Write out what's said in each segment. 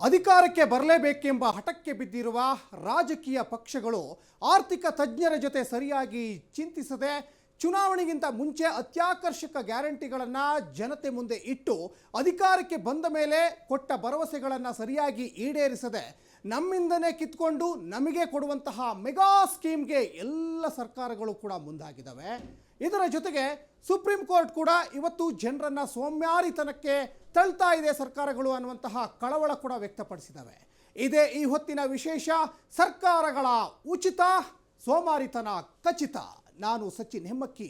ಅಧಿಕಾರಕ್ಕೆ ಬರಲೇಬೇಕೆಂಬ ಹಠಕ್ಕೆ ಬಿದ್ದಿರುವ ರಾಜಕೀಯ ಪಕ್ಷಗಳು ಆರ್ಥಿಕ ತಜ್ಞರ ಜೊತೆ ಸರಿಯಾಗಿ ಚಿಂತಿಸದೆ ಚುನಾವಣೆಗಿಂತ ಮುಂಚೆ ಅತ್ಯಾಕರ್ಷಕ ಗ್ಯಾರಂಟಿಗಳನ್ನು ಜನತೆ ಮುಂದೆ ಇಟ್ಟು ಅಧಿಕಾರಕ್ಕೆ ಬಂದ ಮೇಲೆ ಕೊಟ್ಟ ಭರವಸೆಗಳನ್ನು ಸರಿಯಾಗಿ ಈಡೇರಿಸದೆ ನಮ್ಮಿಂದನೇ ಕಿತ್ಕೊಂಡು ನಮಗೆ ಕೊಡುವಂತಹ ಮೆಗಾ ಸ್ಕೀಮ್ಗೆ ಎಲ್ಲ ಸರ್ಕಾರಗಳು ಕೂಡ ಮುಂದಾಗಿದ್ದಾವೆ. ಇದರ ಜೊತೆಗೆ ಸುಪ್ರೀಂ ಕೋರ್ಟ್ ಕೂಡ ಇವತ್ತು ಜನರನ್ನ ಸೋಮ್ಯಾರಿತನಕ್ಕೆ ತಳ್ತಾ ಇದೆ ಸರ್ಕಾರಗಳು ಅನ್ನುವಂತಹ ಕಳವಳ ಕೂಡ ವ್ಯಕ್ತಪಡಿಸಿದ್ದಾವೆ. ಇದೇ ಈ ಹೊತ್ತಿನ ವಿಶೇಷ. ಸರ್ಕಾರಗಳ ಉಚಿತ, ಸೋಮಾರಿತನ ಖಚಿತ. ನಾನು Sachin Hemmakki.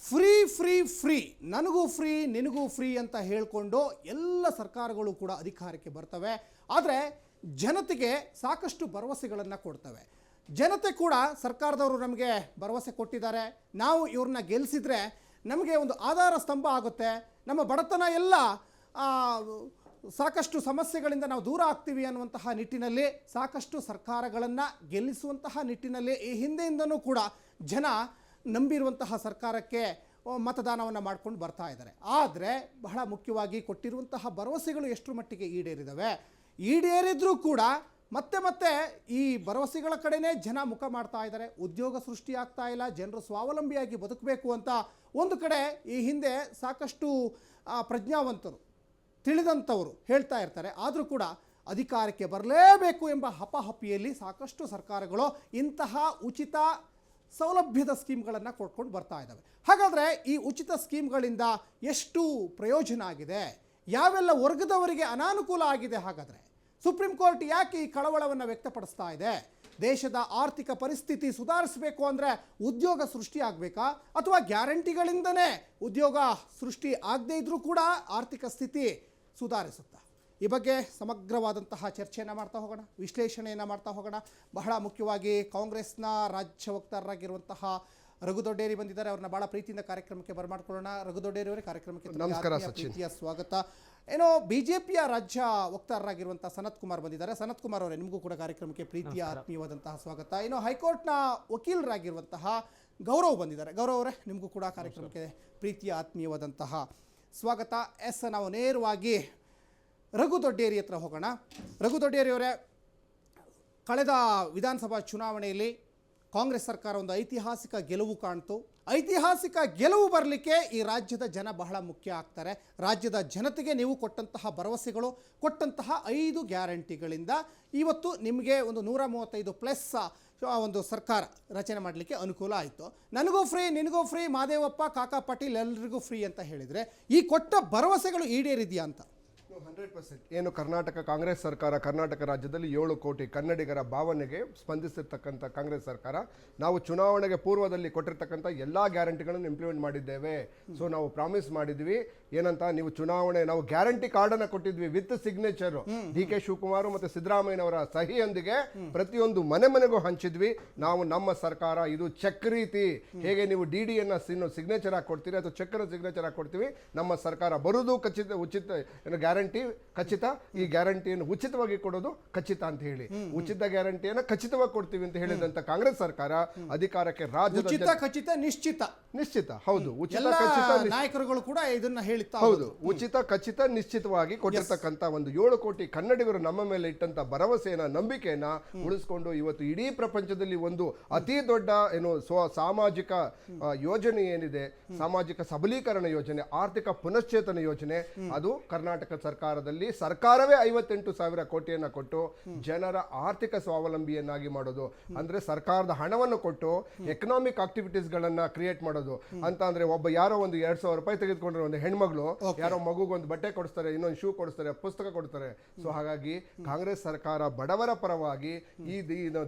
Free free free, ನನಗೂ ಫ್ರೀ ನಿನಗೂ ಫ್ರೀ ಅಂತ ಹೇಳಿಕೊಂಡು ಎಲ್ಲ ಸರ್ಕಾರಗಳು ಕೂಡ ಅಧಿಕಾರಕ್ಕೆ ಬರ್ತವೆ. ಆದರೆ ಜನತೆಗೆ ಸಾಕಷ್ಟು ಭರವಸೆಗಳನ್ನು ಕೊಡ್ತವೆ. ಜನತೆ ಕೂಡ ಸರ್ಕಾರದವರು ನಮಗೆ ಭರವಸೆ ಕೊಟ್ಟಿದ್ದಾರೆ, ನಾವು ಇವ್ರನ್ನ ಗೆಲ್ಲಿಸಿದ್ರೆ ನಮಗೆ ಒಂದು ಆಧಾರ ಸ್ತಂಭ ಆಗುತ್ತೆ, ನಮ್ಮ ಬಡತನ ಎಲ್ಲ ಸಾಕಷ್ಟು ಸಮಸ್ಯೆಗಳಿಂದ ನಾವು ದೂರ ಆಗ್ತೀವಿ ಅನ್ನುವಂತಹ ನಿಟ್ಟಿನಲ್ಲಿ ಸಾಕಷ್ಟು ಸರ್ಕಾರಗಳನ್ನು ಗೆಲ್ಲಿಸುವಂತಹ ನಿಟ್ಟಿನಲ್ಲಿ ಈ ಹಿಂದೆಯಿಂದನೂ ಕೂಡ ಜನ ನಂಬಿರುವಂತಹ ಸರ್ಕಾರಕ್ಕೆ ಮತದಾನವನ್ನು ಮಾಡ್ಕೊಂಡು ಬರ್ತಾ ಇದ್ದಾರೆ. ಆದರೆ ಬಹಳ ಮುಖ್ಯವಾಗಿ ಕೊಟ್ಟಿರುವಂತಹ ಭರವಸೆಗಳು ಎಷ್ಟರ ಮಟ್ಟಿಗೆ ಈಡೇರಿದ್ದಾವೆ, ಈಡೇರಿದ್ರೂ ಕೂಡ ಮತ್ತೆ ಈ ಭರವಸೆಗಳ ಕಡೆನೇ ಜನ ಮುಖ ಮಾಡ್ತಾ ಇದ್ದಾರೆ. ಉದ್ಯೋಗ ಸೃಷ್ಟಿ ಆಗ್ತಾ ಇಲ್ಲ, ಜನರು ಸ್ವಾವಲಂಬಿಯಾಗಿ ಬದುಕಬೇಕು ಅಂತ ಒಂದು ಕಡೆ ಈ ಹಿಂದೆ ಸಾಕಷ್ಟು ಪ್ರಜ್ಞಾವಂತರು ತಿಳಿದಂಥವರು ಹೇಳ್ತಾ ಇರ್ತಾರೆ. ಆದರೂ ಕೂಡ ಅಧಿಕಾರಕ್ಕೆ ಬರಲೇಬೇಕು ಎಂಬ ಹಪಾಹಪಿಯಲ್ಲಿ ಸಾಕಷ್ಟು ಸರ್ಕಾರಗಳು ಇಂತಹ ಉಚಿತ ಸೌಲಭ್ಯದ ಸ್ಕೀಮ್ಗಳನ್ನು ಕೊಟ್ಕೊಂಡು ಬರ್ತಾ ಇದ್ದಾವೆ. ಹಾಗಾದರೆ ಈ ಉಚಿತ ಸ್ಕೀಮ್ಗಳಿಂದ ಎಷ್ಟು ಪ್ರಯೋಜನ ಆಗಿದೆ, ಯಾವೆಲ್ಲ ವರ್ಗದವರಿಗೆ ಅನಾನುಕೂಲ ಆಗಿದೆ? ಹಾಗಾದರೆ ಸುಪ್ರೀಂ ಕೋರ್ಟ್ ಯಾಕೆ ಈ ಕಳವಳವನ್ನು ವ್ಯಕ್ತಪಡಿಸ್ತಾ ಇದೆ? ದೇಶದ ಆರ್ಥಿಕ ಪರಿಸ್ಥಿತಿ ಸುಧಾರಿಸಬೇಕು ಅಂದರೆ ಉದ್ಯೋಗ ಸೃಷ್ಟಿ ಆಗಬೇಕಾ, ಅಥವಾ ಗ್ಯಾರಂಟಿಗಳಿಂದನೇ ಉದ್ಯೋಗ ಸೃಷ್ಟಿ ಆಗದೇ ಇದ್ರೂ ಕೂಡ ಆರ್ಥಿಕ ಸ್ಥಿತಿ ಸುಧಾರಿಸುತ್ತಾ? ಈ ಬಗ್ಗೆ ಸಮಗ್ರವಾದಂತಹ ಚರ್ಚೆಯನ್ನು ಮಾಡ್ತಾ ಹೋಗೋಣ, ವಿಶ್ಲೇಷಣೆಯನ್ನು ಮಾಡ್ತಾ ಹೋಗೋಣ. ಬಹಳ ಮುಖ್ಯವಾಗಿ ಕಾಂಗ್ರೆಸ್ನ ರಾಜ್ಯ ವಕ್ತಾರರಾಗಿರುವಂತಹ ರಘು ದೊಡ್ಡೇರಿ ಬಂದಿದ್ದಾರೆ. ಅವ್ರನ್ನ ಬಹಳ ಪ್ರೀತಿಯಿಂದ ಕಾರ್ಯಕ್ರಮಕ್ಕೆ ಬರಮಾಡ್ಕೊಳ್ಳೋಣ. ರಘು ದೊಡ್ಡೇರಿ ಅವರೇ, ಕಾರ್ಯಕ್ರಮಕ್ಕೆ ನಮಸ್ಕಾರ. ಪ್ರೀತಿಯ ಸ್ವಾಗತ. ಏನೋ ಬಿಜೆಪಿಯ ರಾಜ್ಯ ವಕ್ತಾರರಾಗಿರುವಂತಹ ಸನತ್ ಕುಮಾರ್ ಬಂದಿದ್ದಾರೆ. ಸನತ್ ಕುಮಾರ್ ಅವರೇ, ನಿಮಗೂ ಕೂಡ ಕಾರ್ಯಕ್ರಮಕ್ಕೆ ಪ್ರೀತಿಯ ಆತ್ಮೀಯವಾದಂತಹ ಸ್ವಾಗತ. ಏನೋ ಹೈಕೋರ್ಟ್ನ ವಕೀಲರಾಗಿರುವಂತಹ ಗೌರವ್ ಬಂದಿದ್ದಾರೆ. ಗೌರವ್ ಅವರೇ, ನಿಮಗೂ ಕೂಡ ಕಾರ್ಯಕ್ರಮಕ್ಕೆ ಪ್ರೀತಿಯ ಆತ್ಮೀಯವಾದಂತಹ ಸ್ವಾಗತ. ನಾವು ನೇರವಾಗಿ ರಘು ದೊಡ್ಡೇರಿ ಹತ್ರ ಹೋಗೋಣ. ರಘು ದೊಡ್ಡೇರಿ ಅವರೇ, ಕಳೆದ ವಿಧಾನಸಭಾ ಚುನಾವಣೆಯಲ್ಲಿ ಕಾಂಗ್ರೆಸ್ ಸರ್ಕಾರ ಒಂದು ಐತಿಹಾಸಿಕ ಗೆಲುವು ಕಾಣ್ತು. ಐತಿಹಾಸಿಕ ಗೆಲುವು ಬರಲಿಕ್ಕೆ ಈ ರಾಜ್ಯದ ಜನ ಬಹಳ ಮುಖ್ಯ ಆಗ್ತಾರೆ. ರಾಜ್ಯದ ಜನತೆಗೆ ನೀವು ಕೊಟ್ಟಂತಹ ಭರವಸೆಗಳು, ಕೊಟ್ಟಂತಹ 5 ಗ್ಯಾರಂಟಿಗಳಿಂದ ಇವತ್ತು ನಿಮಗೆ ಒಂದು 135+ ಒಂದು ಸರ್ಕಾರ ರಚನೆ ಮಾಡಲಿಕ್ಕೆ ಅನುಕೂಲ ಆಯಿತು. ನನಗೂ ಫ್ರೀ ನಿನಗೂ ಫ್ರೀ, ಮಾದೇವಪ್ಪ ಕಾಕಾ ಪಾಟೀಲ್ ಎಲ್ಲರಿಗೂ ಫ್ರೀ ಅಂತ ಹೇಳಿದರೆ ಈ ಕೊಟ್ಟ ಭರವಸೆಗಳು ಈಡೇರಿದೆಯಾ ಅಂತ? 100%. ಏನು ಕರ್ನಾಟಕ ಕಾಂಗ್ರೆಸ್ ಸರ್ಕಾರ ಕರ್ನಾಟಕ ರಾಜ್ಯದಲ್ಲಿ 7 ಕೋಟಿ ಕನ್ನಡಿಗರ ಭಾವನೆಗೆ ಸ್ಪಂದಿಸಿರ್ತಕ್ಕಂಥ ಕಾಂಗ್ರೆಸ್ ಸರ್ಕಾರ ನಾವು ಚುನಾವಣೆಗೆ ಪೂರ್ವದಲ್ಲಿ ಕೊಟ್ಟಿರ್ತಕ್ಕಂಥ ಎಲ್ಲ ಗ್ಯಾರಂಟಿಗಳನ್ನು ಇಂಪ್ಲಿಮೆಂಟ್ ಮಾಡಿದ್ದೇವೆ. ಸೊ ನಾವು ಪ್ರಾಮಿಸ್ ಮಾಡಿದ್ವಿ ಏನಂತ, ನೀವು ಚುನಾವಣೆ ನಾವು ಗ್ಯಾರಂಟಿ ಕಾರ್ಡನ್ನು ಕೊಟ್ಟಿದ್ವಿ ವಿತ್ ಸಿಗ್ನೇಚರ್ ಡಿ.ಕೆ. ಶಿವಕುಮಾರ್ ಮತ್ತು ಸಿದ್ದರಾಮಯ್ಯನವರ ಸಹಿಯೊಂದಿಗೆ ಪ್ರತಿಯೊಂದು ಮನೆಗೂ ಹಂಚಿದ್ವಿ. ನಾವು ನಮ್ಮ ಸರ್ಕಾರ ಇದು ಚೆಕ್ ರೀತಿ, ಹೇಗೆ ನೀವು DD-ಯನ್ನು ಸಿಗ್ನೇಚರ್ ಹಾಕಿ ಕೊಡ್ತೀರಿ ಅಥವಾ ಚೆಕ್ನ ಸಿಗ್ನೇಚರ್ ಹಾಕಿ ಕೊಡ್ತೀವಿ, ನಮ್ಮ ಸರ್ಕಾರ ಬರುವುದು ಖಚಿತ, ಉಚಿತ ಗ್ಯಾರಂಟಿ ಖಚಿತ, ಈ ಗ್ಯಾರಂಟಿಯನ್ನು ಉಚಿತವಾಗಿ ಕೊಡೋದು ಖಚಿತ ಅಂತ ಹೇಳಿ ಉಚಿತ ಗ್ಯಾರಂಟಿಯನ್ನು ಖಚಿತವಾಗಿ ಕೊಡ್ತೀವಿ ಅಂತ ಹೇಳಿದಂತ ಕಾಂಗ್ರೆಸ್ ಸರ್ಕಾರ ಅಧಿಕಾರಕ್ಕೆ ರಾಜ್ಯದ ಉಚಿತ ಖಚಿತ ನಿಶ್ಚಿತ ಹೌದು ಉಚಿತ ಖಚಿತ ನಾಯಕರುಗಳು ಕೂಡ ಇದನ್ನ ಹೇಳ್ತಾ ಹೌದು ಉಚಿತ ಖಚಿತ ನಿಶ್ಚಿತವಾಗಿ ಕೊಟ್ಟಿರ್ತಕ್ಕಂಥ ಒಂದು 7 ಕೋಟಿ ಕನ್ನಡಿಗರು ನಮ್ಮ ಮೇಲೆ ಇಟ್ಟಂತ ಭರವಸೆಯನ್ನ, ನಂಬಿಕೆಯನ್ನ ಉಳಿಸ್ಕೊಂಡು ಇವತ್ತು ಇಡೀ ಪ್ರಪಂಚದಲ್ಲಿ ಒಂದು ಅತಿ ದೊಡ್ಡ ಏನು ಸಾಮಾಜಿಕ ಯೋಜನೆ ಏನಿದೆ, ಸಾಮಾಜಿಕ ಸಬಲೀಕರಣ ಯೋಜನೆ, ಆರ್ಥಿಕ ಪುನಶ್ಚೇತನ ಯೋಜನೆ, ಅದು ಕರ್ನಾಟಕ ಸರ್ಕಾರದಲ್ಲಿ ಸರ್ಕಾರವೇ 58,000 ಕೋಟಿಯನ್ನ ಕೊಟ್ಟು ಜನರ ಆರ್ಥಿಕ ಸ್ವಾವಲಂಬಿಯನ್ನಾಗಿ ಮಾಡೋದು. ಅಂದ್ರೆ ಸರ್ಕಾರದ ಹಣವನ್ನು ಕೊಟ್ಟು ಎಕನಾಮಿಕ್ ಆಕ್ಟಿವಿಟೀಸ್ ಗಳನ್ನ ಕ್ರಿಯೇಟ್ ಮಾಡೋದು ಅಂತ. ಅಂದ್ರೆ ಯಾರೋ ಒಂದು 2,000 ರೂಪಾಯಿ ತೆಗೆದುಕೊಂಡ್ರೆ ಒಂದು ಹೆಣ್ಮಗಳು ಯಾರೋ ಮಗುಗೆ ಒಂದು ಬಟ್ಟೆ ಕೊಡಿಸ್ತಾರೆ, ಇನ್ನೊಂದು ಶೂ ಕೊಡಿಸ್ತಾರೆ, ಪುಸ್ತಕ ಕೊಡ್ತಾರೆ. ಸೊ ಹಾಗಾಗಿ ಕಾಂಗ್ರೆಸ್ ಸರ್ಕಾರ ಬಡವರ ಪರವಾಗಿ, ಈ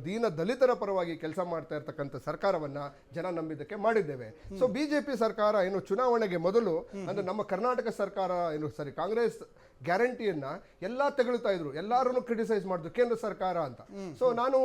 ದೀನ ದಲಿತರ ಪರವಾಗಿ ಕೆಲಸ ಮಾಡ್ತಾ ಇರ್ತಕ್ಕಂಥ ಸರ್ಕಾರವನ್ನ ಜನ ನಂಬಿದ್ದಕ್ಕೆ ಮಾಡಿದ್ದೇವೆ. ಸೊ ಬಿಜೆಪಿ ಸರ್ಕಾರ ಏನು ಚುನಾವಣೆಗೆ ಮೊದಲು ಅಂದ್ರೆ ನಮ್ಮ ಕರ್ನಾಟಕ ಸರ್ಕಾರ ಕಾಂಗ್ರೆಸ್ ಗ್ಯಾರಂಟಿಯನ್ನ ಎಲ್ಲ ತೆಗಳ್ತಾ ಇದ್ರು, ಎಲ್ಲರೂ ಕ್ರಿಟಿಸೈಸ್ ಮಾಡಿದ್ರು ಕೇಂದ್ರ ಸರ್ಕಾರ ಅಂತ. ಸೊ ನಾನು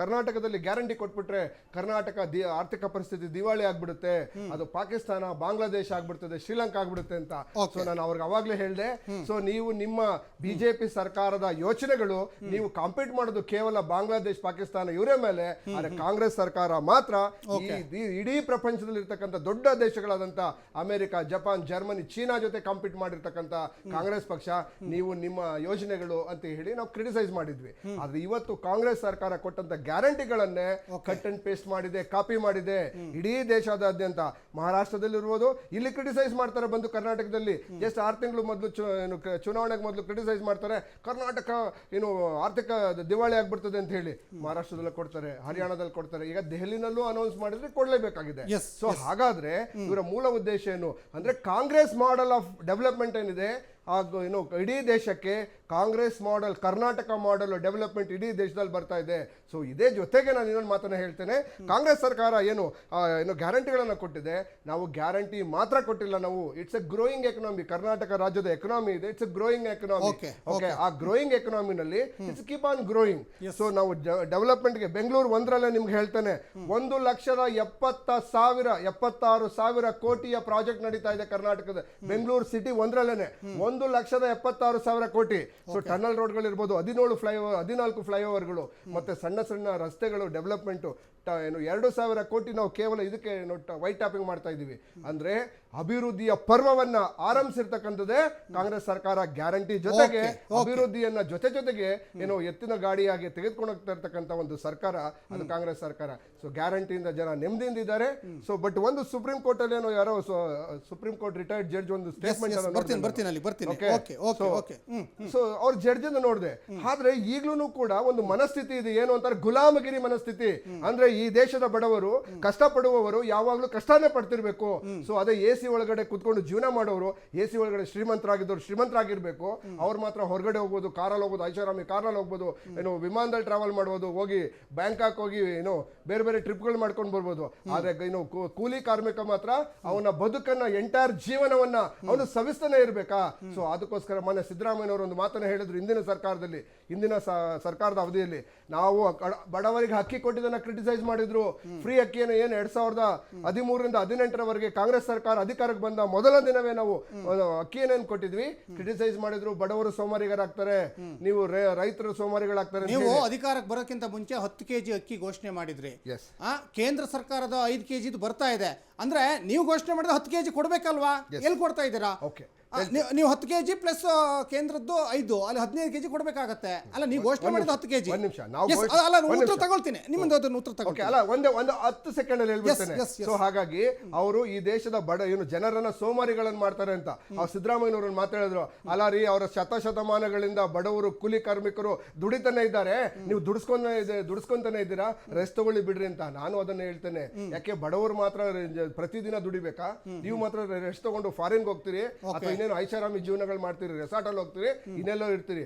ಕರ್ನಾಟಕದಲ್ಲಿ ಗ್ಯಾರಂಟಿ ಕೊಟ್ಬಿಟ್ರೆ ಕರ್ನಾಟಕ ಆರ್ಥಿಕ ಪರಿಸ್ಥಿತಿ ದಿವಾಳಿ ಆಗ್ಬಿಡುತ್ತೆ, ಅದು ಪಾಕಿಸ್ತಾನ ಬಾಂಗ್ಲಾದೇಶ ಆಗ್ಬಿಡ್ತದೆ ಆಗ್ಬಿಡುತ್ತೆ, ಶ್ರೀಲಂಕಾ ಆಗ್ಬಿಡುತ್ತೆ ಅಂತ. ಸೊ ನಾನು ಅವ್ರಿಗೆ ಅವಾಗ್ಲೇ ಹೇಳಿದೆ, ಸೊ ನೀವು ನಿಮ್ಮ ಬಿಜೆಪಿ ಸರ್ಕಾರದ ಯೋಚನೆಗಳು ನೀವು ಕಾಂಪೀಟ್ ಮಾಡೋದು ಕೇವಲ ಬಾಂಗ್ಲಾದೇಶ್, ಪಾಕಿಸ್ತಾನ ಇವರೇ ಮೇಲೆ, ಆದ್ರೆ ಕಾಂಗ್ರೆಸ್ ಸರ್ಕಾರ ಮಾತ್ರ ಇಡೀ ಪ್ರಪಂಚದಲ್ಲಿ ಇರ್ತಕ್ಕಂಥ ದೊಡ್ಡ ದೇಶಗಳಾದಂತ ಅಮೆರಿಕ, ಜಪಾನ್, ಜರ್ಮನಿ, ಚೀನಾ ಜೊತೆ ಕಾಂಪೀಟ್ ಮಾಡಿರ್ತಕ್ಕಂಥ ಕಾಂಗ್ರೆಸ್ ಪಕ್ಷ, ನೀವು ನಿಮ್ಮ ಯೋಜನೆಗಳು ಅಂತ ಹೇಳಿ ನಾವು ಕ್ರಿಟಿಸೈಸ್ ಮಾಡಿದ್ವಿ. ಆದ್ರೆ ಇವತ್ತು ಕಾಂಗ್ರೆಸ್ ಸರ್ಕಾರ ಕೊಟ್ಟಂತ ಗ್ಯಾರಂಟಿಗಳನ್ನೇ ಕಟ್ ಅಂಡ್ ಪೇಸ್ಟ್ ಮಾಡಿದೆ, ಕಾಪಿ ಮಾಡಿದೆ. ಇಡೀ ದೇಶಾದ್ಯಂತ ಮಹಾರಾಷ್ಟ್ರದಲ್ಲಿರ್ಬೋದು, ಇಲ್ಲಿ ಕ್ರಿಟಿಸೈಸ್ ಮಾಡ್ತಾರೆ ಬಂದು ಕರ್ನಾಟಕದಲ್ಲಿ. ಜಸ್ಟ್ 6 ತಿಂಗಳು ಮೊದಲು ಚುನಾವಣೆಗೆ ಮೊದಲು ಕ್ರಿಟಿಸೈಸ್ ಮಾಡ್ತಾರೆ, ಕರ್ನಾಟಕ ಏನು ಆರ್ಥಿಕ ದಿವಾಳಿ ಆಗ್ಬಿಡ್ತದೆ ಅಂತ ಹೇಳಿ. ಮಹಾರಾಷ್ಟ್ರದಲ್ಲಿ ಕೊಡ್ತಾರೆ, ಹರಿಯಾಣದಲ್ಲಿ ಕೊಡ್ತಾರೆ, ಈಗ ದೆಹಲಿನಲ್ಲೂ ಅನೌನ್ಸ್ ಮಾಡಿದ್ರೆ ಕೊಡ್ಲೇಬೇಕಾಗಿದೆ. ಸೊ ಹಾಗಾದ್ರೆ ಇವರ ಮೂಲ ಉದ್ದೇಶ ಏನು ಅಂದ್ರೆ ಕಾಂಗ್ರೆಸ್ ಮಾಡೆಲ್ ಆಫ್ ಡೆವಲಪ್ಮೆಂಟ್ ಏನಿದೆ ಏನು ಇಡೀ ದೇಶಕ್ಕೆ Congress model, Karnataka model development ಇಡೀ ದೇಶದಲ್ಲಿ ಬರ್ತಾ ಇದೆ. ಸೊ ಇದೇ ಜೊತೆಗೆ ನಾನು ಇನ್ನೊಂದು ಮಾತನ್ನ ಹೇಳ್ತೇನೆ, ಕಾಂಗ್ರೆಸ್ ಸರ್ಕಾರ ಏನು ಗ್ಯಾರಂಟಿಗಳನ್ನ ಕೊಟ್ಟಿದೆ, ನಾವು ಗ್ಯಾರಂಟಿ ಮಾತ್ರ ಕೊಟ್ಟಿಲ್ಲ, ನಾವು it's a growing economy. Karnataka ರಾಜ್ಯದ ಎಕನಾಮಿ ಇದೆ, it's a growing economy. Okay, ಆ ಗ್ರೋಯಿಂಗ್ ಎಕನಾಮಿನಲ್ಲಿ it's keep on growing. So ನಾವು ಡೆವಲಪ್ಮೆಂಟ್ಗೆ ಬೆಂಗಳೂರು ಒಂದರಲ್ಲೇ ನಿಮ್ಗೆ ಹೇಳ್ತೇನೆ, 1,70,76,000 ಕೋಟಿಯ ಪ್ರಾಜೆಕ್ಟ್ ನಡೀತಾ ಇದೆ ಕರ್ನಾಟಕದ ಬೆಂಗಳೂರು ಸಿಟಿ ಒಂದರಲ್ಲೇನೆ. 1,76,000 ಕೋಟಿ. ಸೊ ಟನಲ್ ರೋಡ್ಗಳಿರ್ಬೋದು, 14 ಫ್ಲೈಓವರ್ಗಳು, ಮತ್ತೆ ಸಣ್ಣ ಸಣ್ಣ ರಸ್ತೆಗಳು ಡೆವಲಪ್ಮೆಂಟ್ ಏನು 2,000 ಕೋಟಿ ನಾವು ಕೇವಲ ಇದಕ್ಕೆ ವೈಟ್ ಟಾಪಿಂಗ್ ಮಾಡ್ತಾ ಇದ್ದೀವಿ. ಅಂದ್ರೆ ಅಭಿವೃದ್ಧಿಯ ಪರ್ವವನ್ನ ಆರಂಭಿಸಿರ್ತಕ್ಕಂಥದ್ದೇ ಕಾಂಗ್ರೆಸ್ ಸರ್ಕಾರ. ಗ್ಯಾರಂಟಿ ಜೊತೆಗೆ ಅಭಿವೃದ್ಧಿಯನ್ನ ಜೊತೆಗೆ ಏನು ಎತ್ತಿನ ಗಾಡಿಯಾಗಿ ತೆಗೆದುಕೊಂಡು ಹೋಗ್ತಾ ಇರ್ತಕ್ಕಂಥ ಒಂದು ಸರ್ಕಾರ ಅದು ಕಾಂಗ್ರೆಸ್ ಸರ್ಕಾರ. ಸೊ ಗ್ಯಾರಂಟಿಯಿಂದ ಜನ ನೆಮ್ಮದಿಯಿಂದ ಇದ್ದಾರೆ. ಸೊ ಬಟ್ ಒಂದು ಸುಪ್ರೀಂ ಕೋರ್ಟ್ ಅಲ್ಲಿ ಏನೋ ಯಾರೋ ಸುಪ್ರೀಂ ಕೋರ್ಟ್ ರಿಟೈರ್ಡ್ ಜಡ್ಜ್ ಒಂದು ಸ್ಟೇಟ್ಮೆಂಟ್ ಸೊ ಅವ್ರ ಜಡ್ಜ್ ನೋಡಿದೆ. ಆದ್ರೆ ಈಗ್ಲೂ ಕೂಡ ಒಂದು ಮನಸ್ಥಿತಿ ಇದೆ, ಏನು ಅಂತಾರೆ ಗುಲಾಮಗಿರಿ ಮನಸ್ಥಿತಿ. ಅಂದ್ರೆ ಈ ದೇಶದ ಬಡವರು, ಕಷ್ಟಪಡುವವರು ಯಾವಾಗ್ಲೂ ಕಷ್ಟನೇ ಪಡ್ತಿರ್ಬೇಕು. ಸೊ ಅದೇ ಎಸಿ ಒಳಗಡೆ ಕುತ್ಕೊಂಡು ಜೀವನ ಮಾಡೋರು, ಎಸಿ ಒಳಗಡೆ ಶ್ರೀಮಂತರಾಗಿರ್ಬೇಕು. ಅವ್ರು ಮಾತ್ರ ಹೊರಗಡೆ ಹೋಗ್ಬೋದು, ಕಾರಲ್ಲಿ ಹೋಗ್ಬೋದು, ಐಷಾರಾಮಿ ಕಾರಲ್ಲಿ ಹೋಗ್ಬೋದು, ಏನು ವಿಮಾನದಲ್ಲಿ ಟ್ರಾವೆಲ್ ಮಾಡ್ಬೋದು, ಹೋಗಿ ಬ್ಯಾಂಕಾಕ್ ಹೋಗಿ ಏನು ಬೇರೆ ಬೇರೆ ಟ್ರಿಪ್ಗಳು ಮಾಡ್ಕೊಂಡು ಬರ್ಬೋದು. ಆದ್ರೆ ಏನು ಕೂಲಿ ಕಾರ್ಮಿಕ ಮಾತ್ರ ಅವನ ಬದುಕನ್ನ ಎಂಟೈರ್ ಜೀವನವನ್ನ ಅವನು ಸವಿಸ್ತಾನೆ ಇರ್ಬೇಕಾ? ಸೊ ಅದಕ್ಕೋಸ್ಕರ ಮೊನ್ನೆ ಸಿದ್ದರಾಮಯ್ಯನವರು ಒಂದು ಮಾತನ್ನ ಹೇಳಿದ್ರು, ಹಿಂದಿನ ಸರ್ಕಾರದ ಅವಧಿಯಲ್ಲಿ ನಾವು ಬಡವರಿಗೆ ಅಕ್ಕಿ ಕೊಟ್ಟಿದ್ದನ್ನ ಕ್ರಿಟಿಸೈಸ್ ಮಾಡಿದ್ರು. ಫ್ರೀ ಅಕ್ಕಿಯನ್ನು ಏನು 2013ರಿಂದ 2018ರವರೆಗೆ ಕಾಂಗ್ರೆಸ್ ಸರ್ಕಾರ ಅಧಿಕಾರಕ್ಕೆ ಬಂದ ಮೊದಲ ದಿನವೇ ನಾವು ಅಕ್ಕಿಯನ್ನೇನು ಕೊಟ್ಟಿದ್ವಿ, ಕ್ರಿಟಿಸೈಸ್ ಮಾಡಿದ್ರು. ಬಡವರು ಸೋಮಾರಿಗರಾಗ್ತಾರೆ, ನೀವು ರೈತರು ಸೋಮಾರಿಗಳಾಗ್ತಾರೆ. ನೀವು ಅಧಿಕಾರಕ್ಕೆ ಬರೋಕ್ಕಿಂತ ಮುಂಚೆ 10 kg ಅಕ್ಕಿ ಘೋಷಣೆ ಮಾಡಿದ್ರಿ. ಕೇಂದ್ರ ಸರ್ಕಾರದ 5 kg ಬರ್ತಾ ಇದೆ ಅಂದ್ರೆ ನೀವು ಘೋಷಣೆ ಮಾಡಿದ 10 kg ಕೊಡ್ಬೇಕಲ್ವಾ? ಎಲ್ಲಿ ಕೊಡ್ತಾ ಇದ್ದೀರಾ? ನೀವು 10 kg ಪ್ಲಸ್ ಕೇಂದ್ರದ್ದು 5, ಅಲ್ಲಿ 15 kg ಕೊಡ್ಬೇಕಾಗತ್ತೆ. ಅಲ್ಲ, ನೀವು ಘೋಷಣೆ ಮಾಡಿದ 10 kg. ಅಲ್ಲ, ಉತ್ತರ ತಗೊಳ್ತೀನಿ, ನಿಮ್ಮಿಂದ ಉತ್ತರ ತಗೊಳ್ತೀನಿ. ಅಲ್ಲ, ಒಂದು 10 ಸೆಕೆಂಡ್ ಅಲ್ಲಿ ಹೇಳ್ಬಿಡ್ತೇನೆ. ಸೊ ಹಾಗಾಗಿ ಅವರು ಈ ದೇಶದ ಏನು ಜನರನ್ನ ಸೋಮಾರಿಗಳನ್ನ ಮಾಡ್ತಾರೆ ಅಂತ ಅವ್ರು ಸಿದ್ದರಾಮಯ್ಯನವ್ರನ್ನ ಮಾತಾಡಿದ್ರು. ಅಲ್ಲ ರೀ, ಅವರ ಶತಮಾನಗಳಿಂದ ಬಡವರು, ಕೂಲಿ ಕಾರ್ಮಿಕರು ದುಡಿತಾನೆ ಇದ್ದಾರೆ, ನೀವು ದುಡಿಸ್ಕೊಂತಾನೆ ಇದ್ದೀರಾ, ರೆಸ್ಟ್ ತಗೊಳ್ಳಿ ಬಿಡ್ರಿ ಅಂತ ನಾನು ಅದನ್ನ ಹೇಳ್ತೇನೆ. ಯಾಕೆ ಬಡವರು ಮಾತ್ರ ಪ್ರತಿದಿನ ದುಡಿಬೇಕಾ? ನೀವು ಮಾತ್ರ ರೆಸ್ಟ್ ತಗೊಂಡು ಫಾರಿನ್ಗೆ ಹೋಗ್ತೀರಿ, ಅಥವಾ ಇನ್ನೇನು ಐಷಾರಾಮಿ ಜೀವನಗಳು ಮಾಡ್ತೀರಿ, ರೆಸಾರ್ಟ್ ಅಲ್ಲಿ ಹೋಗ್ತೀರಿ, ಇನ್ನೆಲ್ಲೋ ಇರ್ತೀರಿ.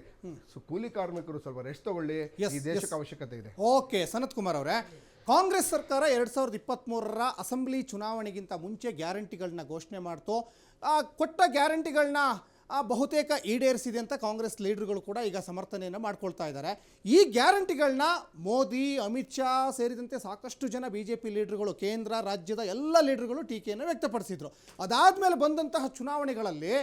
ಸೊ ಕೂಲಿ ಕಾರ್ಮಿಕರು ಸ್ವಲ್ಪ ರೆಸ್ಟ್ ತಗೊಳ್ಳಿ, ಈ ದೇಶಕ್ಕೆ ಅವಶ್ಯಕತೆ ಇದೆ. ಓಕೆ, ಸನತ್ ಕುಮಾರ್ ಅವರೇ, ಕಾಂಗ್ರೆಸ್ ಸರ್ಕಾರ 2023ರ ಅಸೆಂಬ್ಲಿ ಚುನಾವಣೆಗಿಂತ ಮುಂಚೆ ಗ್ಯಾರಂಟಿಗಳನ್ನ ಘೋಷಣೆ ಮಾಡ್ತು. ಕೊಟ್ಟ ಗ್ಯಾರಂಟಿಗಳನ್ನ ಬಹುತೇಕ ಈಡೇರಿಸಿದೆ ಅಂತ ಕಾಂಗ್ರೆಸ್ ಲೀಡರ್ಗಳು ಕೂಡ ಈಗ ಸಮರ್ಥನೆಯನ್ನು ಮಾಡ್ಕೊಳ್ತಾ ಇದ್ದಾರೆ. ಈ ಗ್ಯಾರಂಟಿಗಳನ್ನ ಮೋದಿ, ಅಮಿತ್ ಶಾ ಸೇರಿದಂತೆ ಸಾಕಷ್ಟು ಜನ BJP ಲೀಡರ್ಗಳು, ಕೇಂದ್ರ ರಾಜ್ಯದ ಎಲ್ಲ ಲೀಡರ್ಗಳು ಟೀಕೆಯನ್ನು ವ್ಯಕ್ತಪಡಿಸಿದ್ರು. ಅದಾದಮೇಲೆ ಬಂದಂತಹ ಚುನಾವಣೆಗಳಲ್ಲಿ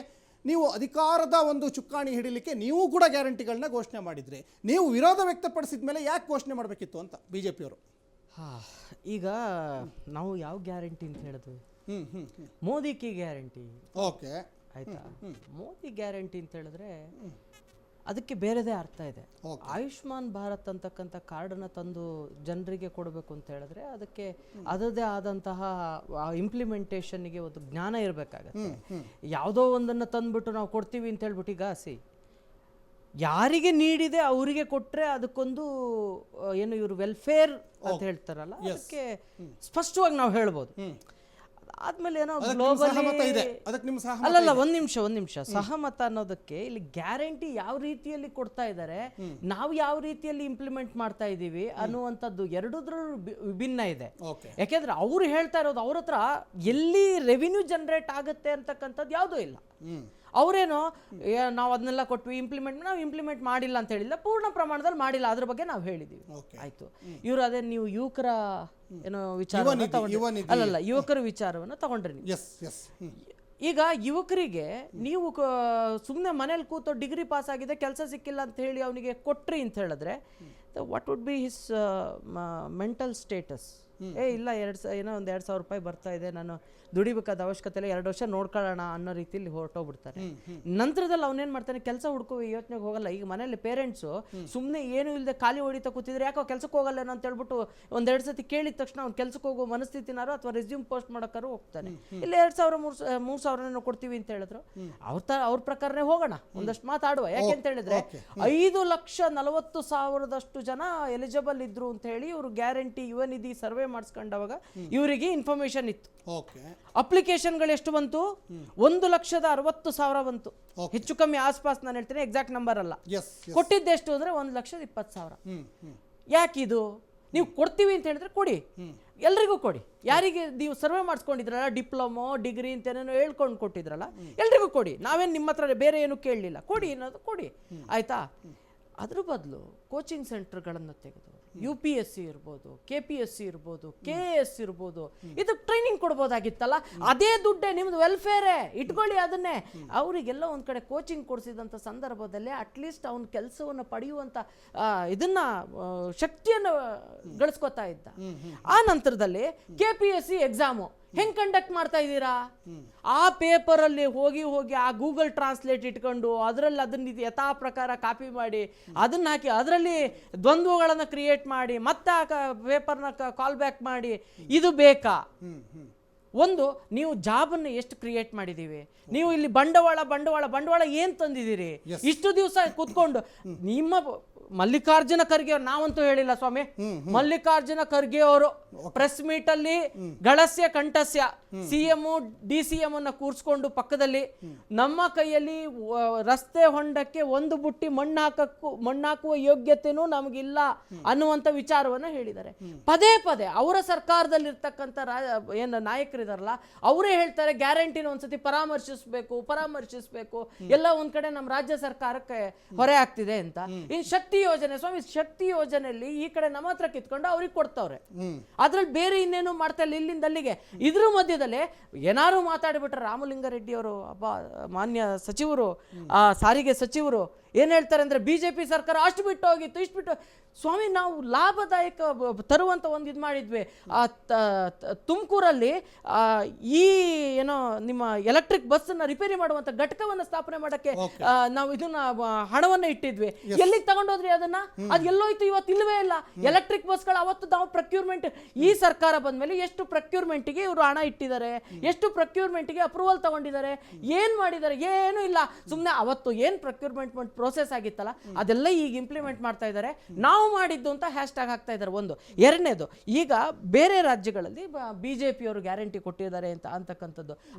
ನೀವು ಅಧಿಕಾರದ ಒಂದು ಚುಕ್ಕಾಣಿ ಹಿಡಿಲಿಕ್ಕೆ ನೀವು ಕೂಡ ಗ್ಯಾರಂಟಿಗಳನ್ನ ಘೋಷಣೆ ಮಾಡಿದ್ರಿ. ನೀವು ವಿರೋಧ ವ್ಯಕ್ತಪಡಿಸಿದ ಮೇಲೆ ಯಾಕೆ ಘೋಷಣೆ ಮಾಡಬೇಕಿತ್ತು ಅಂತ BJP ಅವರು? ಈಗ ನಾವು ಯಾವ ಗ್ಯಾರಂಟಿ ಅಂತ ಹೇಳಿದ್ವಿ? ಮೋದಿಗೆ ಗ್ಯಾರಂಟಿ. ಓಕೆ, ಆಯ್ತಾ? ಮೋದಿ ಗ್ಯಾರಂಟಿ ಅಂತ ಹೇಳಿದ್ರೆ ಅದಕ್ಕೆ ಬೇರೆದೇ ಅರ್ಥ ಇದೆ. ಆಯುಷ್ಮಾನ್ ಭಾರತ್ ಅಂತಕ್ಕಂಥ ಕಾರ್ಡನ್ನ ತಂದು ಜನರಿಗೆ ಕೊಡಬೇಕು ಅಂತ ಹೇಳಿದ್ರೆ ಅದಕ್ಕೆ ಅದರದೇ ಆದಂತಹ ಇಂಪ್ಲಿಮೆಂಟೇಷನ್ಗೆ ಒಂದು ಜ್ಞಾನ ಇರಬೇಕಾಗತ್ತೆ. ಯಾವುದೋ ಒಂದನ್ನು ತಂದ್ಬಿಟ್ಟು ನಾವು ಕೊಡ್ತೀವಿ ಅಂತ ಹೇಳ್ಬಿಟ್ಟು, ಈಗ ಯಾರಿಗೆ ನೀಡಿದೆ ಅವರಿಗೆ ಕೊಟ್ಟರೆ ಅದಕ್ಕೊಂದು ಏನು ಇವರು ವೆಲ್ಫೇರ್ ಅಂತ ಹೇಳ್ತಾರಲ್ಲ, ಅದಕ್ಕೆ ಸ್ಪಷ್ಟವಾಗಿ ನಾವು ಹೇಳ್ಬೋದು. ಆದ್ಮೇಲೆ ಏನೋ ಅಲ್ಲಲ್ಲ, ಒಂದ್ ನಿಮಿಷ ಸಹಮತ ಅನ್ನೋದಕ್ಕೆ ಇಲ್ಲಿ ಗ್ಯಾರಂಟಿ ಯಾವ ರೀತಿಯಲ್ಲಿ ಕೊಡ್ತಾ ಇದ್ದಾರೆ, ನಾವು ಯಾವ ರೀತಿಯಲ್ಲಿ ಇಂಪ್ಲಿಮೆಂಟ್ ಮಾಡ್ತಾ ಇದ್ದೀವಿ ಅನ್ನುವಂಥದ್ದು ಎರಡೂದ್ರ ವಿಭಿನ್ನ ಇದೆ. ಯಾಕೆಂದ್ರೆ ಅವ್ರು ಹೇಳ್ತಾ ಇರೋದು ಅವ್ರ ಹತ್ರ ಎಲ್ಲಿ ರೆವಿನ್ಯೂ ಜನರೇಟ್ ಆಗುತ್ತೆ ಅಂತಕ್ಕಂಥದ್ದು ಯಾವುದೂ ಇಲ್ಲ. ಅವರೇನೋ ನಾವು ಅದನ್ನೆಲ್ಲ ಕೊಟ್ವಿ, ನಾವು ಇಂಪ್ಲಿಮೆಂಟ್ ಮಾಡಿಲ್ಲ ಅಂತ ಹೇಳಿಲ್ಲ, ಪೂರ್ಣ ಪ್ರಮಾಣದಲ್ಲಿ ಮಾಡಿಲ್ಲ, ಅದ್ರ ಬಗ್ಗೆ ನಾವು ಹೇಳಿದೀವಿ. ಆಯ್ತು, ಇವರು ಅದೇ ನೀವು ಯುವಕರ ಏನೋ ವಿಚಾರ ಅಲ್ಲಲ್ಲ ಯುವಕರ ವಿಚಾರವನ್ನು ತಗೊಂಡ್ರಿ. ಈಗ ಯುವಕರಿಗೆ ನೀವು ಸುಮ್ಮನೆ ಮನೇಲಿ ಕೂತು ಡಿಗ್ರಿ ಪಾಸ್ ಆಗಿದೆ ಕೆಲಸ ಸಿಕ್ಕಿಲ್ಲ ಅಂತ ಹೇಳಿ ಅವನಿಗೆ ಕೊಟ್ರಿ ಅಂತ ಹೇಳಿದ್ರೆ what would be his mental status? ಇಲ್ಲ ಏನೋ ಒಂದು 2,000 ರೂಪಾಯಿ ಬರ್ತಾ ಇದೆ, ನಾನು ದುಡಿಬೇಕಾದ ಅವಶ್ಯಕತೆ ಇಲ್ಲ, 2 ವರ್ಷ ನೋಡ್ಕೊಳ್ಳೋಣ ಅನ್ನೋ ರೀತಿಯಲ್ಲಿ ಹೊರಟೋಗ್ಬಿಡ್ತಾರೆ. ನಂತರದಲ್ಲಿ ಅವನೇನ್ ಮಾಡ್ತಾನೆ, ಕೆಲಸ ಹುಡ್ಕೋ ಯೋಚನೆಗೆ ಹೋಗಲ್ಲ. ಈಗ ಮನೇಲಿ ಪೇರೆಂಟ್ಸು ಸುಮ್ಮನೆ ಏನು ಇಲ್ಲದೆ ಖಾಲಿ ಹೊಡಿತಾ ಕೂತಿದ್ರೆ ಯಾಕೋ ಕೆಲ್ಸಕ್ಕೆ ಹೋಗಲ್ಲ ಅಂತ ಹೇಳ್ಬಿಟ್ಟು 1-2 ಸತಿ ಕೇಳಿದ ತಕ್ಷಣ ಅವ್ನು ಕೆಲ್ಸಕ್ಕೆ ಹೋಗೋ ಮನಸ್ಥಿತಿನಾರು ಅಥವಾ ರೆಸ್ಯೂಮ್ ಪೋಸ್ಟ್ ಮಾಡೋಕ್ಕಾರು ಹೋಗ್ತಾನೆ. ಇಲ್ಲಿ 2,000-3,000 ಕೊಡ್ತೀವಿ ಅಂತ ಹೇಳಿದ್ರು. ಅವ್ರ ಪ್ರಕಾರನೇ ಹೋಗೋಣ, ಒಂದಷ್ಟು ಮಾತಾಡುವ. ಯಾಕೆಂತ ಹೇಳಿದ್ರೆ 5,40,000 ಜನ ಎಲಿಜಿಬಲ್ ಇದ್ರು ಅಂತ ಹೇಳಿ ಇವರು ಗ್ಯಾರಂಟಿ ಯುವ ನಿಧಿ ಸರ್ವೆ ಮಾಡಿಸ್ಕೊಂಡವಾಗ ಇವರಿಗೆ ಇನ್ಫಾರ್ಮೇಶನ್ ಇತ್ತು. ಅಪ್ಲಿಕೇಶನ್ಗಳು ಎಷ್ಟು ಬಂತು? 1,60,000 ಬಂತು. ಹೆಚ್ಚು ಕಮ್ಮಿ ಆಸ್ಪಾಸ್ ನಾನು ಹೇಳ್ತೇನೆ, ಎಕ್ಸಾಕ್ಟ್ ನಂಬರ್ ಅಲ್ಲ. ಕೊಟ್ಟಿದ್ದೆಷ್ಟು ಅಂದ್ರೆ 1,20,000. ಯಾಕಿದು? ನೀವು ಕೊಡ್ತೀವಿ ಅಂತ ಹೇಳಿದ್ರೆ ಕೊಡಿ, ಎಲ್ರಿಗೂ ಕೊಡಿ. ಯಾರಿಗೆ ನೀವು ಸರ್ವೆ ಮಾಡಿಸ್ಕೊಂಡಿದ್ರಲ್ಲ, ಡಿಪ್ಲೊಮೊ ಡಿಗ್ರಿ ಅಂತ ಏನೇನೋ ಹೇಳ್ಕೊಂಡು ಕೊಟ್ಟಿದ್ರಲ್ಲ, ಎಲ್ರಿಗೂ ಕೊಡಿ. ನಾವೇನು ನಿಮ್ಮ ಹತ್ರ ಬೇರೆ ಏನು ಕೇಳಲಿಲ್ಲ, ಕೊಡಿ ಅನ್ನೋದು ಕೊಡಿ, ಆಯ್ತಾ? ಅದ್ರ ಬದಲು ಕೋಚಿಂಗ್ ಸೆಂಟರ್ಗಳನ್ನು ತೆಗೆದು UPSC ಇರ್ಬೋದು, KPSC ಇರ್ಬೋದು, KS ಇರ್ಬೋದು, ಇದು ಟ್ರೈನಿಂಗ್ ಕೊಡ್ಬೋದಾಗಿತ್ತಲ್ಲ. ಅದೇ ದುಡ್ಡೇ ನಿಮ್ದು ವೆಲ್ಫೇರೇ, ಇಟ್ಕೊಳ್ಳಿ ಅದನ್ನೇ. ಅವರಿಗೆಲ್ಲ ಒಂದ್ ಕಡೆ ಕೋಚಿಂಗ್ ಕೊಡಿಸಿದಂಥ ಸಂದರ್ಭದಲ್ಲಿ ಅಟ್ಲೀಸ್ಟ್ ಅವನ ಕೆಲಸವನ್ನು ಪಡೆಯುವಂಥ ಇದನ್ನ ಶಕ್ತಿಯನ್ನು ಗಳಿಸ್ಕೊತಾ ಇದ್ದ. ಆ ನಂತರದಲ್ಲಿ KPSC ಎಕ್ಸಾಮು ಹೆಂಗ್ ಕಂಡಕ್ಟ್ ಮಾಡ್ತಾ ಇದ್ದೀರಾ? ಆ ಪೇಪರಲ್ಲಿ ಹೋಗಿ ಆ ಗೂಗಲ್ ಟ್ರಾನ್ಸ್ಲೇಟ್ ಇಟ್ಕೊಂಡು ಅದರಲ್ಲಿ ಅದನ್ನ ಯಥಾ ಪ್ರಕಾರ ಕಾಪಿ ಮಾಡಿ ಅದನ್ನ ಹಾಕಿ ಅದರಲ್ಲಿ ದ್ವಂದ್ವಗಳನ್ನು ಕ್ರಿಯೇಟ್ ಮಾಡಿ ಮತ್ತೆ ಆ ಪೇಪರ್ನ ಕಾಲ್ ಬ್ಯಾಕ್ ಮಾಡಿ, ಇದು ಬೇಕಾ? ಒಂದು, ನೀವು ಜಾಬನ್ನು ಎಷ್ಟು ಕ್ರಿಯೇಟ್ ಮಾಡಿದೀವಿ, ನೀವು ಇಲ್ಲಿ ಬಂಡವಾಳ ಏನ್ ತಂದಿದ್ದೀರಿ? ಇಷ್ಟು ದಿವಸ ಕೂತ್ಕೊಂಡು ನಿಮ್ಮ ಮಲ್ಲಿಕಾರ್ಜುನ ಖರ್ಗೆ ಅವರು, ನಾವಂತೂ ಹೇಳಿಲ್ಲ ಸ್ವಾಮಿ, ಮಲ್ಲಿಕಾರ್ಜುನ ಖರ್ಗೆ ಅವರು ಪ್ರೆಸ್ ಮೀಟ್ ಅಲ್ಲಿ ಗಳಸ್ಯ ಕಂಠಸ್ಯ CM DCM ಅನ್ನ ಕೂರಿಸ್ಕೊಂಡು ಪಕ್ಕದಲ್ಲಿ ನಮ್ಮ ಕೈಯಲ್ಲಿ ರಸ್ತೆ ಹೊಂಡಕ್ಕೆ ಒಂದು ಬುಟ್ಟಿ ಮಣ್ಣಾಕುವ ಯೋಗ್ಯತೆನೂ ನಮಗಿಲ್ಲ ಅನ್ನುವಂಥ ವಿಚಾರವನ್ನ ಹೇಳಿದ್ದಾರೆ. ಪದೇ ಅವರ ಸರ್ಕಾರದಲ್ಲಿರ್ತಕ್ಕಂಥ ಏನು ನಾಯಕರಿದಾರಲ್ಲ ಅವರೇ ಹೇಳ್ತಾರೆ ಗ್ಯಾರಂಟಿನ ಒಂದ್ಸತಿ ಪರಾಮರ್ಶಿಸಬೇಕು, ಎಲ್ಲ ಒಂದ್ ಕಡೆ ನಮ್ಮ ರಾಜ್ಯ ಸರ್ಕಾರಕ್ಕೆ ಹೊರೆ ಆಗ್ತಿದೆ ಅಂತ. ಇನ್ ಶಕ್ತಿ ಯೋಜನೆ, ಸ್ವಾಮಿ ಶಕ್ತಿ ಯೋಜನೆಯಲ್ಲಿ ಈ ಕಡೆ ನಮ್ಮ ಹತ್ರ ಕಿತ್ಕೊಂಡು ಅವ್ರಿಗೆ ಕೊಡ್ತಾವ್ರೆ, ಅದ್ರಲ್ಲಿ ಬೇರೆ ಇನ್ನೇನು ಮಾಡ್ತಾ ಇಲ್ಲ ಇಲ್ಲಿಂದ ಅಲ್ಲಿಗೆ. ಇದ್ರ ಮಧ್ಯದಲ್ಲೇ ಏನಾರು ಮಾತಾಡಿಬಿಟ್ರೆ ರಾಮಲಿಂಗಾರೆಡ್ಡಿ ಅವರು ಮಾನ್ಯ ಸಚಿವರು, ಸಾರಿಗೆ ಸಚಿವರು ಏನ್ ಹೇಳ್ತಾರೆ ಅಂದ್ರೆ BJP ಸರ್ಕಾರ ಅಷ್ಟು ಬಿಟ್ಟು ಹೋಗಿತ್ತು, ಇಷ್ಟು ಬಿಟ್ಟು. ಸ್ವಾಮಿ, ನಾವು ಲಾಭದಾಯಕ ತರುವಂತ ಒಂದು ಇದು ಮಾಡಿದ್ವಿ. ತುಮಕೂರಲ್ಲಿ ಈ ಏನೋ ನಿಮ್ಮ ಎಲೆಕ್ಟ್ರಿಕ್ ಬಸ್ ಅನ್ನ ರಿಪೇರಿ ಮಾಡುವಂತ ಘಟಕವನ್ನ ಸ್ಥಾಪನೆ ಮಾಡಕ್ಕೆ ನಾವು ಇದನ್ನ ಹಣವನ್ನ ಇಟ್ಟಿದ್ವಿ. ಎಲ್ಲಿಗೆ ತಗೊಂಡೋದ್ರಿ ಅದನ್ನ? ಅದು ಎಲ್ಲೋಯ್ತು? ಇವತ್ತು ಇಲ್ವೇ ಇಲ್ಲ. ಎಲೆಕ್ಟ್ರಿಕ್ ಬಸ್ಗಳು ಅವತ್ತು ನಾವು ಪ್ರೊಕ್ಯೂರ್ಮೆಂಟ್, ಈ ಸರ್ಕಾರ ಬಂದ್ಮೇಲೆ ಎಷ್ಟು ಪ್ರೊಕ್ಯೂರ್ಮೆಂಟ್ಗೆ ಇವರು ಹಣ ಇಟ್ಟಿದ್ದಾರೆ, ಎಷ್ಟು ಪ್ರೊಕ್ಯೂರ್ಮೆಂಟ್ಗೆ ಅಪ್ರೂವಲ್ ತಗೊಂಡಿದ್ದಾರೆ, ಏನ್ ಮಾಡಿದ್ದಾರೆ? ಏನು ಇಲ್ಲ. ಸುಮ್ಮನೆ ಅವತ್ತು ಏನ್ ಪ್ರೊಕ್ಯೂರ್ಮೆಂಟ್ ಪ್ರೋಸೆಸ್ ಆಗಿತ್ತಲ್ಲ ಅದೆಲ್ಲ ಈಗ ಇಂಪ್ಲಿಮೆಂಟ್ ಮಾಡ್ತಾ ಇದ್ದಾರೆ. ನಾವು ಮಾಡಿದ್ದು ಅಂತ ಹ್ಯಾಶ್ಟ್ಯಾಗ್ ಹಾಕ್ತಾ ಇದ್ದಾರೆ. ಒಂದು. ಎರಡನೇದು, ಈಗ ಬೇರೆ ರಾಜ್ಯಗಳಲ್ಲಿ BJP ಅವರು ಗ್ಯಾರಂಟಿ ಕೊಟ್ಟಿದ್ದಾರೆ ಅಂತಕ್ಕಂಥದ್ದು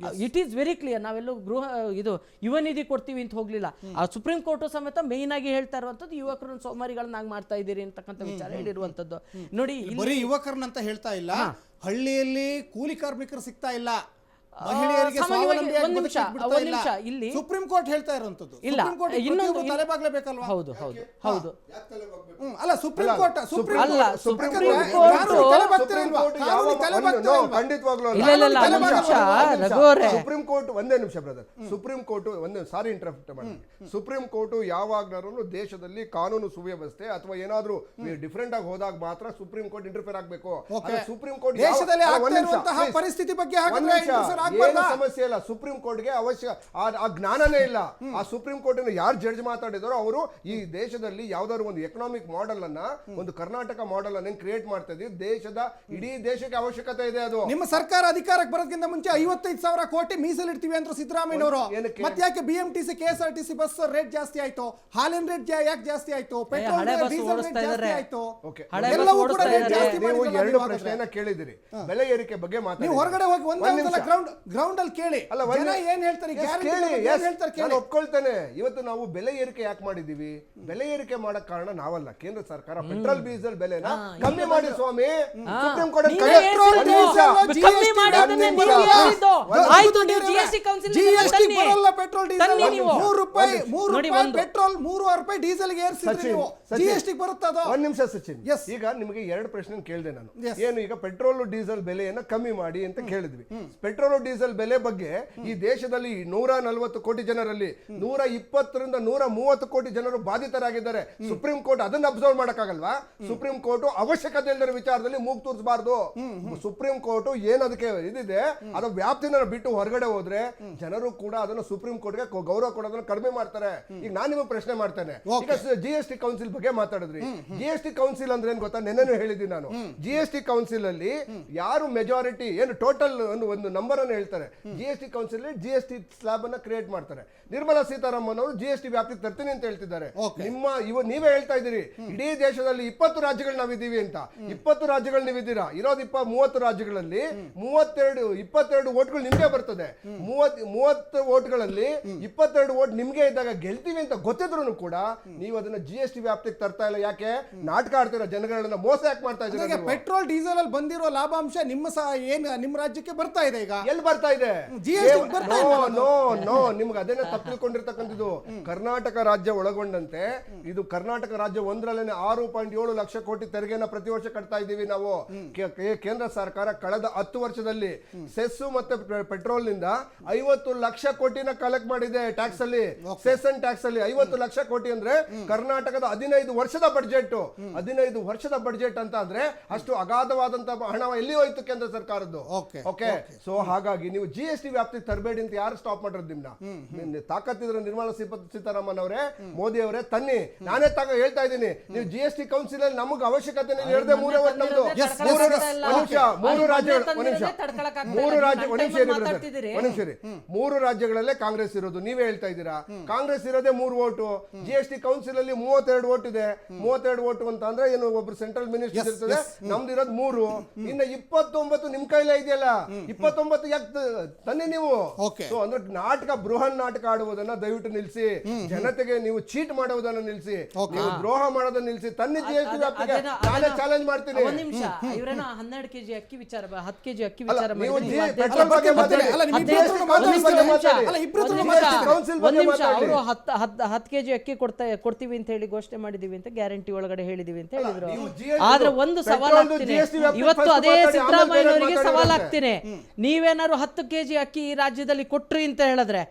ಇಟ್ ಈಸ್ ವೆರಿ ಕ್ಲಿಯರ್. ನಾವೆಲ್ಲೂ ಇದು ಯುವ ನಿಧಿ ಕೊಡ್ತೀವಿ ಅಂತ ಹೋಗ್ಲಿಲ್ಲ. ಆ ಸುಪ್ರೀಂ ಕೋರ್ಟ್ ಸಮೇತ ಮೇನ್ ಆಗಿ ಹೇಳ್ತಾ ಇರುವಂತದ್ದು ಯುವಕರನ್ನ ಸೋಮಾರಿಗಳನ್ನಾಗಿ ಮಾಡ್ತಾ ಇದ್ದೀರಿ ಅಂತಕ್ಕಂಥ ವಿಚಾರ ಹೇಳಿರುವಂತದ್ದು. ನೋಡಿ, ಬರೀ ಯುವಕರನ್ನಂತ ಹೇಳ್ತಾ ಇಲ್ಲ, ಹಳ್ಳಿಯಲ್ಲಿ ಕೂಲಿ ಕಾರ್ಮಿಕರು ಸಿಗ್ತಾ ಇಲ್ಲ, ಮಹಿಳೆಯರಿಗೆ ಸ್ವಾವಲಂಬಿಯಾಗಿ ಬದುಕಕ್ಕೆ ಬಿಡ್ತಾ ಇಲ್ಲ. ಇಲ್ಲಿ ಸುಪ್ರೀಂ ಕೋರ್ಟ್ ಹೇಳ್ತಾ ಇರುವಂತದ್ದು. ಇಲ್ಲ, ಇನ್ನೊಂದು ತಲೆಬಾಗ್ಲೇಬೇಕಲ್ವಾ? ಹೌದು. ಅಲ್ಲ, ಸುಪ್ರೀಂ ಕೋರ್ಟ್ ಸುಪ್ರೀಂ ಕೋರ್ಟ್ ಒಂದೇ ನಿಮಿಷ ಬ್ರದರ್. ಸುಪ್ರೀಂ ಕೋರ್ಟ್ ಸಾರಿ ಇಂಟರಪ್ಟ್ ಮಾಡಿ. ಸುಪ್ರೀಂ ಕೋರ್ಟ್ ಯಾವಾಗ್ಲಾರು ದೇಶದಲ್ಲಿ ಕಾನೂನು ಸುವ್ಯವಸ್ಥೆ ಅಥವಾ ಏನಾದ್ರೂ ಡಿಫರೆಂಟ್ ಆಗಿ ಹೋದಾಗ ಮಾತ್ರ ಸುಪ್ರೀಂ ಕೋರ್ಟ್ ಇಂಟರ್ಫಿಯರ್ ಆಗಬೇಕು. ಸುಪ್ರೀಂ ಕೋರ್ಟ್ ದೇಶದಲ್ಲಿ ಆಗ್ತಿರುವಂತಹ ಪರಿಸ್ಥಿತಿ ಬಗ್ಗೆ ಏನು ಸಮಸ್ಯೆ ಇಲ್ಲ. ಸುಪ್ರೀಂ ಕೋರ್ಟ್ಗೆ ಅವಶ್ಯ ಆ ಜ್ಞಾನನೇ ಇಲ್ಲ. ಆ ಸುಪ್ರೀಂ ಕೋರ್ಟ್ ಯಾರು ಜಡ್ಜ್ ಮಾತಾಡಿದಾರೋ ಅವರು ಈ ದೇಶದಲ್ಲಿ ಯಾವ್ದಾದ್ರು ಒಂದು ಎಕನಾಮಿಕ್ ಮಾಡೆಲ್ ಅನ್ನ, ಒಂದು ಕರ್ನಾಟಕ ಮಾಡೆಲ್ ಅನ್ನ ಕ್ರಿಯೇಟ್ ಮಾಡ್ತಾ ಇದ್ದೀವಿ. ದೇಶದ ಇಡೀ ದೇಶಕ್ಕೆ ಅವಶ್ಯಕತೆ ಇದೆ. ಅದು ನಿಮ್ಮ ಸರ್ಕಾರ ಅಧಿಕಾರಕ್ಕೆ ಬರೋದಕ್ಕಿಂತ ಮುಂಚೆ 55,000 ಕೋಟಿ ಮೀಸಲಿಡ್ತೀವಿ ಅಂತ ಸಿದ್ದರಾಮಯ್ಯನವರು. ಮತ್ತೆ ಯಾಕೆ BMTC KSRTC ಬಸ್ ರೇಟ್ ಜಾಸ್ತಿ ಆಯ್ತು? ಹಾಲಿನ ರೇಟ್ ಯಾಕೆ ಜಾಸ್ತಿ ಆಯ್ತು? ಪೆಟ್ರೋಲ್ ಡೀಸೆಲ್ ರೇಟ್ ಜಾಸ್ತಿ ಆಯ್ತು. ಎಲ್ಲವೂ ಕೂಡ ರೇಟ್ ಜಾಸ್ತಿ ನೀವು ಎರಡು ಪ್ರಶ್ನೆಯನ್ನ ಕೇಳಿದಿರಿ. ಬೆಲೆ ಏರಿಕೆ ಬಗ್ಗೆ ಮಾತಾಡಿ. ನೀವು ಹೊರಗಡೆ ಹೋಗಿ ಒಂದೇ ಗ್ರೌಂಡ್ ಅಲ್ಲಿ ಕೇಳಿ, ಜನ ಏನ್ ಹೇಳ್ತಾರೆ, ನಾನು ಒಪ್ಕೊಳ್ತೇನೆ. ಇವತ್ತು ನಾವು ಬೆಲೆ ಏರಿಕೆ ಯಾಕೆ ಮಾಡಿದೀವಿ? ಬೆಲೆ ಏರಿಕೆ ಮಾಡಕ್ ಕಾರಣ ನಾವಲ್ಲ, ಕೇಂದ್ರ ಸರ್ಕಾರ ಪೆಟ್ರೋಲ್ ಡೀಸೆಲ್ ಬೆಲೆನ ಕಮ್ಮಿ ಮಾಡಿ ಸ್ವಾಮಿ. Supreme court petrol diesel ₹3 petrol ₹3 ಡೀಸೆಲ್ಗೆ ಏರಿಸಿದ್ರಿ ನೀವು. GST ಬರುತ್ತದ? ಒಂದ್ ನಿಮಿಷ ಸಚಿನ್, ಈಗ ನಿಮಗೆ ಎರಡು ಪ್ರಶ್ನೆ ಕೇಳಿದೆ ನಾನು. ಏನು ಈಗ ಪೆಟ್ರೋಲ್ ಡೀಸೆಲ್ ಬೆಲೆಯನ್ನ ಕಮ್ಮಿ ಮಾಡಿ ಅಂತ ಕೇಳಿದ್ವಿ. ಪೆಟ್ರೋಲ್ ಡೀಸೆಲ್ ಬೆಲೆ ಬಗ್ಗೆ ಈ ದೇಶದಲ್ಲಿ 140 ಕೋಟಿ ಜನರಲ್ಲಿ 120ರಿಂದ 130 ಕೋಟಿ ಜನರು ಬಾಧಿತರಾಗಿದ್ದಾರೆ. ಸುಪ್ರೀಂ ಕೋರ್ಟ್ ಅದನ್ನ ಅಬ್ಸರ್ವ್ ಮಾಡಕ್ಕಾಗಲ್ವಾ? ಸುಪ್ರೀಂ ಕೋರ್ಟ್ ಅವಶ್ಯಕತೆ ಇಲ್ಲದ ವಿಚಾರದಲ್ಲಿ ಮೂಗು ತೂರಿಸಬಾರ್ದು. ಸುಪ್ರೀಂ ಕೋರ್ಟ್ ಏನದಕ್ಕೆ ಇದಿದೆ ಅದರ ವ್ಯಾಪ್ತಿನ ಬಿಟ್ಟು ಹೊರಗಡೆ ಹೋದ್ರೆ ಜನರು ಕೂಡ ಅದನ್ನು ಸುಪ್ರೀಂ ಕೋರ್ಟ್ಗೆ ಗೌರವ ಕೊಡೋದನ್ನ ಕಡಿಮೆ ಮಾಡ್ತಾರೆ. ಈಗ ನಾನು ನಿಮಗೆ ಪ್ರಶ್ನೆ ಮಾಡ್ತೇನೆ, ಈಗ GST ಕೌನ್ಸಿಲ್ ಬಗ್ಗೆ ಮಾತಾಡಿದ್ರಿ. GST ಕೌನ್ಸಿಲ್ ಅಂದ್ರೆ ಏನ್ ಗೊತ್ತಾ? ನೆನ್ನೆನೂ ಹೇಳಿದ್ದೀನಿ ನಾನು. GST ಕೌನ್ಸಿಲ್ ಅಲ್ಲಿ ಯಾರು ಮೆಜಾರಿಟಿ ಏನು ಟೋಟಲ್ ಒಂದು ನಂಬರ್ ಅನ್ನು ಹೇಳ್ತಾರೆ. GST ಕೌನ್ಸಿಲ್ GST ಸ್ಲಾಬ್ ಅನ್ನ ಕ್ರಿಯೇಟ್ ಮಾಡ್ತಾರೆ. ನಿರ್ಮಲಾ ಸೀತಾರಾಮನ್ ಅವರು GST ವ್ಯಾಪ್ತಿ ತರ್ತೀನಿ ಅಂತ ಹೇಳ್ತಿದ್ದಾರೆ. ನೀವೇ ಹೇಳ್ತಾ ಇದ್ದೀರಿ ಇಡೀ ದೇಶದಲ್ಲಿ 20 ರಾಜ್ಯಗಳು ನಾವಿದ್ದೀವಿ ಅಂತ. 20 ರಾಜ್ಯಗಳು ನೀವಿದ್ದೀರಾ, ಇರೋದು 30 ರಾಜ್ಯಗಳಲ್ಲಿ 22 ಓಟ್ಗಳು ನಿಮ್ಗೆ ಬರ್ತದೆ. 30 ಓಟ್ಗಳಲ್ಲಿ 22 ಓಟ್ ನಿಮ್ಗೆ ಇದ್ದಾಗ ಗೆಲ್ತೀವಿ ಅಂತ ಗೊತ್ತಿದ್ರು ಕೂಡ ನೀವು ಅದನ್ನ GST ವ್ಯಾಪ್ತಿಗೆ ತರ್ತಾ ಇಲ್ಲ. ಯಾಕೆ ನಾಟಕ ಆಡ್ತೀರಾ? ಜನಗಳನ್ನ ಮೋಸ ಯಾಕೆ ಮಾಡ್ತಾ ಇದ್ದೀರಾ? ಪೆಟ್ರೋಲ್ ಡೀಸೆಲ್ ಅಲ್ಲಿ ಬಂದಿರೋ ಲಾಭಾಂಶ ನಿಮ್ಮ ರಾಜ್ಯಕ್ಕೆ ಬರ್ತಾ ಇದೆ. ಈಗ ಎಲ್ಲಿ ಬರ್ತಾ ಇದೆ? ನಿಮ್ಗೆ ಅದನ್ನ ತಪ್ಪು ತಿಳ್ಕೊಂಡಿರ್ತಕ್ಕಂಥದ್ದು. ಕರ್ನಾಟಕ ರಾಜ್ಯ ಒಳಗೊಂಡಂತೆ ಇದು ಕರ್ನಾಟಕ ರಾಜ್ಯ ಒಂದರಲ್ಲೇ 6.7 ಲಕ್ಷ ಕೋಟಿ ತೆರಿಗೆನ ಪ್ರತಿ ವರ್ಷ ಕಟ್ತಾ ಇದ್ದೀವಿ ನಾವು. ಕೇಂದ್ರ ಸರ್ಕಾರ ಕಳೆದ 10 ವರ್ಷದಲ್ಲಿ ಸೆಸ್ ಮತ್ತೆ ಪೆಟ್ರೋಲ್ ನಿಂದ 50 ಲಕ್ಷ ಕೋಟಿನ ಕಲೆಕ್ಟ್ ಮಾಡಿದೆ. ಟ್ಯಾಕ್ಸ್ ಅಲ್ಲಿ, ಸೆಸ್ ಅಂಡ್ ಟ್ಯಾಕ್ಸ್ ಅಲ್ಲಿ 50 ಲಕ್ಷ ಕೋಟಿ ಅಂದ್ರೆ ಕರ್ನಾಟಕದ 15 ವರ್ಷದ ಬಡ್ಜೆಟ್. 15 ವರ್ಷದ ಬಡ್ಜೆಟ್ ಅಂತ ಅಂದ್ರೆ ಅಷ್ಟು ಅಗಾಧವಾದಂತಹ ಹಣ ಎಲ್ಲಿ ಹೋಯ್ತು ಕೇಂದ್ರ ಸರ್ಕಾರದ್ದು? ಓಕೆ, ಸೊ ಹಾಗಾಗಿ ನೀವು GST ವ್ಯಾಪ್ತಿಗೆ ತರಬೇಡಿ ಅಂತ ಯಾರು ಸ್ಟಾಪ್ ಮಾಡಿರೋದು? ನಿಮ್ನ ತಾಕತ್ತಿದ್ರೆ ನಿರ್ಮಲಾ ಸೀತಾರಾಮನ್ ಅವರೇ, ಮೋದಿ ಅವರೇ ತನ್ನಿ. ನಾನೇ ಹೇಳ್ತಾ ಇದ್ದೀನಿ, ನೀವು GST ಕೌನ್ಸಿಲ್ ಅಲ್ಲಿ ನಮಗೆ ಅವಶ್ಯಕತೆ ಹೇಳಿದೆ. ಮೂರು ರಾಜ್ಯಗಳಲ್ಲೇ ಕಾಂಗ್ರೆಸ್ ಇರೋದು. ನೀವೇ ಹೇಳ್ತಾ ಇದ್ದೀರಾ ಕಾಂಗ್ರೆಸ್ ಇರೋದೇ 3 ಓಟು. GST ಕೌನ್ಸಿಲ್ ಅಲ್ಲಿ 32 ಓಟ್ ಇದೆ. 32 ಓಟು ಅಂತ ಅಂದ್ರೆ ಏನು, ಒಬ್ರು ಸೆಂಟ್ರಲ್ ಮಿನಿಸ್ಟರ್ ಇರ್ತದೆ, ನಮ್ದು ಇರೋದು 3. ಇನ್ನು 29 ನಿಮ್ ಕೈಲೇ ಇದೆಯಲ್ಲ, 29 ಯಾಕೆ ತನ್ನಿ ನೀವು? ಅಂದ್ರೆ ನಾಟಕ, ಬೃಹನ್ ನಾಟಕ ಆಡುವುದನ್ನ ದಯವಿಟ್ಟು ನಿಲ್ಲಿಸಿ. ಜನತೆಗೆ ನೀವು ಚೀಟ್ ಮಾಡುವುದನ್ನ ನಿಲ್ಲಿಸಿ, ನೀವು ದ್ರೋಹ ಮಾಡೋದನ್ನ ನಿಲ್ಲಿಸಿ. ತನ್ನಿ GST ವ್ಯಾಪ್ತಿಗೆ ನಾನೇ ಚಾಲೆಂಜ್ ಮಾಡ್ತೀನಿ. 12 ಕೆಜಿ ಅಕ್ಕಿ ವಿಚಾರ, 10 ಕೆಜಿ ಅಕ್ಕಿ ವಿಚಾರ ಪೆಟ್ರೋಲ್ ಬಗ್ಗೆ ಮಾತಾಡಿ. ಅವರು 10 ಕೆಜಿ ಅಕ್ಕಿ ಕೊಡ್ತೀವಿ ಅಂತ ಹೇಳಿ ಘೋಷಣೆ ಮಾಡಿದೀವಿ ಅಂತ, ಗ್ಯಾರಂಟಿ ಒಳಗಡೆ ಹೇಳಿದೀವಿ ಅಂತ ಹೇಳಿದ್ರು. ಆದ್ರೆ ಒಂದು ಸವಾಲಾಗ್ತೀನಿ, ಇವತ್ತು ಅದೇ ಸಿದ್ದರಾಮಯ್ಯನವರಿಗೆ ಸವಾಲಾಗ್ತೀನಿ. ನೀವೇನಾದ್ರು 10 ಕೆಜಿ ಅಕ್ಕಿ ಈ ರಾಜ್ಯದಲ್ಲಿ ಕೊಟ್ರಿ ಅಂತ ಹೇಳಿದ್ರೆ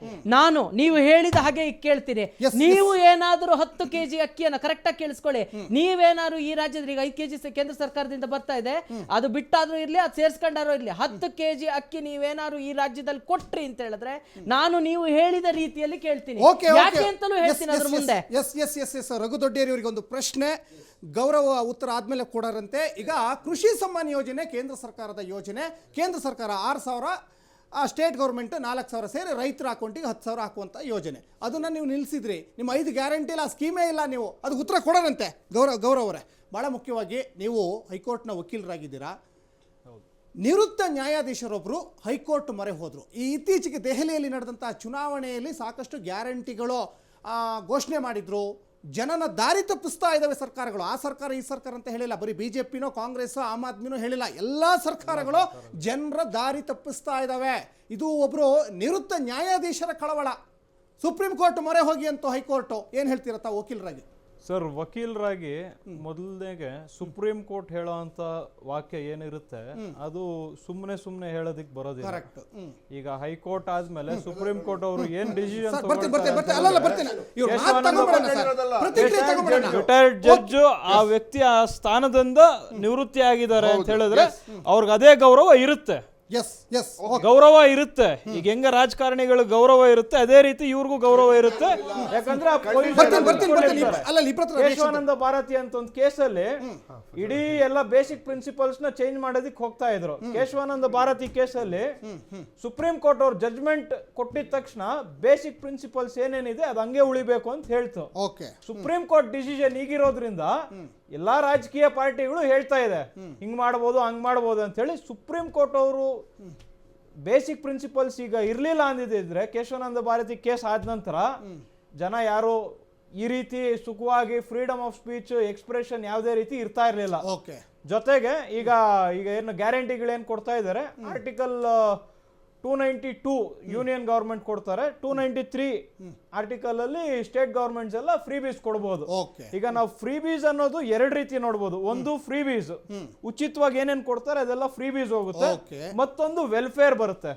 ನೀವು ಹೇಳಿದ ಹಾಗೆ ಕೇಳ್ತೀನಿ. ನೀವು ಏನಾದ್ರೂ 10 ಕೆಜಿ ಅಕ್ಕಿಯನ್ನ ಕರೆಕ್ಟ್ ಆಗಿ ಕೇಳಿಸ್ಕೊಳ್ಳಿ. ನೀವೇನಾದ್ರು ಈ ರಾಜ್ಯದಲ್ಲಿ ಈಗ 5 ಕೆಜಿ ಕೇಂದ್ರ ಸರ್ಕಾರದಿಂದ ಬರ್ತಾ ಇದೆ, ಅದು ಬಿಟ್ಟಾದ್ರೂ ಇರ್ಲಿ, ಅದು ಸೇರ್ಸ್ಕೊಂಡಾದ್ರೂ ಇರ್ಲಿ, 10 ಕೆಜಿ ಅಕ್ಕಿ ನೀವೇನಾದ್ರು ಈ ರಾಜ್ಯದಲ್ಲಿ ಕೊಟ್ರಿ ಅಂತ ಹೇಳಿದ್ರೆ ನೀವು ಹೇಳಿದ ರೀತಿಯಲ್ಲಿ ಕೇಳ್ತೀನಿ. ಯಾಕೆ ಅಂತಲೂ ಹೇಳ್ತೀನಿ ಅದ್ರ ಮುಂದೆ. ರಘು ದೊಡ್ಡೇರಿ ಅವರಿಗೆ ಒಂದು ಪ್ರಶ್ನೆ, ಗೌರವ ಉತ್ತರ ಆದ್ಮೇಲೆ ಕೊಡರಂತೆ. ಈಗ ಕೃಷಿ ಸಮ್ಮಾನ್ ಯೋಜನೆ ಕೇಂದ್ರ ಸರ್ಕಾರದ ಯೋಜನೆ. ಕೇಂದ್ರ ಸರ್ಕಾರ 6,000, ಸ್ಟೇಟ್ ಗೌರ್ಮೆಂಟ್ 4,000 ಸೇರಿ ರೈತರ ಅಕೌಂಟಿಗೆ 10,000 ಹಾಕುವಂಥ ಯೋಜನೆ. ಅದನ್ನು ನೀವು ನಿಲ್ಲಿಸಿದ್ರಿ. ನಿಮ್ಮ 5 ಗ್ಯಾರಂಟಿ ಇಲ್ಲ, ಸ್ಕೀಮೇ ಇಲ್ಲ. ನೀವು ಅದಕ್ಕೆ ಉತ್ತರ ಕೊಡೋರಂತೆ ಗೌರವರೇ. ಭಾಳ ಮುಖ್ಯವಾಗಿ ನೀವು ಹೈಕೋರ್ಟ್ನ ವಕೀಲರಾಗಿದ್ದೀರಾ. ನಿವೃತ್ತ ನ್ಯಾಯಾಧೀಶರೊಬ್ಬರು ಹೈಕೋರ್ಟ್ ಮೊರೆ ಹೋದರು. ಈ ಇತ್ತೀಚೆಗೆ ದೆಹಲಿಯಲ್ಲಿ ನಡೆದಂಥ ಚುನಾವಣೆಯಲ್ಲಿ ಸಾಕಷ್ಟು ಗ್ಯಾರಂಟಿಗಳು ಘೋಷಣೆ ಮಾಡಿದ್ರು. ಜನನ ದಾರಿ ತಪ್ಪಿಸ್ತಾ ಇದ್ದಾವೆ ಸರ್ಕಾರಗಳು. ಆ ಸರ್ಕಾರ ಈ ಸರ್ಕಾರ ಅಂತ ಹೇಳಿಲ್ಲ, ಬರೀ BJPನೋ ಕಾಂಗ್ರೆಸ್ ಆಮ್ ಆದ್ಮಿನೋ ಹೇಳಿಲ್ಲ, ಎಲ್ಲ ಸರ್ಕಾರಗಳು ಜನರ ದಾರಿ ತಪ್ಪಿಸ್ತಾ ಇದ್ದಾವೆ. ಇದು ಒಬ್ಬರು ನಿವೃತ್ತ ನ್ಯಾಯಾಧೀಶರ ಕಳವಳ. ಸುಪ್ರೀಂ ಕೋರ್ಟ್ ಮೊರೆ ಹೋಗಿ ಅಂತ ಹೈಕೋರ್ಟ್. ಏನು ಹೇಳ್ತೀರ ತಾವು ವಕೀಲರಾಗಿ? ಸರ್, ವಕೀಲರಾಗಿ ಮೊದಲನೇಗೆ ಸುಪ್ರೀಂ ಕೋರ್ಟ್ ಹೇಳೋ ಅಂತ ವಾಕ್ಯ ಏನಿರುತ್ತೆ ಅದು ಸುಮ್ಮನೆ ಹೇಳೋದಿಕ್ ಬರೋದಿಲ್ಲ. ಈಗ ಹೈಕೋರ್ಟ್ ಆದ್ಮೇಲೆ ಸುಪ್ರೀಂ ಕೋರ್ಟ್ ಅವರು ಏನ್ ಡಿಸಿಷನ್ ರಿಟೈರ್ಡ್ ಜಡ್ಜ್ ಆ ವ್ಯಕ್ತಿ ಆ ಸ್ಥಾನದಿಂದ ನಿವೃತ್ತಿ ಆಗಿದ್ದಾರೆ ಅಂತ ಹೇಳಿದ್ರೆ ಅವ್ರಿಗೆ ಅದೇ ಗೌರವ ಇರುತ್ತೆ. ಗೌರವ ಇರುತ್ತೆ. ಈಗ ಹೆಂಗ ರಾಜಕಾರಣಿಗಳು ಗೌರವ ಇರುತ್ತೆ, ಅದೇ ರೀತಿ ಇವ್ರಿಗೂ ಗೌರವ ಇರುತ್ತೆ. ಯಾಕಂದ್ರೆ ಕೇಶವಾನಂದ ಭಾರತಿ ಅಂತ ಒಂದು ಕೇಸಲ್ಲಿ ಇಡೀ ಎಲ್ಲ ಬೇಸಿಕ್ ಪ್ರಿನ್ಸಿಪಲ್ಸ್ ನ ಚೇಂಜ್ ಮಾಡೋದಕ್ಕೆ ಹೋಗ್ತಾ ಇದ್ರು. ಕೇಶವಾನಂದ ಭಾರತಿ ಕೇಸಲ್ಲಿ ಸುಪ್ರೀಂ ಕೋರ್ಟ್ ಅವ್ರ ಜಡ್ಜ್ಮೆಂಟ್ ಕೊಟ್ಟಿದ ತಕ್ಷಣ ಬೇಸಿಕ್ ಪ್ರಿನ್ಸಿಪಲ್ಸ್ ಏನೇನಿದೆ ಅದು ಹಂಗೆ ಉಳಿಬೇಕು ಅಂತ ಹೇಳ್ತು. ಸುಪ್ರೀಂ ಕೋರ್ಟ್ ಡಿಸಿಷನ್ ಈಗಿರೋದ್ರಿಂದ ಎಲ್ಲಾ ರಾಜಕೀಯ ಪಾರ್ಟಿಗಳು ಹೇಳ್ತಾ ಇದೆ ಹಿಂಗ್ ಮಾಡಬಹುದು ಹಂಗ್ ಮಾಡಬಹುದು ಅಂತ ಹೇಳಿ. ಸುಪ್ರೀಂ ಕೋರ್ಟ್ ಅವರು ಬೇಸಿಕ್ ಪ್ರಿನ್ಸಿಪಲ್ಸ್ ಈಗ ಇರ್ಲಿಲ್ಲ ಅಂದಿದ್ರೆ ಕೇಶವಾನಂದ ಭಾರತಿ ಕೇಸ್ ಆದ ನಂತರ ಜನ ಯಾರು ಈ ರೀತಿ ಸುಖವಾಗಿ ಫ್ರೀಡಮ್ ಆಫ್ ಸ್ಪೀಚ್ ಎಕ್ಸ್ಪ್ರೆಷನ್ ಯಾವುದೇ ರೀತಿ ಇರ್ತಾ ಇರ್ಲಿಲ್ಲ. ಜೊತೆಗೆ ಈಗ ಏನು ಗ್ಯಾರಂಟಿಗಳೇನು ಕೊಡ್ತಾ ಇದ್ದಾರೆ, ಆರ್ಟಿಕಲ್ 292 ಯೂನಿಯನ್ ಗವರ್ಮೆಂಟ್ ಕೊಡ್ತಾರೆ, 293 ಆರ್ಟಿಕಲ್ ಅಲ್ಲಿ ಸ್ಟೇಟ್ ಗವರ್ಮೆಂಟ್ಸ್ ಎಲ್ಲ ಫ್ರೀ ಬೀಸ್ ಕೊಡಬಹುದು. Okay. ಈಗ ನಾವು ಫ್ರೀ ಬೀಸ್ ಅನ್ನೋದು ಎರಡು ರೀತಿ ನೋಡಬಹುದು. ಒಂದು ಫ್ರೀ ಬೀಸ್ ಉಚಿತವಾಗಿ ಏನೇನ್ ಕೊಡ್ತಾರೆ ಅದೆಲ್ಲ ಫ್ರೀ ಬೀಸ್ ಹೋಗುತ್ತೆ. Okay. ಮತ್ತೊಂದು ವೆಲ್ಫೇರ್ ಬರುತ್ತೆ.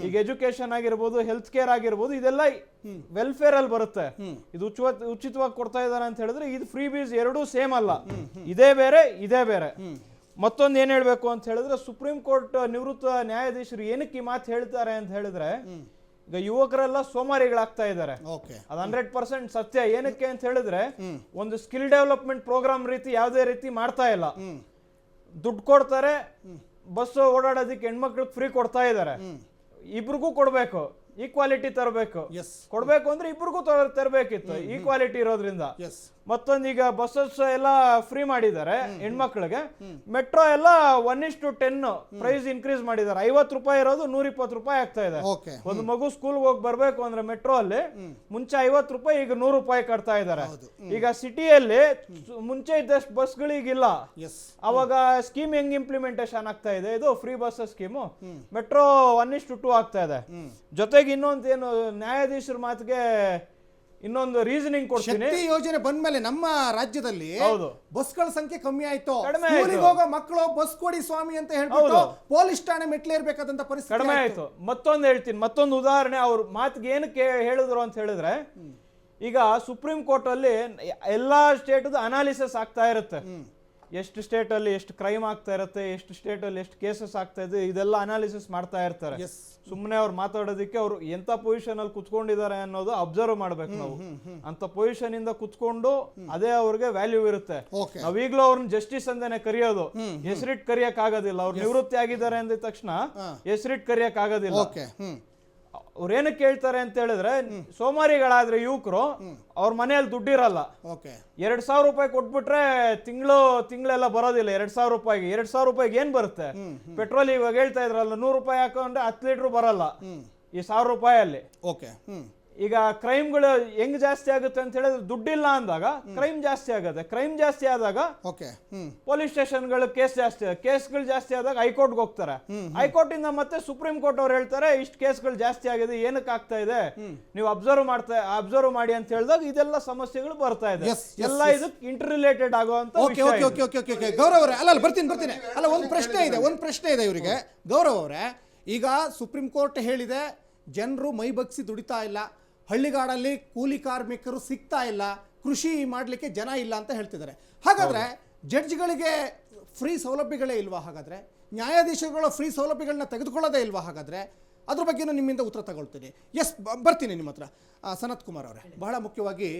ಈಗ ಎಜುಕೇಶನ್ ಆಗಿರ್ಬೋದು, ಹೆಲ್ತ್ ಕೇರ್ ಆಗಿರ್ಬೋದು, ಇದೆಲ್ಲ ವೆಲ್ಫೇರ್ ಅಲ್ಲಿ ಬರುತ್ತೆ. ಇದು ಉಚಿತವಾಗಿ ಕೊಡ್ತಾ ಇದಾರೆ ಅಂತ ಹೇಳಿದ್ರೆ ಇದು ಫ್ರೀ ಬೀಸ್ ಎರಡೂ ಸೇಮ್ ಅಲ್ಲ, ಇದೇ ಬೇರೆ ಇದೇ ಬೇರೆ. ಮತ್ತೊಂದು ಏನ್ ಹೇಳ್ಬೇಕು ಅಂತ ಹೇಳಿದ್ರೆ, ಸುಪ್ರೀಂ ಕೋರ್ಟ್ ನಿವೃತ್ತ ನ್ಯಾಯಾಧೀಶರು ಏನಕ್ಕೆ ಈ ಮಾತು ಹೇಳ್ತಾರೆ ಅಂತ ಹೇಳಿದ್ರೆ, ಈಗ ಯುವಕರೆಲ್ಲ ಸೋಮಾರಿಗಳಾಗ್ತಾ ಇದ್ದಾರೆ. ಅದು 100% ಸತ್ಯ. ಏನಕ್ಕೆ ಅಂತ ಹೇಳಿದ್ರೆ, ಒಂದು ಸ್ಕಿಲ್ ಡೆವಲಪ್ಮೆಂಟ್ ಪ್ರೋಗ್ರಾಮ್ ರೀತಿ ಯಾವುದೇ ರೀತಿ ಮಾಡ್ತಾ ಇಲ್ಲ. ದುಡ್ಡು ಕೊಡ್ತಾರೆ, ಬಸ್ ಓಡಾಡೋದಕ್ಕೆ ಹೆಣ್ಮಕ್ಳಿಗೆ ಫ್ರೀ ಕೊಡ್ತಾ ಇದ್ದಾರೆ. ಇಬ್ರಿಗೂ ಕೊಡ್ಬೇಕು, ಈಕ್ವಾಲಿಟಿ ತರಬೇಕು. ಕೊಡ್ಬೇಕು ಅಂದ್ರೆ ಇಬ್ರಿಗೂ ತರಬೇಕಿತ್ತು, ಈಕ್ವಾಲಿಟಿ ಇರೋದ್ರಿಂದ. ಮತ್ತೊಂದು ಈಗ ಬಸ್ಸಸ್ ಎಲ್ಲ ಫ್ರೀ ಮಾಡಿದ್ದಾರೆ ಹೆಣ್ಮಕ್ಳಿಗೆ. ಮೆಟ್ರೋ ಎಲ್ಲ 1:10 ಪ್ರೈಸ್ ಇನ್ಕ್ರೀಸ್ ಮಾಡಿದ್ದಾರೆ. 50 ರೂಪಾಯಿ ಇರೋದು 120 ರೂಪಾಯಿ ಆಗ್ತಾ ಇದೆ. ಒಂದು ಮಗು ಸ್ಕೂಲ್ಗೆ ಹೋಗಿ ಬರ್ಬೇಕು ಅಂದ್ರೆ ಮೆಟ್ರೋ ಅಲ್ಲಿ ಮುಂಚೆ 50 ರೂಪಾಯಿ, ಈಗ 100 ರೂಪಾಯಿ ಕಟ್ತಾ ಇದ್ದಾರೆ. ಈಗ ಸಿಟಿಯಲ್ಲಿ ಮುಂಚೆ ಇದ್ದಷ್ಟು ಬಸ್ಗಳಿಗಿಲ್ಲ. ಅವಾಗ ಸ್ಕೀಮ್ ಹೆಂಗ್ ಇಂಪ್ಲಿಮೆಂಟೇಶನ್ ಆಗ್ತಾ ಇದೆ, ಇದು ಫ್ರೀ ಬಸ್ ಸ್ಕೀಮು. ಮೆಟ್ರೋ 1:2 ಆಗ್ತಾ ಇದೆ. ಜೊತೆಗೆ ಇನ್ನೊಂದು ಏನು ನ್ಯಾಯಾಧೀಶರ ಮಾತಿಗೆ ಇನ್ನೊಂದು ರೀಸನಿಂಗ್ ಕೊಡ್ತೀನಿ. ಶಕ್ತಿ ಯೋಜನೆ ಬಂದ್ಮೇಲೆ ನಮ್ಮ ರಾಜ್ಯದಲ್ಲಿ ಬಸ್ಗಳ ಸಂಖ್ಯೆ ಕಮ್ಮಿ ಆಯ್ತು. ಹೋಗೋ ಮಕ್ಕಳು ಬಸ್ ಕೊಡಿ ಸ್ವಾಮಿ ಅಂತ ಹೇಳ್ಬಿಟ್ಟು ಪೊಲೀಸ್ ಠಾಣೆ ಮೆಟ್ಲೇರ್ಬೇಕಾದಂತ ಪರಿಸ್ಥಿತಿ ಕಡಿಮೆ ಆಯ್ತು. ಮತ್ತೊಂದು ಹೇಳ್ತೀನಿ, ಮತ್ತೊಂದು ಉದಾಹರಣೆ. ಅವ್ರ ಮಾತಿಗೆ ಏನಕ್ಕೆ ಹೇಳಿದ್ರು ಅಂತ ಹೇಳಿದ್ರೆ, ಈಗ ಸುಪ್ರೀಂ ಕೋರ್ಟ್ ಅಲ್ಲಿ ಎಲ್ಲಾ ಸ್ಟೇಟ್ ಅನಾಲಿಸಿಸ್ ಆಗ್ತಾ ಇರುತ್ತೆ. ಎಷ್ಟು ಸ್ಟೇಟ್ ಅಲ್ಲಿ ಎಷ್ಟು ಕ್ರೈಮ್ ಆಗ್ತಾ ಇರುತ್ತೆ, ಎಷ್ಟು ಸ್ಟೇಟ್ ಅಲ್ಲಿ ಎಷ್ಟು ಕೇಸಸ್ ಆಗ್ತಾ ಇದೆ, ಇದೆಲ್ಲ ಅನಾಲಿಸಿಸ್ ಮಾಡ್ತಾ ಇರ್ತಾರೆ. ಸುಮ್ಮನೆ ಅವ್ರು ಮಾತಾಡೋದಕ್ಕೆ ಅವ್ರು ಎಂತ ಪೊಸಿಷನ್ ಅಲ್ಲಿ ಕುತ್ಕೊಂಡಿದ್ದಾರೆ ಅನ್ನೋದು ಅಬ್ಸರ್ವ್ ಮಾಡ್ಬೇಕು ನಾವು. ಅಂತ ಪೊಸಿಷನ್ ಇಂದ ಕುತ್ಕೊಂಡು ಅದೇ ಅವ್ರಿಗೆ ವ್ಯಾಲ್ಯೂ ಇರುತ್ತೆ. ನಾವೀಗ್ಲೂ ಅವ್ರನ್ನ ಜಸ್ಟಿಸ್ ಅಂತಾನೆ ಕರೆಯೋದು, ಹೆಸರಿಟ್ ಕರಿಯಕ್ ಆಗೋದಿಲ್ಲ. ಅವ್ರು ನಿವೃತ್ತಿ ಆಗಿದ್ದಾರೆ ಅಂದ ತಕ್ಷಣ ಹೆಸರಿಟ್ ಕರಿಯಕ್ ಆಗೋದಿಲ್ಲ. ಅವ್ರು ಏನಕ್ಕೆ ಹೇಳ್ತಾರೆ ಅಂತ ಹೇಳಿದ್ರೆ, ಸೋಮಾರಿಗಳಾದ್ರೆ ಯುವಕರು ಅವ್ರ ಮನೆಯಲ್ಲಿ ದುಡ್ಡಿರಲ್ಲ. 2,000 ರೂಪಾಯಿ ಕೊಟ್ಬಿಟ್ರೆ ತಿಂಗಳೆಲ್ಲ ಬರೋದಿಲ್ಲ. 2,000 ರೂಪಾಯಿಗೆ 2,000 ರೂಪಾಯಿಗೆ ಏನ್ ಬರುತ್ತೆ? ಪೆಟ್ರೋಲ್ ಇವಾಗ ಹೇಳ್ತಾ ಇದ್ರಲ್ಲ, 100 ರೂಪಾಯಿ ಹಾಕೊಂಡ್ರೆ 10 ಲೀಟರ್ ಬರಲ್ಲ ಈ 1,000 ರೂಪಾಯಲ್ಲಿ. ಈಗ ಕ್ರೈಮ್ಗಳು ಹೆಂಗ್ ಜಾಸ್ತಿ ಆಗುತ್ತೆ ಅಂತ ಹೇಳಿದ್ರೆ, ದುಡ್ಡಿಲ್ಲ ಅಂದಾಗ ಕ್ರೈಮ್ ಜಾಸ್ತಿ ಆಗುತ್ತೆ. ಕ್ರೈಮ್ ಜಾಸ್ತಿ ಆದಾಗ ಪೊಲೀಸ್ ಸ್ಟೇಷನ್ಗಳು ಕೇಸ್ಗಳು ಜಾಸ್ತಿ ಆದಾಗ ಹೈಕೋರ್ಟ್ಗೆ ಹೋಗ್ತಾರೆ. ಹೈಕೋರ್ಟ್ ಇಂದ ಮತ್ತೆ ಸುಪ್ರೀಂ ಕೋರ್ಟ್ ಅವ್ರು ಹೇಳ್ತಾರೆ, ಇಷ್ಟು ಕೇಸ್ಗಳು ಜಾಸ್ತಿ ಆಗಿದೆ, ಏನಕ್ಕೆ ಆಗ್ತಾ ಇದೆ, ನೀವು ಅಬ್ಸರ್ವ್ ಮಾಡಿ ಅಂತ ಹೇಳಿದಾಗ ಇದೆಲ್ಲ ಸಮಸ್ಯೆಗಳು ಬರ್ತಾ ಇದೆ. ಎಲ್ಲ ಇದಕ್ಕೆ ಇಂಟರ್ ರಿಲೇಟೆಡ್ ಆಗುವಂತ. ಗೌರವ್ ಅವರೇ, ಅಲ್ಲ ಬರ್ತೀನಿ. ಅಲ್ಲ, ಒಂದು ಪ್ರಶ್ನೆ ಇದೆ ಇವರಿಗೆ. ಗೌರವ್ ಅವರೇ, ಈಗ ಸುಪ್ರೀಂ ಕೋರ್ಟ್ ಹೇಳಿದೆ ಜನರು ಮೈ ಬಗ್ಸಿ ದುಡಿತಾ ಇಲ್ಲ, ಹಳ್ಳಿಗಾಡಲ್ಲಿ ಕೂಲಿ ಕಾರ್ಮಿಕರು ಸಿಗ್ತಾ ಇಲ್ಲ, ಕೃಷಿ ಮಾಡಲಿಕ್ಕೆ ಜನ ಇಲ್ಲ ಅಂತ ಹೇಳ್ತಿದ್ದಾರೆ. ಹಾಗಾದ್ರೆ ಜಡ್ಜ್ಗಳಿಗೆ ಫ್ರೀ ಸೌಲಭ್ಯಗಳೇ ಇಲ್ವಾ? ಹಾಗಾದ್ರೆ ನ್ಯಾಯಾಧೀಶರುಗಳ ಫ್ರೀ ಸೌಲಭ್ಯಗಳನ್ನ ತೆಗೆದುಕೊಳ್ಳೋದೇ ಇಲ್ವಾ? ಹಾಗಾದ್ರೆ ಅದ್ರ ಬಗ್ಗೆನೂ ನಿಮ್ಮಿಂದ ಉತ್ತರ ತಗೊಳ್ತೀನಿ. ಬರ್ತೀನಿ ನಿಮ್ಮ ಹತ್ರ. ಸನತ್ ಕುಮಾರ್ ಅವರೇ, ಬಹಳ ಮುಖ್ಯವಾಗಿ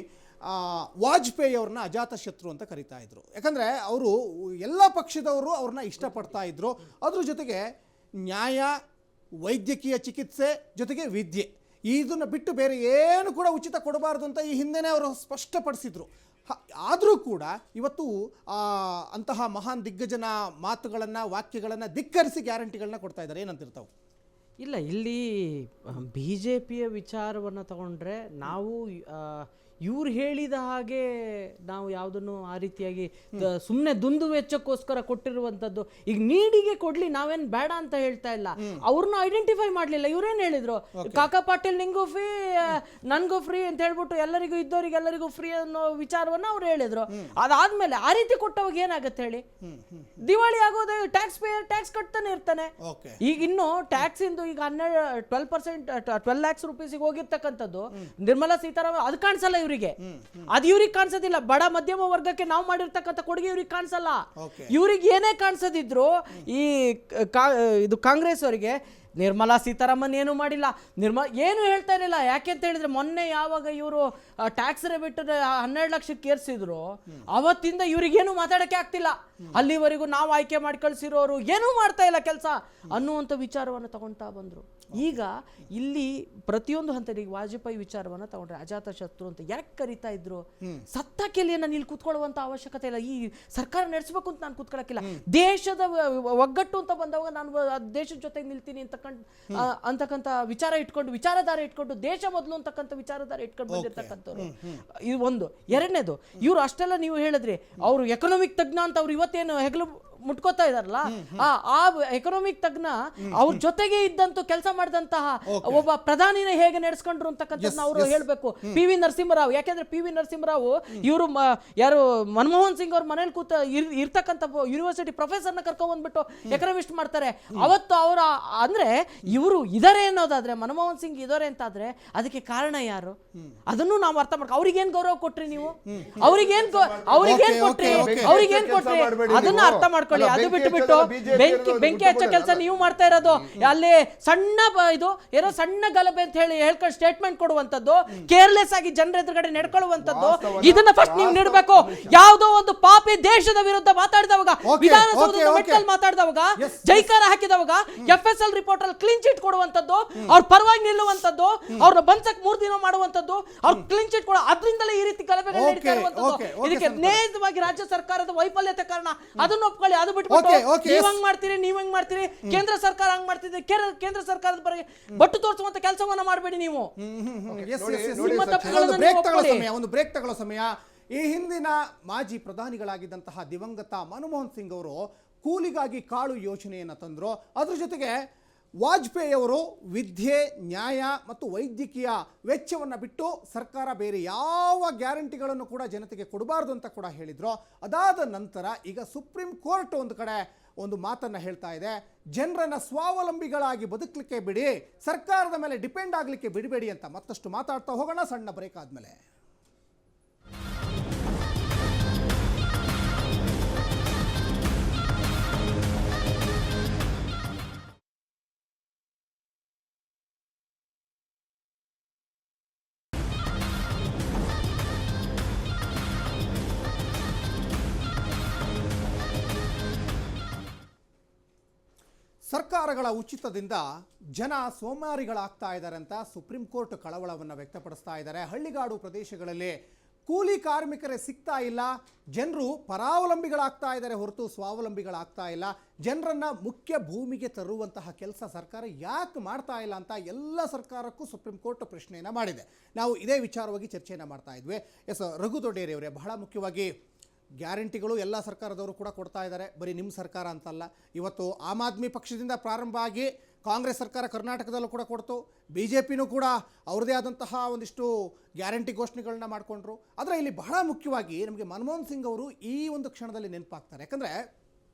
ವಾಜಪೇಯಿ ಅವ್ರನ್ನ ಅಜಾತ ಶತ್ರು ಅಂತ ಕರಿತಾ ಇದ್ರು. ಯಾಕಂದರೆ ಅವರು ಎಲ್ಲ ಪಕ್ಷದವರು ಅವ್ರನ್ನ ಇಷ್ಟಪಡ್ತಾ ಇದ್ರು. ಅದ್ರ ಜೊತೆಗೆ ನ್ಯಾಯ, ವೈದ್ಯಕೀಯ ಚಿಕಿತ್ಸೆ ಜೊತೆಗೆ ವಿದ್ಯೆ, ಇದನ್ನು ಬಿಟ್ಟು ಬೇರೆ ಏನು ಕೂಡ ಉಚಿತ ಕೊಡಬಾರ್ದು ಅಂತ ಈ ಹಿಂದೆನೇ ಅವರು ಸ್ಪಷ್ಟಪಡಿಸಿದ್ರು. ಆದರೂ ಕೂಡ ಇವತ್ತು ಅಂತಹ ಮಹಾನ್ ದಿಗ್ಗಜನ ಮಾತುಗಳನ್ನು, ವಾಕ್ಯಗಳನ್ನು ಧಿಕ್ಕರಿಸಿ ಗ್ಯಾರಂಟಿಗಳನ್ನ ಕೊಡ್ತಾ ಇದ್ದಾರೆ. ಏನಂತಿರ್ತಾವೆ? ಇಲ್ಲ, ಇಲ್ಲಿ BJPಯ ವಿಚಾರವನ್ನು ತಗೊಂಡ್ರೆ ನಾವು ಇವ್ರು ಹೇಳಿದ ಹಾಗೆ ನಾವು ಯಾವುದನ್ನು ಆ ರೀತಿಯಾಗಿ ಸುಮ್ಮನೆ ದುಂದು ವೆಚ್ಚಕ್ಕೋಸ್ಕರ ಕೊಟ್ಟಿರುವಂಥದ್ದು. ಈಗ ನೀಡಿಗೆ ಕೊಡ್ಲಿ, ನಾವೇನು ಬೇಡ ಅಂತ ಹೇಳ್ತಾ ಇಲ್ಲ. ಅವ್ರನ್ನ ಐಡೆಂಟಿಫೈ ಮಾಡಲಿಲ್ಲ. ಇವ್ರೇನು ಹೇಳಿದ್ರು, ಕಾಕಾ ಪಾಟೀಲ್ ನಿಂಗೂ ಫ್ರೀ, ನನ್ಗೂ ಫ್ರೀ ಅಂತ ಹೇಳ್ಬಿಟ್ಟು ಎಲ್ಲರಿಗೂ ಇದ್ದವರಿಗೆಲ್ಲರಿಗೂ ಫ್ರೀ ಅನ್ನೋ ವಿಚಾರವನ್ನ ಅವ್ರು ಹೇಳಿದ್ರು. ಅದಾದ್ಮೇಲೆ ಆ ರೀತಿ ಕೊಟ್ಟವಾಗ ಏನಾಗುತ್ತೆ ಹೇಳಿ? ದಿವಾಳಿ ಆಗೋದು, ಟ್ಯಾಕ್ಸ್ ಪೇಯರ್ ಟ್ಯಾಕ್ಸ್ ಕಟ್ತಾನೆ ಇರ್ತಾನೆ. ಈಗ ಇನ್ನು ಟ್ಯಾಕ್ಸ್ ಇಂದು ಈಗ 12 lakhs ರೂಪೀಸಿಗೆ ಹೋಗಿರ್ತಕ್ಕಂಥದ್ದು ನಿರ್ಮಲಾ ಸೀತಾರಾಮನ್ ಅದು ಕಾಣಿಸಲ್ಲ ಇವ್ರಿಗೆ. ಅದು ಇವ್ರಿಗೆ ಕಾಣಿಸೋದಿಲ್ಲ. ಬಡ ಮಧ್ಯಮ ವರ್ಗಕ್ಕೆ ನಾವು ಮಾಡಿರ್ತಕ್ಕಂಥ ಕೊಡುಗೆ ಇವ್ರಿಗೆ ಕಾಣಿಸಲ್ಲ. ಇವ್ರಿಗೆ ಏನೇ ಕಾಣಿಸದಿದ್ರು ಈ ಇದು ಕಾಂಗ್ರೆಸ್ ಅವರಿಗೆ ನಿರ್ಮಲಾ ಸೀತಾರಾಮನ್ ಏನು ಮಾಡಿಲ್ಲ, ಏನು ಹೇಳ್ತಾ ಇರಲಿಲ್ಲ. ಯಾಕೆ ಅಂತ ಹೇಳಿದ್ರೆ, ಮೊನ್ನೆ ಯಾವಾಗ ಇವರು ಟ್ಯಾಕ್ಸ್ ರೇಟ್ 12 ಲಕ್ಷಕ್ಕೆ ಏರ್ಸಿದ್ರು ಅವತ್ತಿಂದ ಇವ್ರಿಗೇನು ಮಾತಾಡಕ್ಕೆ ಆಗ್ತಿಲ್ಲ. ಅಲ್ಲಿವರೆಗೂ ನಾವು ಆಯ್ಕೆ ಮಾಡಿ ಕಳ್ಸಿರೋರು ಏನೂ ಮಾಡ್ತಾ ಇಲ್ಲ ಕೆಲಸ ಅನ್ನುವಂಥ ವಿಚಾರವನ್ನು ತಗೊಳ್ತಾ ಬಂದ್ರು. ಈಗ ಇಲ್ಲಿ ಪ್ರತಿಯೊಂದು ಹಂತದಲ್ಲಿ ವಾಜಪೇಯಿ ವಿಚಾರವನ್ನು ತಗೊಂಡ್ರೆ ಅಜಾತ ಶತ್ರು ಅಂತ ಯಾಕೆ ಕರಿತಾ ಇದ್ರು? ಸತ್ತ ಕೆಲಿಯನ್ನ ಇಲ್ಲಿ ಕೂತ್ಕೊಳ್ಳುವಂತ ಅವಶ್ಯಕತೆ ಇಲ್ಲ. ಈ ಸರ್ಕಾರ ನಡೆಸಬೇಕು ಅಂತ ನಾನು ಕೂತ್ಕೊಳ್ಳೋಕ್ಕಿಲ್ಲ. ದೇಶದ ಒಗ್ಗಟ್ಟು ಅಂತ ಬಂದವಾಗ ನಾನು ದೇಶದ ಜೊತೆಗೆ ನಿಲ್ತೀನಿ ಅಂತಕ್ಕಂಥ ವಿಚಾರಧಾರೆ ಇಟ್ಕೊಂಡು ದೇಶ ಮೊದಲು ಅಂತಕ್ಕಂಥ ವಿಚಾರಧಾರೆ ಇಟ್ಕೊಂಡು ಬಂದಿರ್ತಕ್ಕಂಥವ್ರು. ಇದು ಒಂದು. ಎರಡನೇದು, ಇವರು ಅಷ್ಟೆಲ್ಲ ನೀವು ಹೇಳಿದ್ರಿ ಅವರು ಎಕನಾಮಿಕ್ ತಜ್ಞ ಅಂತ ಅವ್ರು ಇವತ್ತೇನು ಹೆಗಲು ಮುಟ್ಕೋತಾ ಇದಾರಲ್ಲ ಆ ಎಕನಾಮಿಕ್ ತಜ್ಞ ಅವ್ರ ಜೊತೆಗೆ ಇದ್ದಂತೂ ಕೆಲಸ ಮಾಡಿದಂತಹ ಒಬ್ಬ ಪ್ರಧಾನಿನ ಹೇಗೆ ನಡೆಸ್ಕೊಂಡ್ರು ಅಂತಕ್ಕಂಥದ್ದನ್ನ ಅವರು ಹೇಳ್ಬೇಕು. ಪಿ ವಿ ನರಸಿಂಹರಾವ್, ಯಾಕೆಂದ್ರೆ ಪಿ ವಿ ನರಸಿಂಹರಾವ್ ಇವರು ಯಾರು ಮನಮೋಹನ್ ಸಿಂಗ್ ಅವ್ರ ಮನೇಲಿ ಕೂತ ಇರ್ತಕ್ಕಂಥ ಯೂನಿವರ್ಸಿಟಿ ಪ್ರೊಫೆಸರ್ನ ಕರ್ಕೊಂಡ್ ಬಂದ್ಬಿಟ್ಟು ಎಕನಾಮಿಸ್ಟ್ ಮಾಡ್ತಾರೆ. ಅವತ್ತು ಅವರ ಅಂದ್ರೆ ಇವರು ಇದಾರೆ ಅನ್ನೋದಾದ್ರೆ, ಮನಮೋಹನ್ ಸಿಂಗ್ ಇದಾರೆ ಅಂತಾದ್ರೆ ಅದಕ್ಕೆ ಕಾರಣ ಯಾರು? ಅದನ್ನು ನಾವು ಅರ್ಥ ಮಾಡ್ಕೊ. ಅವ್ರಿಗೇನ್ ಗೌರವ ಕೊಟ್ರಿ ನೀವು? ಅವ್ರಿಗೇನ್ ಕೊಟ್ರಿ? ಅದನ್ನ ಅರ್ಥ ಮಾಡ್ಕೊಳ್ಳಿ. ಅದು ಬಿಟ್ಟು ಬೆಂಕಿ ಹಚ್ಚೋ ಕೆಲಸ ನೀವು ಮಾಡ್ತಾ ಇರೋದು. ಅಲ್ಲಿ ಸಣ್ಣ ಇದು ಏನೋ ಸಣ್ಣ ಗಲಭೆ ಅಂತ ಹೇಳಿ ಹೇಳ್ಕೊಂಡು ಸ್ಟೇಟ್ಮೆಂಟ್ ಕೊಡುವಂತದ್ದು, ಕೇರ್ಲೆಸ್ ಆಗಿ ಜನರ ಎದುರುಗಡೆ ನಡ್ಕೊಳ್ಳುವಂತದ್ದು, ಇದನ್ನ ಫಸ್ಟ್ ನೀವು ನೀಡಬೇಕು. ಯಾವುದೋ ಒಂದು ಪಾಪಿ ದೇಶದ ವಿರುದ್ಧ ಮಾತಾಡಿದವಾಗ, ವಿಧಾನಸೌಧದ ಮೆಟ್ಟಲ್ಲಿ ಮಾತಾಡಿದವಾಗ, ಜೈಕಾರ ಹಾಕಿದವಾಗ, FSL ರಿಪೋರ್ಟ್ ಅಲ್ಲಿ ಕ್ಲೀನ್ ಚಿಟ್ ಕೊಡುವಂತದ್ದು, ಅವ್ರ ಪರವಾಗಿ ನಿಲ್ಲುವಂತದ್ದು, ಅವ್ರನ್ನ ಬಂಚಕ್ 3 ದಿನ ಮಾಡುವಂತದ್ದು, ಅವ್ರ ಕ್ಲೀನ್ ಚಿಟ್ ಕೊಡೋ, ಅದರಿಂದಲೇ ಈ ರೀತಿ ಗಲಭೆಗಳು ನಡೀತಾ ಇರುವಂತದ್ದು. ಇದಕ್ಕೆ ನೇರವಾಗಿ ರಾಜ್ಯ ಸರ್ಕಾರದ ವೈಫಲ್ಯತೆ ಕಾರಣ. ಅದನ್ನ ಒಪ್ಕೊಳ್ಳಿ. ಅದು ಬಿಟ್ಬಿಟ್ಟು ನೀವ್ ಹಂಗ್ ಮಾಡ್ತೀರಿ, ಕೇಂದ್ರ ಸರ್ಕಾರ ಹಂಗ್ ಮಾಡ್ತಿದೆ, ಕೇಂದ್ರ ಸರ್ಕಾರದ ಬಗ್ಗೆ ಬಟ್ಟು ತೋರಿಸುವಂತ ಕೆಲಸವನ್ನ ಮಾಡಬೇಡಿ ನೀವು. ಒಂದು ಬ್ರೇಕ್ ತಗೊಳ್ಳೋ ಸಮಯ. ಈ ಹಿಂದಿನ ಮಾಜಿ ಪ್ರಧಾನಿಗಳಾಗಿದ್ದಂತಹ ದಿವಂಗತ ಮನಮೋಹನ್ ಸಿಂಗ್ ಅವರು ಕೂಲಿಗಾಗಿ ಕಾಳು ಯೋಜನೆಯನ್ನು ತಂದರು. ಅದ್ರ ಜೊತೆಗೆ ವಾಜಪೇಯಿ ಅವರು ವಿದ್ಯೆ, ನ್ಯಾಯ ಮತ್ತು ವೈದ್ಯಕೀಯ ವೆಚ್ಚವನ್ನು ಬಿಟ್ಟು ಸರ್ಕಾರ ಬೇರೆ ಯಾವ ಗ್ಯಾರಂಟಿಗಳನ್ನು ಕೂಡ ಜನತೆಗೆ ಕೊಡಬಾರ್ದು ಅಂತ ಕೂಡ ಹೇಳಿದ್ರು. ಅದಾದ ನಂತರ ಈಗ ಸುಪ್ರೀಂ ಕೋರ್ಟ್ ಒಂದು ಕಡೆ ಒಂದು ಮಾತನ್ನು ಹೇಳ್ತಾ ಇದೆ, ಜನರನ್ನ ಸ್ವಾವಲಂಬಿಗಳಾಗಿ ಬದುಕಲಿಕ್ಕೆ ಬಿಡಿ, ಸರ್ಕಾರದ ಮೇಲೆ ಡಿಪೆಂಡ್ ಆಗಲಿಕ್ಕೆ ಬಿಡಬೇಡಿ ಅಂತ. ಮತ್ತಷ್ಟು ಮಾತಾಡ್ತಾ ಹೋಗೋಣ ಸಣ್ಣ ಬ್ರೇಕ್ ಆದಮೇಲೆ. ಸರ್ಕಾರಗಳ ಉಚಿತದಿಂದ ಜನ ಸೋಮಾರಿಗಳಾಗ್ತಾ ಇದ್ದಾರೆ ಅಂತ ಸುಪ್ರೀಂ ಕೋರ್ಟ್ ಕಳವಳವನ್ನು ವ್ಯಕ್ತಪಡಿಸ್ತಾ ಇದ್ದಾರೆ. ಹಳ್ಳಿಗಾಡು ಪ್ರದೇಶಗಳಲ್ಲಿ ಕೂಲಿ ಕಾರ್ಮಿಕರೇ ಸಿಗ್ತಾ ಇಲ್ಲ, ಜನರು ಪರಾವಲಂಬಿಗಳಾಗ್ತಾ ಇದ್ದಾರೆ ಹೊರತು ಸ್ವಾವಲಂಬಿಗಳಾಗ್ತಾ ಇಲ್ಲ. ಜನರನ್ನ ಮುಖ್ಯ ಭೂಮಿಗೆ ತರುವಂತಹ ಕೆಲಸ ಸರ್ಕಾರ ಯಾಕೆ ಮಾಡ್ತಾ ಇಲ್ಲ ಅಂತ ಎಲ್ಲ ಸರ್ಕಾರಕ್ಕೂ ಸುಪ್ರೀಂ ಕೋರ್ಟ್ ಪ್ರಶ್ನೆಯನ್ನು ಮಾಡಿದೆ. ನಾವು ಇದೇ ವಿಚಾರವಾಗಿ ಚರ್ಚೆಯನ್ನು ಮಾಡ್ತಾ ಇದ್ವಿ. ರಘು ದೊಡ್ಡೇರಿಯವರೇ, ಬಹಳ ಮುಖ್ಯವಾಗಿ ಗ್ಯಾರಂಟಿಗಳು ಎಲ್ಲ ಸರ್ಕಾರದವರು ಕೂಡ ಕೊಡ್ತಾ ಇದ್ದಾರೆ, ಬರೀ ನಿಮ್ಮ ಸರ್ಕಾರ ಅಂತಲ್ಲ. ಇವತ್ತು ಆಮ್ ಆದ್ಮಿ ಪಕ್ಷದಿಂದ ಪ್ರಾರಂಭ ಆಗಿ ಕಾಂಗ್ರೆಸ್ ಸರ್ಕಾರ ಕರ್ನಾಟಕದಲ್ಲೂ ಕೂಡ ಕೊಡ್ತು, BJPನೂ ಕೂಡ ಅವ್ರದ್ದೇ ಆದಂತಹ ಒಂದಿಷ್ಟು ಗ್ಯಾರಂಟಿ ಘೋಷಣೆಗಳನ್ನ ಮಾಡಿಕೊಂಡ್ರು. ಆದರೆ ಇಲ್ಲಿ ಬಹಳ ಮುಖ್ಯವಾಗಿ ನಮಗೆ ಮನಮೋಹನ್ ಸಿಂಗ್ ಅವರು ಈ ಒಂದು ಕ್ಷಣದಲ್ಲಿ ನೆನಪಾಗ್ತಾರೆ. ಯಾಕಂದರೆ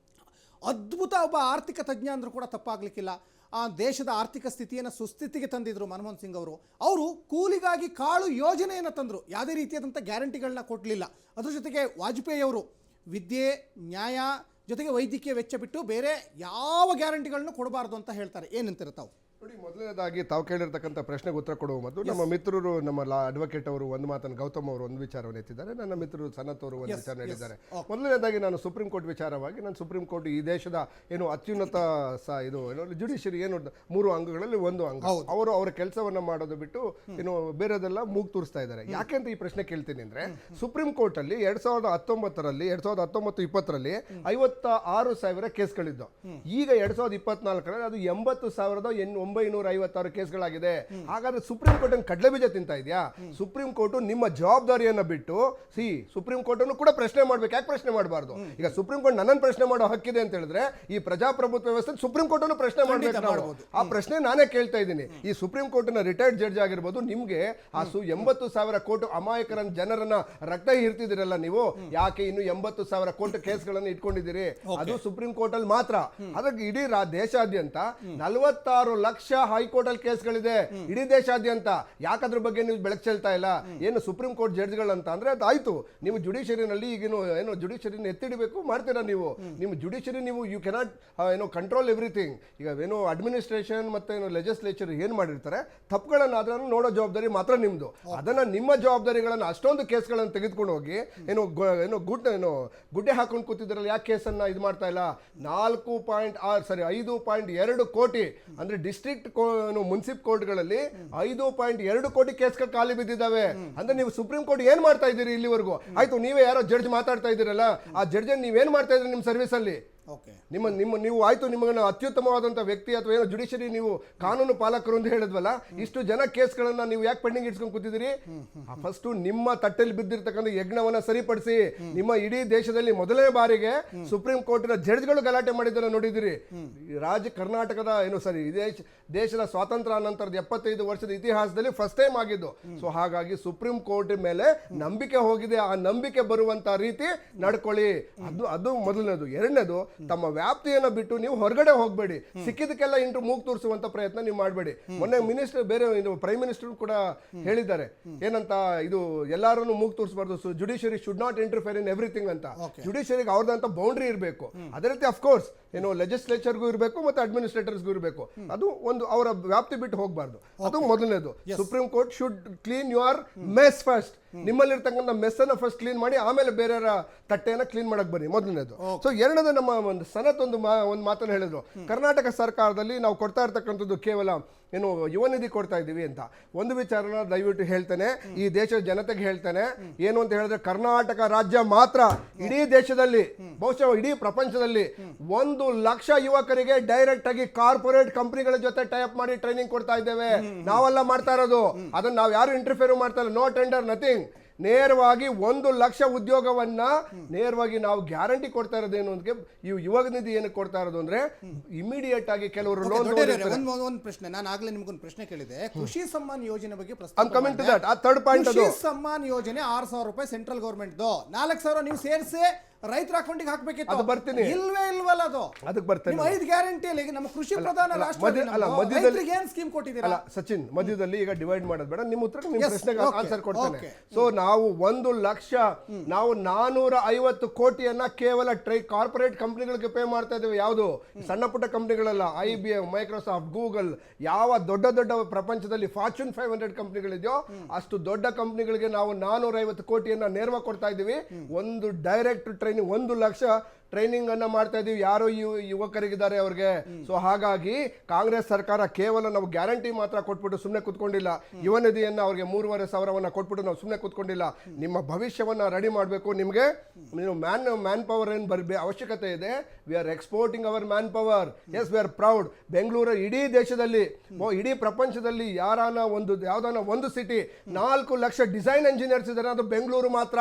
ಅದ್ಭುತ ಒಬ್ಬ ಆರ್ಥಿಕ ತಜ್ಞ ಅಂದರೂ ಕೂಡ ತಪ್ಪಾಗಲಿಕ್ಕಿಲ್ಲ. ಆ ದೇಶದ ಆರ್ಥಿಕ ಸ್ಥಿತಿಯನ್ನು ಸುಸ್ಥಿತಿಗೆ ತಂದಿದ್ರು ಮನಮೋಹನ್ ಸಿಂಗ್ ಅವರು. ಅವರು ಕೂಲಿಗಾಗಿ ಕಾಳು ಯೋಜನೆಯನ್ನು ತಂದರು, ಯಾವುದೇ ರೀತಿಯಾದಂಥ ಗ್ಯಾರಂಟಿಗಳನ್ನ ಕೊಡಲಿಲ್ಲ. ಅದ್ರ ಜೊತೆಗೆ ವಾಜಪೇಯಿ ಅವರು ವಿದ್ಯೆ, ನ್ಯಾಯ ಜೊತೆಗೆ ವೈದ್ಯಕೀಯ ವೆಚ್ಚ ಬಿಟ್ಟು ಬೇರೆ ಯಾವ ಗ್ಯಾರಂಟಿಗಳನ್ನು ಕೊಡಬಾರ್ದು ಅಂತ ಹೇಳ್ತಾರೆ. ಏನಂತಾರೆ ತಾವು? ನೋಡಿ, ಮೊದಲನೇದಾಗಿ ತಾವು ಕೇಳಿರ್ತಕ್ಕಂಥ ಪ್ರಶ್ನೆಗೆ ಉತ್ತರ ಕೊಡುವ ಮೊದಲು ನಮ್ಮ ಮಿತ್ರರು, ನಮ್ಮ ಅಡ್ವೊಕೇಟ್ ಅವರು ಒಂದು ಮಾತನ್ನು, ಗೌತಮ್ ಅವರು ಒಂದು ವಿಚಾರವನ್ನು ಎತ್ತಿದ್ದಾರೆ, ನನ್ನ ಮಿತ್ರರು ಸನತ್ ಅವರು ಒಂದು ವಿಚಾರ ಹೇಳಿದ್ದಾರೆ. ಮೊದಲನೇದಾಗಿ ನಾನು ಸುಪ್ರೀಂ ಕೋರ್ಟ್ ವಿಚಾರವಾಗಿ, ನಾನು ಸುಪ್ರೀಂ ಕೋರ್ಟ್ ಈ ದೇಶದ ಏನು ಅತ್ಯುನ್ನತ ಇದು ಏನು ಜುಡಿಷಿಯರಿ ಏನು 3 ಅಂಗಗಳಲ್ಲಿ ಒಂದು ಅಂಗ. ಅವರು ಅವರ ಕೆಲಸವನ್ನ ಮಾಡೋದು ಬಿಟ್ಟು ಏನು ಬೇರೆದೆಲ್ಲ ಮೂಗು ತೋರಿಸ್ತಾ ಇದ್ದಾರೆ. ಯಾಕೆ ಅಂತ ಈ ಪ್ರಶ್ನೆ ಕೇಳ್ತೀನಿ ಅಂದ್ರೆ, ಸುಪ್ರೀಂ ಕೋರ್ಟ್ ಅಲ್ಲಿ 2019ರಲ್ಲಿ 2019-20ರಲ್ಲಿ 56,000 ಕೇಸ್ಗಳಿದ್ದು. ಈಗ 2024ರಲ್ಲಿ ಅದು 80,956 ಕೇಸ್ಗಳಾಗಿದೆ. ಹಾಗಾದ್ರೆ ಸುಪ್ರೀಂ ಕೋರ್ಟ್ ಕಡಲೆ ಬೀಜ ತಿಂತಾ ಇದೆಯಾ? ಸುಪ್ರೀಂ ಕೋರ್ಟ್ ನಿಮ್ಮ ಜವಾಬ್ದಾರಿಯನ್ನ ಬಿಟ್ಟು ಸುಪ್ರೀಂ ಕೋರ್ಟ್ ಅನ್ನು ಕೂಡ ಪ್ರಶ್ನೆ ಮಾಡ್ಬೇಕು. ಯಾಕೆ ಪ್ರಶ್ನೆ ಮಾಡಬಾರ್ದು? ಈಗ ಸುಪ್ರೀಂ ಕೋರ್ಟ್ ನನ್ನನ್ನು ಪ್ರಶ್ನೆ ಮಾಡೋ ಹಕ್ಕಿದೆ ಅಂತ ಹೇಳಿದ್ರೆ ಈ ಪ್ರಜಾಪ್ರಭುತ್ವ ವ್ಯವಸ್ಥೆ ಸುಪ್ರೀಂ ಕೋರ್ಟ್ ಅನ್ನು ಪ್ರಶ್ನೆ ಮಾಡಬೇಕು. ಆ ಪ್ರಶ್ನೆ ನಾನೇ ಕೇಳ್ತಾ ಇದ್ದೀನಿ. ಈ ಸುಪ್ರೀಂ ಕೋರ್ಟ್ ನ ರಿಟೈರ್ಡ್ ಜಡ್ಜ್ ಆಗಿರ್ಬೋದು, ನಿಮ್ಗೆ ಆ 80,000 ಕೋಟಿ ಅಮಾಯಕರ ಜನರನ್ನ ರಕ್ತ ಹೀರ್ತಿದಿರಲ್ಲ ನೀವು, ಯಾಕೆ ಇನ್ನು 80,000 ಕೋಟಿ ಕೇಸ್ಗಳನ್ನು ಇಟ್ಕೊಂಡಿದ್ದೀರಿ? ಅದು ಸುಪ್ರೀಂ ಕೋರ್ಟ್ ಅಲ್ಲಿ ಮಾತ್ರ. ಅದಕ್ಕೆ ಇಡೀ ದೇಶಾದ್ಯಂತ 46 ಲಕ್ಷ ಹೈಕೋರ್ಟ್ ಅಲ್ಲಿ ಕೇಸ್ಗಳಿದೆ ಇಡೀ ದೇಶಾದ್ಯಂತ. ಯಾಕದ್ರ ಬಗ್ಗೆ ನೀವು ಬೆಳಕು ಚೆಲ್ತಾ ಇಲ್ಲ? ಏನು ಸುಪ್ರೀಂ ಕೋರ್ಟ್ ಜಡ್ಜ್ಗಳಂತ ಅಂದ್ರೆ ಅದಾಯ್ತು, ನೀವು ಜುಡಿಷಿಯರಿನಲ್ಲಿ ಈಗೇನು ಏನೋ ಜುಡಿಷಿಯರಿನ ಎತ್ತಿಡಬೇಕು ಮಾಡ್ತೀರಾ ನೀವು. ನಿಮ್ಮ ಜುಡಿಷಿಯರಿ ನೀವು ಯು ಕೆನಾಟ್ ಕಂಟ್ರೋಲ್ ಎವ್ರಿಥಿಂಗ್. ಈಗ ಏನೋ ಅಡ್ಮಿನಿಸ್ಟ್ರೇಷನ್ ಮತ್ತೆ ಏನೋ ಲೆಜಿಸ್ಲೇಚರ್ ಏನ್ ಮಾಡಿರ್ತಾರೆ ತಪ್ಪುಗಳನ್ನ ಅದನ್ನು ನೋಡೋ ಜವಾಬ್ದಾರಿ ಮಾತ್ರ ನಿಮ್ದು. ಅದನ್ನ ನಿಮ್ಮ ಜವಾಬ್ದಾರಿಗಳನ್ನ ಅಷ್ಟೊಂದು ಕೇಸ್ಗಳನ್ನು ತೆಗೆದುಕೊಂಡು ಹೋಗಿ ಏನೋ ಗುಡ್ಡೆ ಹಾಕೊಂಡು ಕೂತಿದ್ರಲ್ಲ, ಯಾಕೆ ಕೇಸನ್ನ ಇದು ಮಾಡ್ತಾ ಇಲ್ಲ? 5.2 ಕೋಟಿ ಅಂದ್ರೆ ಡಿಸ್ಟ್ರಿಕ್ಟ್ ಮುನ್ಸಿಪ್ ಕೋರ್ಟ್ಗಳಲ್ಲಿ 5.2 ಕೋಟಿ ಕೇಸ್ಗಳು ಖಾಲಿ ಬಿದ್ದಿದ್ದಾವೆ. ಅಂದ್ರೆ ನೀವು ಸುಪ್ರೀಂ ಕೋರ್ಟ್ ಏನ್ ಮಾಡ್ತಾ ಇದ್ದೀರಿ ಇಲ್ಲಿವರೆಗೂ? ಆಯ್ತು, ನೀವೇ ಯಾರೋ ಜಡ್ಜ್ ಮಾತಾಡ್ತಾ ಇದ್ದೀರಲ್ಲ, ಆ ಜಡ್ಜ್ ನೀವೇನ್ ಮಾಡ್ತಾ ಇದ್ರಿ ನಿಮ್ಮ ಸರ್ವಿಸ್ ಅಲ್ಲಿ? ಓಕೆ. ನೀವು ಆಯ್ತು ನಿಮ್ಮನ್ನ ಅತ್ಯುತ್ತಮವಾದಂಥ ವ್ಯಕ್ತಿ ಅಥವಾ ಏನೋ ಜುಡಿಷರಿ ನೀವು ಕಾನೂನು ಪಾಲಕರು ಅಂತ ಹೇಳಿದ್ವಲ್ಲ, ಇಷ್ಟು ಜನ ಕೇಸ್ಗಳನ್ನ ನೀವು ಯಾಕೆ ಪೆಂಡಿಂಗ್ ಇಟ್ಸ್ಕೊಂಡು ಕೂತಿದ್ದೀರಿ? ಫಸ್ಟ್ ನಿಮ್ಮ ತಟ್ಟೆಲಿ ಬಿದ್ದಿರ್ತಕ್ಕಂಥ ಯಜ್ಞವನ್ನ ಸರಿಪಡಿಸಿ. ನಿಮ್ಮ ಇಡೀ ದೇಶದಲ್ಲಿ ಮೊದಲನೇ ಬಾರಿಗೆ ಸುಪ್ರೀಂ ಕೋರ್ಟಿನ ಜಡ್ಜ್ಗಳು ಗಲಾಟೆ ಮಾಡಿದ್ದನ್ನ ನೋಡಿದಿರಿ. ಕರ್ನಾಟಕದ ದೇಶದ ಸ್ವಾತಂತ್ರ್ಯ ನಂತರದ 75 ವರ್ಷದ ಇತಿಹಾಸದಲ್ಲಿ ಫಸ್ಟ್ ಟೈಮ್ ಆಗಿದ್ದು. ಸೊ ಹಾಗಾಗಿ ಸುಪ್ರೀಂ ಕೋರ್ಟ್ ಮೇಲೆ ನಂಬಿಕೆ ಹೋಗಿದೆ. ಆ ನಂಬಿಕೆ ಬರುವಂತ ರೀತಿ ನಡ್ಕೊಳ್ಳಿ. ಅದು ಮೊದಲನೇದು. ಎರಡನೇದು, ತಮ್ಮ ವ್ಯಾಪ್ತಿಯನ್ನು ಬಿಟ್ಟು ನೀವು ಹೊರಗಡೆ ಹೋಗಬೇಡಿ. ಸಿಕ್ಕಿದಕ್ಕೆಲ್ಲ ಮೂಗು ತೋರಿಸುವಂತ ಪ್ರಯತ್ನ ನೀವು ಮಾಡಬೇಡಿ. ಮೊನ್ನೆ ಮಿನಿಸ್ಟರ್ ಪ್ರೈಮ್ ಮಿನಿಸ್ಟರ್ ಕೂಡ ಹೇಳಿದ್ದಾರೆ, ಏನಂತ, ಇದು ಎಲ್ಲಾರನ್ನು ಮೂಗು ತೋರಿಸಬಾರ್ದು, judiciary should not interfere in everything ಅಂತ. ಜುಡಿಷಿಯರಿಗೆ ಅವ್ರದಂತ ಬೌಂಡ್ರಿ ಇರಬೇಕು. ಅದೇ ರೀತಿ ಅಫ್ಕೋರ್ಸ್ ಲೆಜಿಸ್ಲೇಚರ್ಗೂ ಇರಬೇಕು ಮತ್ತೆ ಅಡ್ಮಿನಿಸ್ಟ್ರೇಟರ್ಸ್ಗೂ ಇರಬೇಕು. ಅದು ಒಂದು ಅವರ ವ್ಯಾಪ್ತಿ ಬಿಟ್ಟು ಹೋಗಬಾರ್ದು. ಅದು ಮೊದಲನೇದು. Supreme court should clean your mess first. ನಿಮ್ಮಲ್ಲಿರ್ತಕ್ಕಂಥ ಮೆಸ್ ಅನ್ನ ಫಸ್ಟ್ ಕ್ಲೀನ್ ಮಾಡಿ, ಆಮೇಲೆ ಬೇರೆಯವರ ತಟ್ಟೆಯನ್ನ ಕ್ಲೀನ್ ಮಾಡಕ್ ಬನ್ನಿ, ಮೊದಲನೇದು. ಸೊ ಎರಡನೇದು, ನಮ್ಮ ಒಂದು ಸನತ್ ಒಂದು ಮಾತನ್ನು ಹೇಳಿದ್ರು, ಕರ್ನಾಟಕ ಸರ್ಕಾರದಲ್ಲಿ ನಾವು ಕೊಡ್ತಾ ಇರ್ತಕ್ಕಂಥದ್ದು ಕೇವಲ ಯುವ ನಿಧಿ ಕೊಡ್ತಾ ಇದ್ದೀವಿ ಅಂತ. ಒಂದು ವಿಚಾರನ ದಯವಿಟ್ಟು ಹೇಳ್ತೇನೆ, ಈ ದೇಶದ ಜನತೆಗೆ ಹೇಳ್ತೇನೆ, ಏನು ಅಂತ ಹೇಳಿದ್ರೆ, ಕರ್ನಾಟಕ ರಾಜ್ಯ ಮಾತ್ರ ಇಡೀ ದೇಶದಲ್ಲಿ, ಬಹುಶಃ ಇಡೀ ಪ್ರಪಂಚದಲ್ಲಿ 1 ಲಕ್ಷ ಯುವಕರಿಗೆ ಡೈರೆಕ್ಟ್ ಆಗಿ ಕಾರ್ಪೊರೇಟ್ ಕಂಪನಿಗಳ ಜೊತೆ ಟೈಅಪ್ ಮಾಡಿ ಟ್ರೈನಿಂಗ್ ಕೊಡ್ತಾ ಇದ್ದೇವೆ. ನಾವೆಲ್ಲ ಮಾಡ್ತಾ ಇರೋದು ಅದನ್ನ ನಾವು ಯಾರು ಇಂಟರ್ಫಿಯರ್ ಮಾಡ್ತಾ ಇಲ್ಲ. No tender, nothing. ನೇರವಾಗಿ 1 ಲಕ್ಷ ಉದ್ಯೋಗವನ್ನ ನೇರವಾಗಿ ನಾವು ಗ್ಯಾರಂಟಿ ಕೊಡ್ತಾ ಇರೋದೇನು ಅಂದ್ರೆ, ಈ ಯುವ ನಿಧಿ ಏನಕ್ಕೆ ಕೊಡ್ತಾ ಇರೋದು ಅಂದ್ರೆ, ಇಮಿಡಿಯೇಟ್ ಆಗಿ ಕೆಲವರು ಲೋನ್. ಒಂದು ಪ್ರಶ್ನೆ, ನಾನು ಆಗ್ಲೇ ನಿಮ್ಗೊಂದು ಪ್ರಶ್ನೆ ಕೇಳಿದೆ, ಕೃಷಿ ಸಮ್ಮಾನ್ ಯೋಜನೆ ಬಗ್ಗೆ ಥರ್ಡ್ ಪಾಯಿಂಟ್. ಕೃಷಿ ಸಮ್ಮಾನ್ ಯೋಜನೆ 6,000 ರೂಪಾಯಿ ಸೆಂಟ್ರಲ್ ಗವರ್ಮೆಂಟ್, 4,000 ನೀವು ಸೇರಿಸಿ ರೈತರ ಅಕೌಂಟಿಗೆ ಹಾಕ್ಬೇಕಿತ್ತು. ಅದು ಬರ್ತೀನಿ, ಇಲ್ವಲ್ಲ ಅದು. ಅದಕ್ಕೆ ಬರ್ತೇನೆ. 5 ಗ್ಯಾರಂಟಿಯಲ್ಲಿ ನಮ್ಮ ಕೃಷಿ ಪ್ರಧಾನ ರಾಷ್ಟ್ರದಲ್ಲಿ ಏನು ಸ್ಕೀಮ್ ಕೊಟ್ಟಿದ್ದೀರಾ? ಸಚಿನ್, ಮಧ್ಯದಲ್ಲಿ ಈಗ ಡಿವೈಡ್ ಮಾಡೋದು ಬೇಡ, ನಿಮ್ಮ ಉತ್ತರ ನಿಮ್ಮ ಪ್ರಶ್ನೆಗೆ ಆನ್ಸರ್ ಕೊಡ್ತೇನೆ. ಸೊ ನಾವು 1 ಲಕ್ಷ, ನಾವು 450 ಕೋಟಿಯನ್ನ ಕೇವಲ ಕಾರ್ಪೊರೇಟ್ ಕಂಪನಿಗಳಿಗೆ ಪೇ ಮಾಡ್ತಾ ಇದ್ದೇವೆ. ಯಾವುದು ಸಣ್ಣ ಪುಟ್ಟ ಕಂಪನಿಗಳಲ್ಲ, IBM, ಮೈಕ್ರೋಸಾಫ್ಟ್, ಗೂಗಲ್, ಯಾವ ದೊಡ್ಡ ದೊಡ್ಡ ಪ್ರಪಂಚದಲ್ಲಿ ಫಾರ್ಚೂನ್ 500 ಕಂಪನಿಗಳಿದೆಯೋ ಅಷ್ಟು ದೊಡ್ಡ ಕಂಪನಿಗಳಿಗೆ ನಾವು 450 ಕೋಟಿಯನ್ನ ನೇರವಾಗಿ ಕೊಡ್ತಾ ಇದ್ದೀವಿ. ಒಂದು ಡೈರೆಕ್ಟ್ ಟ್ರೈನಿಂಗ್, 1 ಲಕ್ಷ ಟ್ರೈನಿಂಗ್ ಅನ್ನ ಮಾಡ್ತಾ ಇದೀವಿ. ಯಾರು ಯುವಕರಿಗಿದ್ದಾರೆ ಅವ್ರಿಗೆ. ಸೊ ಹಾಗಾಗಿ ಕಾಂಗ್ರೆಸ್ ಸರ್ಕಾರ ಕೇವಲ ನಾವು ಗ್ಯಾರಂಟಿ ಮಾತ್ರ ಕೊಟ್ಬಿಟ್ಟು ಸುಮ್ಮನೆ ಕುತ್ಕೊಂಡಿಲ್ಲ. ಯುವ ನಿಧಿಯನ್ನ ಅವ್ರಿಗೆ 3,500 ಕೊಟ್ಬಿಟ್ಟು ನಾವು ಸುಮ್ಮನೆ ಕುತ್ಕೊಂಡಿಲ್ಲ. ನಿಮ್ಮ ಭವಿಷ್ಯವನ್ನ ರೆಡಿ ಮಾಡಬೇಕು. ನಿಮಗೆ ಮ್ಯಾನ್ ಪವರ್ ಏನು ಅವಶ್ಯಕತೆ ಇದೆ. We are exporting our man power. Yes, we are proud. Bengaluru ಇಡೀ ದೇಶದಲ್ಲಿ, ಇಡೀ ಪ್ರಪಂಚದಲ್ಲಿ ಯಾವ್ದಾನ ಒಂದು ಸಿಟಿ 4 ಲಕ್ಷ ಡಿಸೈನ್ ಇಂಜಿನಿಯರ್ಸ್ ಇದ್ದಾರೆ, ಅದು ಬೆಂಗಳೂರು ಮಾತ್ರ.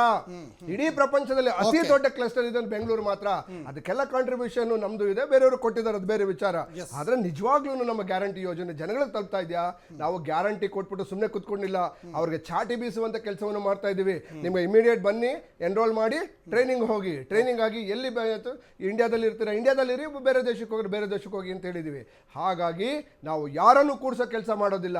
ಇಡೀ ಪ್ರಪಂಚದಲ್ಲಿ ಅತಿ ದೊಡ್ಡ ಕ್ಲಸ್ಟರ್ ಇದೆ ಬೆಂಗಳೂರು ಮಾತ್ರ. ಅದಕ್ಕೆಲ್ಲ ಕಾಂಟ್ರಿಬ್ಯೂಷನ್ ನಮ್ದು ಇದೆ, ಬೇರೆಯವರು ಕೊಟ್ಟಿದ್ದಾರೆ, ಅದು ಬೇರೆ ವಿಚಾರ. ಆದ್ರೆ ನಿಜವಾಗ್ಲೂ ನಮ್ಮ ಗ್ಯಾರಂಟಿ ಯೋಜನೆ ಜನಗಳಿಗೆ ತಲುಪ್ತಾ ಇದೆಯಾ? ನಾವು ಗ್ಯಾರಂಟಿ ಕೊಟ್ಬಿಟ್ಟು ಸುಮ್ಮನೆ ಕುತ್ಕೊಂಡಿಲ್ಲ, ಅವ್ರಿಗೆ ಚಾಟಿ ಬೀಸುವಂತ ಕೆಲಸವನ್ನು ಮಾಡ್ತಾ ಇದೀವಿ. ನಿಮ್ಗೆ ಇಮಿಡಿಯೇಟ್ ಬನ್ನಿ, ಎನ್ರೋಲ್ ಮಾಡಿ, ಟ್ರೈನಿಂಗ್ ಹೋಗಿ, ಟ್ರೈನಿಂಗ್ ಆಗಿ ಎಲ್ಲಿ ಇಂಡಿಯಾದಲ್ಲಿ ಇರ್ತೀರಾ ಇಂಡಿಯಾದಲ್ಲಿ ಇರಿ, ಬೇರೆ ದೇಶಕ್ಕೆ ಹೋಗಿ ಬೇರೆ ದೇಶಕ್ಕೆ ಹೋಗಿ ಅಂತ ಹೇಳಿದೀವಿ. ಹಾಗಾಗಿ ನಾವು ಯಾರನ್ನು ಕೂಡ್ಸೋ ಕೆಲಸ ಮಾಡೋದಿಲ್ಲ.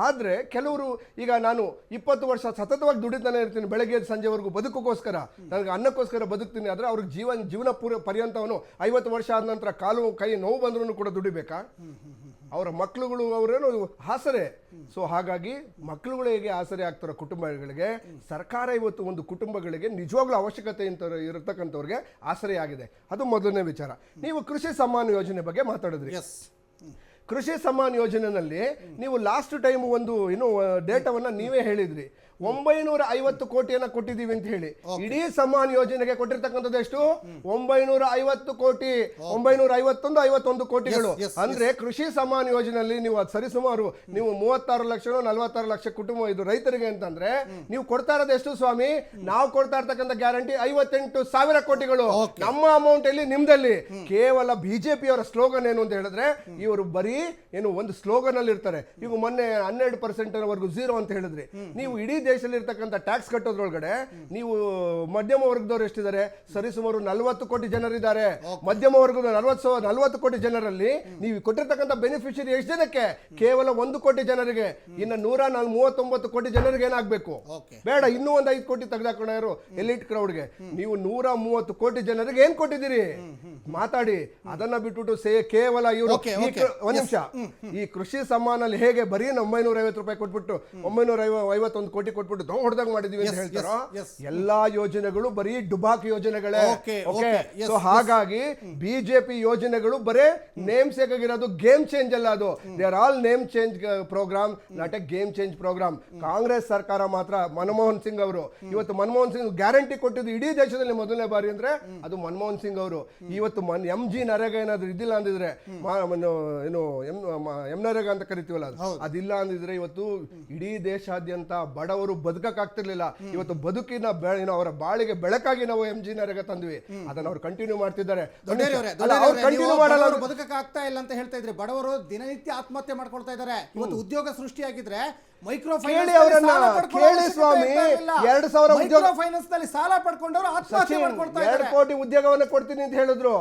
ಆದ್ರೆ ಕೆಲವರು, ಈಗ ನಾನು 20 ವರ್ಷ ಸತತವಾಗಿ ದುಡಿತಾನೆ ಇರ್ತೀನಿ, ಬೆಳಗ್ಗೆ ಸಂಜೆವರೆಗೂ ಬದುಕೋಸ್ಕರ, ನನಗೆ ಅನ್ನಕ್ಕೋಸ್ಕರ ಬದುಕ್ತೀನಿ. ಆದ್ರೆ ಅವ್ರಿಗೆ ಜೀವನ ಪರ್ಯಂತವನು 50 ವರ್ಷ ಆದ ನಂತರ ಕಾಲು ಕೈ ನೋವು ಬಂದ್ರೂ ಕೂಡ ದುಡಿಬೇಕಾ? ಅವರ ಮಕ್ಕಳುಗಳು ಅವರೇನು ಆಸರೆ. ಸೊ ಹಾಗಾಗಿ ಮಕ್ಕಳುಗಳು ಹೇಗೆ ಆಸರೆ ಆಗ್ತಾರೋ ಕುಟುಂಬಗಳಿಗೆ, ಸರ್ಕಾರ ಇವತ್ತು ಒಂದು ಕುಟುಂಬಗಳಿಗೆ ನಿಜವಾಗ್ಲೂ ಅವಶ್ಯಕತೆ ಇರತಕ್ಕಂಥವ್ರಿಗೆ ಆಸರೆ ಆಗಿದೆ. ಅದು ಮೊದಲನೇ ವಿಚಾರ. ನೀವು ಕೃಷಿ ಸಮ್ಮಾನ್ ಯೋಜನೆ ಬಗ್ಗೆ ಮಾತಾಡಿದ್ರಿ. ಕೃಷಿ ಸಮ್ಮಾನ್ ಯೋಜನೆಯಲ್ಲಿ ನೀವು ಲಾಸ್ಟ್ ಟೈಮ್ ಒಂದು ಡೇಟಾವನ್ನ ನೀವೇ ಹೇಳಿದ್ರಿ, 950 ಕೋಟಿಯನ್ನ ಕೊಟ್ಟಿದ್ದೀವಿ ಅಂತ ಹೇಳಿ. ಇಡೀ ಸಮ್ಮಾನ್ ಯೋಜನೆಗೆ ಕೊಟ್ಟಿರ್ತಕ್ಕಂಥದ್ದು ಎಷ್ಟು? 950 ಕೋಟಿ. 951 ಕೋಟಿಗಳು. ಅಂದ್ರೆ ಕೃಷಿ ಸಮ್ಮಾನ್ ಯೋಜನೆಯಲ್ಲಿ ನೀವು ಸರಿಸುಮಾರು ನೀವು 36 ಲಕ್ಷ 46 ಲಕ್ಷ ಕುಟುಂಬ ಇದು ರೈತರಿಗೆ ಅಂತಂದ್ರೆ ನೀವು ಕೊಡ್ತಾ ಇರೋದು ಎಷ್ಟು ಸ್ವಾಮಿ? ನಾವು ಕೊಡ್ತಾ ಇರ್ತಕ್ಕಂಥ ಗ್ಯಾರಂಟಿ 58,000 ಕೋಟಿಗಳು. ನಮ್ಮ ಅಮೌಂಟ್ ಅಲ್ಲಿ, ನಿಮ್ದಲ್ಲಿ. ಕೇವಲ ಬಿಜೆಪಿ ಅವರ ಸ್ಲೋಗನ್ ಏನು ಅಂತ ಹೇಳಿದ್ರೆ, ಇವರು ಬರೀ ಒಂದು ಸ್ಲೋಗನ್ ಅಲ್ಲಿ ಇರ್ತಾರೆ. ಈಗ ಮೊನ್ನೆ 12% ವರೆಗೂ 0 ಅಂತ ಹೇಳಿದ್ರಿ. ನೀವು ಇಡೀ ದೇಶದಲ್ಲಿ ಇರ್ತಕ್ಕಂಥ ಟ್ಯಾಕ್ಸ್ ಕಟ್ಟೋದ್ರೊಳಗಡೆ ನೀವು ಮಧ್ಯಮ ವರ್ಗದವರು ಎಷ್ಟಿದ್ದಾರೆ? ಸರಿಸುಮಾರು 40 ಕೋಟಿ ಜನರಿದ್ದಾರೆ. ಮಧ್ಯಮ ವರ್ಗದ 40 ಕೋಟಿ ಜನರಲ್ಲಿ ನೀವು ಕೊಟ್ಟಿರ್ತಕ್ಕಂಥ ಬೆನಿಫಿಷರಿ ಎಷ್ಟು ಜನಕ್ಕೆ? ಕೇವಲ 1 ಕೋಟಿ ಜನರಿಗೆ. ಇನ್ನು 139 ಕೋಟಿ ಜನರಿಗೆ ಏನಾಗಬೇಕು? ಬೇಡ, ಇನ್ನೂ ಒಂದು 5 ಕೋಟಿ ತೆಗೆದಾಕೊಂಡರು ಎಲಿಟ್ ಕ್ರೌಡ್ಗೆ. ನೀವು 130 ಕೋಟಿ ಜನರಿಗೆ ಏನ್ ಕೊಟ್ಟಿದ್ದೀರಿ? ಮಾತಾಡಿ. ಅದನ್ನ ಬಿಟ್ಬಿಟ್ಟು ಕೇವಲ ಇವರು ಒಂದ್ ನಿಮಿಷ, ಈ ಕೃಷಿ ಸಮ್ಮಾನಲ್ಲಿ ಹೇಗೆ ಬರೀ 950 ರೂಪಾಯಿ ಕೊಟ್ಬಿಟ್ಟು 951 ಕೋಟಿ ಕೊಟ್ಬಿಟ್ಟು ದೊಡ್ಡದಾಗ ಮಾಡಿದೀವಿ ಅಂತ ಹೇಳ್ತಾರೋ yes. ಎಲ್ಲಾ ಯೋಜನೆಗಳು ಬರೀ ಡುಬಾಕ್ ಯೋಜನೆಗಳೇ. Okay, ಓಕೆ, yes, ಸೊ ಹಾಗಾಗಿ ಬಿಜೆಪಿ ಯೋಜನೆಗಳು ಬರೇ ನೇಮ್ ಸೇಕ್ ಆಗಿರೋದು, ಗೇಮ್ ಚೇಂಜ್ ಅಲ್ಲ ಅದು. They are all name change programme, not a game change programme. Congress ಸರ್ಕಾರ ಮಾತ್ರ, ಮನಮೋಹನ್ ಸಿಂಗ್ ಅವರು ಇವತ್ತು ಮನಮೋಹನ್ ಸಿಂಗ್ ಗ್ಯಾರಂಟಿ ಕೊಟ್ಟಿದ್ದು ಇಡೀ ದೇಶದಲ್ಲಿ ಮೊದಲನೇ ಬಾರಿ ಅಂದ್ರೆ ಅದು ಮನಮೋಹನ್ ಸಿಂಗ್ ಅವರು. ಇವತ್ತು MG ನರೇಗಾ ಏನಾದ್ರು ಇದಿಲ್ಲ ಅಂದಿದ್ರೆ, ಏನು ಎಂ ನರೇಗಾ ಅಂತ ಕರಿತೀವಲ್ಲ, ಅದಿಲ್ಲ ಅಂದಿದ್ರೆ ಇವತ್ತು ಇಡೀ ದೇಶಾದ್ಯಂತ ಬಡವರು ಬದುಕಕ್ಕಾಗ್ತಿರ್ಲಿಲ್ಲ. ಇವತ್ತು ಬದುಕಿನ ಅವರ ಬಾಳಿಗೆ ಬೆಳಕಾಗಿ ನಾವು MG ನರೇಗಾ ತಂದ್ವಿ, ಅದನ್ನ ಅವ್ರು ಕಂಟಿನ್ಯೂ ಮಾಡ್ತಿದ್ದಾರೆ. ಕಂಟಿನ್ಯೂ ಮಾಡಲ್ಲ, ಬದುಕಕ್ಕೆ ಆಗ್ತಾ ಇಲ್ಲ ಅಂತ ಹೇಳ್ತಾ ಇದ್ರೆ, ಬಡವರು ದಿನನಿತ್ಯ ಆತ್ಮಹತ್ಯೆ ಮಾಡ್ಕೊಳ್ತಾ ಇದ್ದಾರೆ. ಇವತ್ತು ಉದ್ಯೋಗ ಸೃಷ್ಟಿಯಾಗಿದ್ರೆ ಮೈಕ್ರೋ ಫೈನಾನ್ಸ್ ನಲ್ಲಿ ಸಾಲ ಪಡ್ಕೊಂಡವರು ಆತ್ಮಹತ್ಯೆ ಮಾಡ್ಕೊಳ್ತಾ ಇದ್ದಾರೆ. 2 ಕೋಟಿ ಉದ್ಯೋಗವನ್ನು ಕೊಡ್ತೀನಿ ಅಂತ ಹೇಳಿದ್ರು.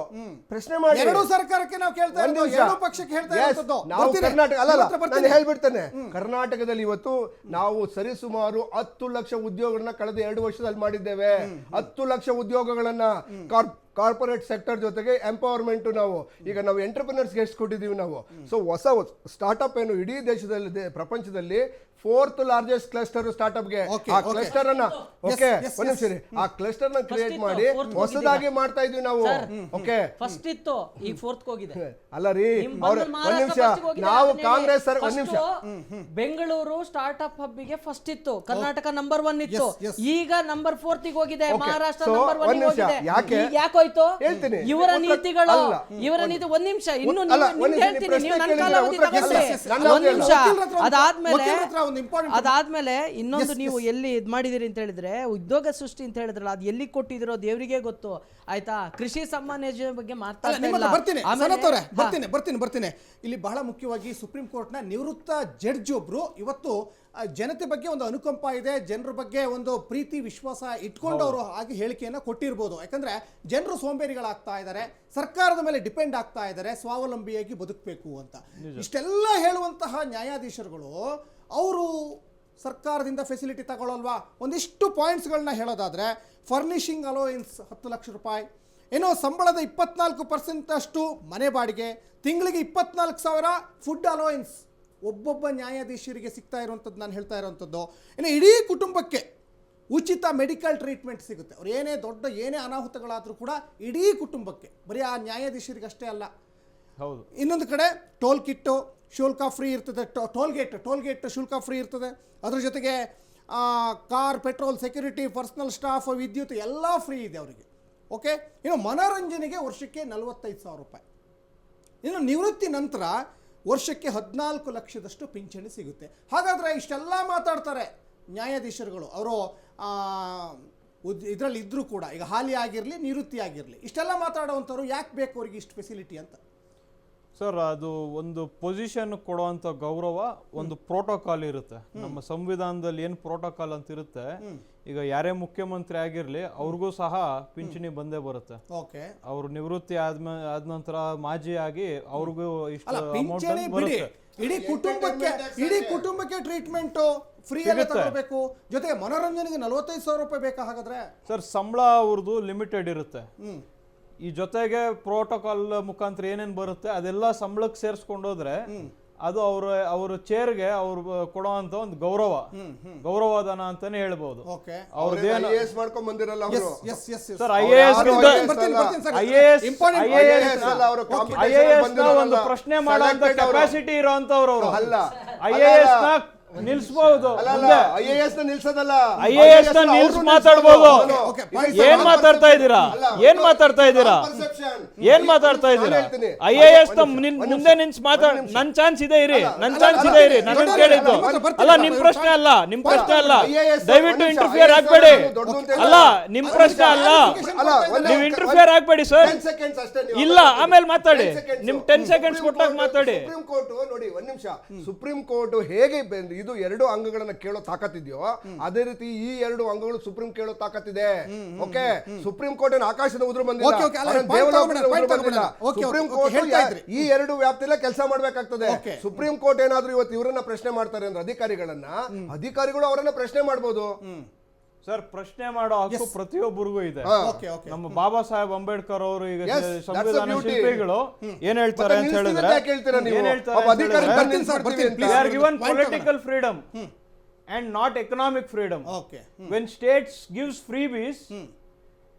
ಪ್ರಶ್ನೆ ಮಾಡಿ, ಎರಡೂ ಸರ್ಕಾರಕ್ಕೆ ನಾವು ಕೇಳ್ತಾ ಇರೋದು, ಎರಡೂ ಪಕ್ಷಕ್ಕೆ ಹೇಳ್ತಾ ಇರೋದು. ನಾವು ಕರ್ನಾಟಕ ಅಲ್ಲ, ನಾನು ಹೇಳ್ಬಿಡ್ತೇನೆ, ಕರ್ನಾಟಕದಲ್ಲಿ ಇವತ್ತು ನಾವು ಸರಿಸುಮಾರು 10 ಲಕ್ಷ ಉದ್ಯೋಗಗಳನ್ನ ಕಳೆದ 2 ವರ್ಷದಲ್ಲಿ ಮಾಡಿದ್ದೇವೆ. 10 ಲಕ್ಷ ಉದ್ಯೋಗಗಳನ್ನ ಕಾರ್ಪೊರೇಟ್ ಸೆಕ್ಟರ್ ಜೊತೆಗೆ ಎಂಪವರ್ಮೆಂಟ್. ಈಗ ನಾವು ಎಂಟರ್ಪ್ರಿನರ್ಸ್ಗೆ ಎಷ್ಟು ಕೊಟ್ಟಿದ್ದೀವಿ ನಾವು. ಸೊ ಹೊಸ ಸ್ಟಾರ್ಟ್ಅಪ್ ಏನು ಇಡೀ ದೇಶದಲ್ಲಿ, ಪ್ರಪಂಚದಲ್ಲಿ 4th ಲಾರ್ಜೆಸ್ಟ್ ಕ್ಲಸ್ಟರ್ ಸ್ಟಾರ್ಟ್ಅಪ್ಗೆ. ಆ ಕ್ಲಸ್ಟರ್ ಅನ್ನ ಆ ಕ್ಲಸ್ಟರ್ ನ ಕ್ರಿಯೇಟ್ ಮಾಡಿ ಹೊಸದಾಗಿ ಮಾಡ್ತಾ ಇದೀವಿ ನಾವು. ಓಕೆ, ಫಸ್ಟ್ ಇತ್ತು, ಈಗ 4th ಹೋಗಿದೆ. ಅಲ್ಲ ರೀ, ಒಂದ್ ನಿಮಿಷ, ನಾವು ಕಾಂಗ್ರೆಸ್ ಒಂದ್ ನಿಮಿಷ, ಬೆಂಗಳೂರು ಸ್ಟಾರ್ಟ್ಅಪ್ ಹಬ್ಬಿಗೆ ಫಸ್ಟ್ ಇತ್ತು, ಕರ್ನಾಟಕ ನಂಬರ್ 1 ಇತ್ತು, ಈಗ ನಂಬರ್ 4th ಹೋಗಿದೆ, ಮಹಾರಾಷ್ಟ್ರ ನಂಬರ್ 1 ಹೋಗಿದೆ. ಯಾಕೋಯ್ತು? ಹೇಳ್ತೀನಿ, ಇವರ ನೀತಿಗಳು, ಇವರ ನೀತಿ. ಒಂದ್ ನಿಮಿಷ, ಇನ್ನು ಹೇಳ್ತೀನಿ, ನೀವು ನನ್ನ ಕಾಲಾವಧಿ ತಗೊಳ್ಳಿ. ಒಂದ್ ನಿಮಿಷ, ಅದಾದ್ಮೇಲೆ ಇನ್ನೊಂದು, ನೀವು ಎಲ್ಲಿ ಇದ್ ಮಾಡಿದಿರಿ ಅಂತ ಹೇಳಿದ್ರೆ, ಉದ್ಯೋಗ ಸೃಷ್ಟಿ ಅಂತ ಹೇಳಿದ್ರಲ್ಲ, ಅದು ಎಲ್ಲಿ ಕೊಟ್ಟಿದಿರೋ ದೇವರಿಗೆ ಗೊತ್ತು, ಆಯ್ತಾ? ಕೃಷಿ ಸಮ್ಮಾನ್ ಯೋಜನೆ ಬಗ್ಗೆ ಬರ್ತೀನಿ. ಇಲ್ಲಿ ಬಹಳ ಮುಖ್ಯವಾಗಿ ಸುಪ್ರೀಂ ಕೋರ್ಟ್ ನ ನಿವೃತ್ತ ಜಡ್ಜ್ ಒಬ್ರು ಇವತ್ತು ಜನತೆ ಬಗ್ಗೆ ಒಂದು ಅನುಕಂಪ ಇದೆ, ಜನರ ಬಗ್ಗೆ ಒಂದು ಪ್ರೀತಿ ವಿಶ್ವಾಸ ಇಟ್ಕೊಂಡವರು ಆಗಿ ಹೇಳಿಕೆಯನ್ನು ಕೊಟ್ಟಿರ್ಬೋದು. ಯಾಕಂದ್ರೆ ಜನರು ಸೋಂಬೇರಿಗಳಾಗ್ತಾ ಇದ್ದಾರೆ, ಸರ್ಕಾರದ ಮೇಲೆ ಡಿಪೆಂಡ್ ಆಗ್ತಾ ಇದ್ದಾರೆ, ಸ್ವಾವಲಂಬಿಯಾಗಿ ಬದುಕಬೇಕು ಅಂತ. ಇಷ್ಟೆಲ್ಲ ಹೇಳುವಂತಹ ನ್ಯಾಯಾಧೀಶರುಗಳು ಅವರು ಸರ್ಕಾರದಿಂದ ಫೆಸಿಲಿಟಿ ತಗೊಳ್ಳಲ್ವಾ? ಒಂದಿಷ್ಟು ಪಾಯಿಂಟ್ಸ್ಗಳನ್ನ ಹೇಳೋದಾದ್ರೆ, ಫರ್ನಿಷಿಂಗ್ ಅಲೋಯನ್ಸ್ 10 ಲಕ್ಷ ರೂಪಾಯಿ, ಏನೋ ಸಂಬಳದ 24% ಅಷ್ಟು ಮನೆ ಬಾಡಿಗೆ, ತಿಂಗಳಿಗೆ 24,000 ಫುಡ್ ಅಲೋಯನ್ಸ್ ಒಬ್ಬೊಬ್ಬ ನ್ಯಾಯಾಧೀಶರಿಗೆ ಸಿಗ್ತಾ ಇರುವಂಥದ್ದು ನಾನು ಹೇಳ್ತಾ ಇರೋವಂಥದ್ದು. ಇನ್ನು ಇಡೀ ಕುಟುಂಬಕ್ಕೆ ಉಚಿತ ಮೆಡಿಕಲ್ ಟ್ರೀಟ್ಮೆಂಟ್ ಸಿಗುತ್ತೆ. ಅವ್ರು ಏನೇ ಅನಾಹುತಗಳಾದರೂ ಕೂಡ ಇಡೀ ಕುಟುಂಬಕ್ಕೆ, ಬರೀ ಆ ನ್ಯಾಯಾಧೀಶರಿಗಷ್ಟೇ ಅಲ್ಲ. ಹೌದು. ಇನ್ನೊಂದು ಕಡೆ ಟೋಲ್ ಕಿಟ್ಟು ಶುಲ್ಕ ಫ್ರೀ ಇರ್ತದೆ, ಟೋಲ್ ಗೇಟ್ ಶುಲ್ಕ ಫ್ರೀ ಇರ್ತದೆ. ಅದ್ರ ಜೊತೆಗೆ car, petrol, security, personal staff, ವಿದ್ಯುತ್ ಎಲ್ಲ ಫ್ರೀ ಇದೆ ಅವರಿಗೆ. ಓಕೆ, ಇನ್ನು ಮನೋರಂಜನೆಗೆ ವರ್ಷಕ್ಕೆ 45,000 ರೂಪಾಯಿ. ಇನ್ನು ನಿವೃತ್ತಿ ನಂತರ ವರ್ಷಕ್ಕೆ 14 ಲಕ್ಷದಷ್ಟು ಪಿಂಚಣಿ ಸಿಗುತ್ತೆ. ಹಾಗಾದರೆ ಇಷ್ಟೆಲ್ಲ ಮಾತಾಡ್ತಾರೆ ನ್ಯಾಯಾಧೀಶರುಗಳು, ಅವರು ಇದರಲ್ಲಿ ಇದ್ರೂ ಕೂಡ, ಈಗ ಹಾಲಿ ಆಗಿರಲಿ ನಿವೃತ್ತಿ ಆಗಿರಲಿ, ಇಷ್ಟೆಲ್ಲ ಮಾತಾಡುವಂಥವ್ರು ಯಾಕೆ ಬೇಕು ಅವ್ರಿಗೆ ಇಷ್ಟು ಫೆಸಿಲಿಟಿ ಅಂತ? ಸರ್, ಅದು ಒಂದು ಪೊಸಿಷನ್ ಕೊಡುವಂತ ಗೌರವ, ಒಂದು ಪ್ರೋಟೋಕಾಲ್ ಇರುತ್ತೆ. ನಮ್ಮ ಸಂವಿಧಾನದಲ್ಲಿ ಏನು ಪ್ರೋಟೋಕಾಲ್ ಅಂತ ಇರುತ್ತೆ, ಈಗ ಯಾರೇ ಮುಖ್ಯಮಂತ್ರಿ ಆಗಿರ್ಲಿ ಅವ್ರಿಗೂ ಸಹ ಪಿಂಚಣಿ ಬಂದೇ ಬರುತ್ತೆ. ಅವರು ನಿವೃತ್ತಿ ಆದ ನಂತರ ಮಾಜಿ ಆಗಿ ಅವ್ರಿಗೂ ಇಷ್ಟು ಅಮೌಂಟ್ ಬರುತ್ತೆ. ಇಡೀ ಕುಟುಂಬಕ್ಕೆ ಟ್ರೀಟ್ಮೆಂಟ್ ಫ್ರೀ ತಗೋಬೇಕು, ಜೊತೆಗೆ ಮನೋರಂಜನೆಗೆ 45,000 ರೂಪಾಯಿ ಬೇಕಾ? ಹಾಗಾದ್ರೆ ಸರ್, ಸಂಬಳ ಅವ್ರದ್ದು ಲಿಮಿಟೆಡ್ ಇರುತ್ತೆ. ಈ ಜೊತೆಗೆ ಪ್ರೋಟೋಕಾಲ್ ಮುಖಾಂತರ ಏನೇನ್ ಬರುತ್ತೆ ಅದೆಲ್ಲ ಸಂಬಳಕ್ಕೆ ಸೇರಿಸ್ಕೊಂಡೋದ್ರೆ ಅದು ಅವ್ರ ಚೇರ್ಗೆ ಅವ್ರು ಕೊಡುವಂತ ಒಂದು ಗೌರವಧನ ಅಂತಾನೆ ಹೇಳ್ಬೋದು. ಸರ್, IAS ಒಂದು ಪ್ರಶ್ನೆ ಮಾಡುವಂತ ಕೆಪಾಸಿಟಿ ಇರೋಂತವ್ರು ಅವರು. IAS ನ ನಿಲ್ಸಬಹುದು, IAS ನ ನಿಲ್ಸೋದಲ್ಲ, IAS ನ ನಿಲ್ಸ್ ಮಾತಾಡ್ಬೋದು. ಏನ್ ಮಾತಾಡ್ತಾ ಇದ್ದೀರಾ? IAS ನ ಮುಂದೆ ನಿಲ್ಸ್ ಮಾತಾಡ್, ನನ್ ಚಾನ್ಸ್ ಇದೆ ಇರಿ, ನನ್ನ ಕೇಳಿದ್ದು ಅಲ್ಲ, ನಿಮ್ ಪ್ರಶ್ನೆ ಅಲ್ಲ. ದಯವಿಟ್ಟು ಇಂಟರ್ಫಿಯರ್ ಆಗ್ಬೇಡಿ. ಅಲ್ಲ, ನಿಮ್ ಪ್ರಶ್ನೆ ಅಲ್ಲ, ನೀವು ಇಂಟರ್ಫಿಯರ್ ಆಗ್ಬೇಡಿ ಸರ್. ಇಲ್ಲ, ಆಮೇಲೆ ಮಾತಾಡಿ, ನಿಮ್ 10 ಸೆಕೆಂಡ್ಸ್ ಕೊಟ್ಟಾಗ ಮಾತಾಡಿ. ಸುಪ್ರೀಂ ಕೋರ್ಟ್ ನೋಡಿ, ಒಂದ್ ನಿಮಿಷ, ಸುಪ್ರೀಂ ಕೋರ್ಟ್ ಹೇಗೆ ಇದು 2 ಅಂಗಗಳನ್ನ ಕೇಳೋ ತಾಕತ್ತಿದೆಯೋ ಅದೇ ರೀತಿ ಈ 2 ಅಂಗಗಳು ಸುಪ್ರೀಂ ಕೇಳೋ ತಾಕತ್ತಿದೆ. ಓಕೆ, ಸುಪ್ರೀಂ ಕೋರ್ಟ್ ಆಕಾಶದ ಉದುರು ಬಂದಿಲ್ಲ, ಸುಪ್ರೀಂ ಕೋರ್ಟ್ ಈ 2 ವ್ಯಾಪ್ತಿಯಲ್ಲೇ ಕೆಲಸ ಮಾಡ್ಬೇಕಾಗ್ತದೆ. ಸುಪ್ರೀಂ ಕೋರ್ಟ್ ಏನಾದ್ರೂ ಇವತ್ತು ಇವರನ್ನ ಪ್ರಶ್ನೆ ಮಾಡ್ತಾರೆ ಅಂದ್ರೆ ಅಧಿಕಾರಿಗಳು ಅವರನ್ನ ಪ್ರಶ್ನೆ ಮಾಡ್ಬೋದು. ಸರ್, ಪ್ರಶ್ನೆ ಮಾಡೋ ಹಕ್ಕು ಪ್ರತಿಯೊಬ್ಬರಿಗೂ ಇದೆ. ನಮ್ಮ ಬಾಬಾ ಸಾಹೇಬ್ ಅಂಬೇಡ್ಕರ್ ಅವರು ಈಗ ಸಂವಿಧಾನ ಶಿಲ್ಪಿಗಳು ಏನ್ ಹೇಳ್ತಾರೆ ಅಂತ ಹೇಳಿದ್ರೆ, political freedom. and not economic freedom. Okay When states gives freebies,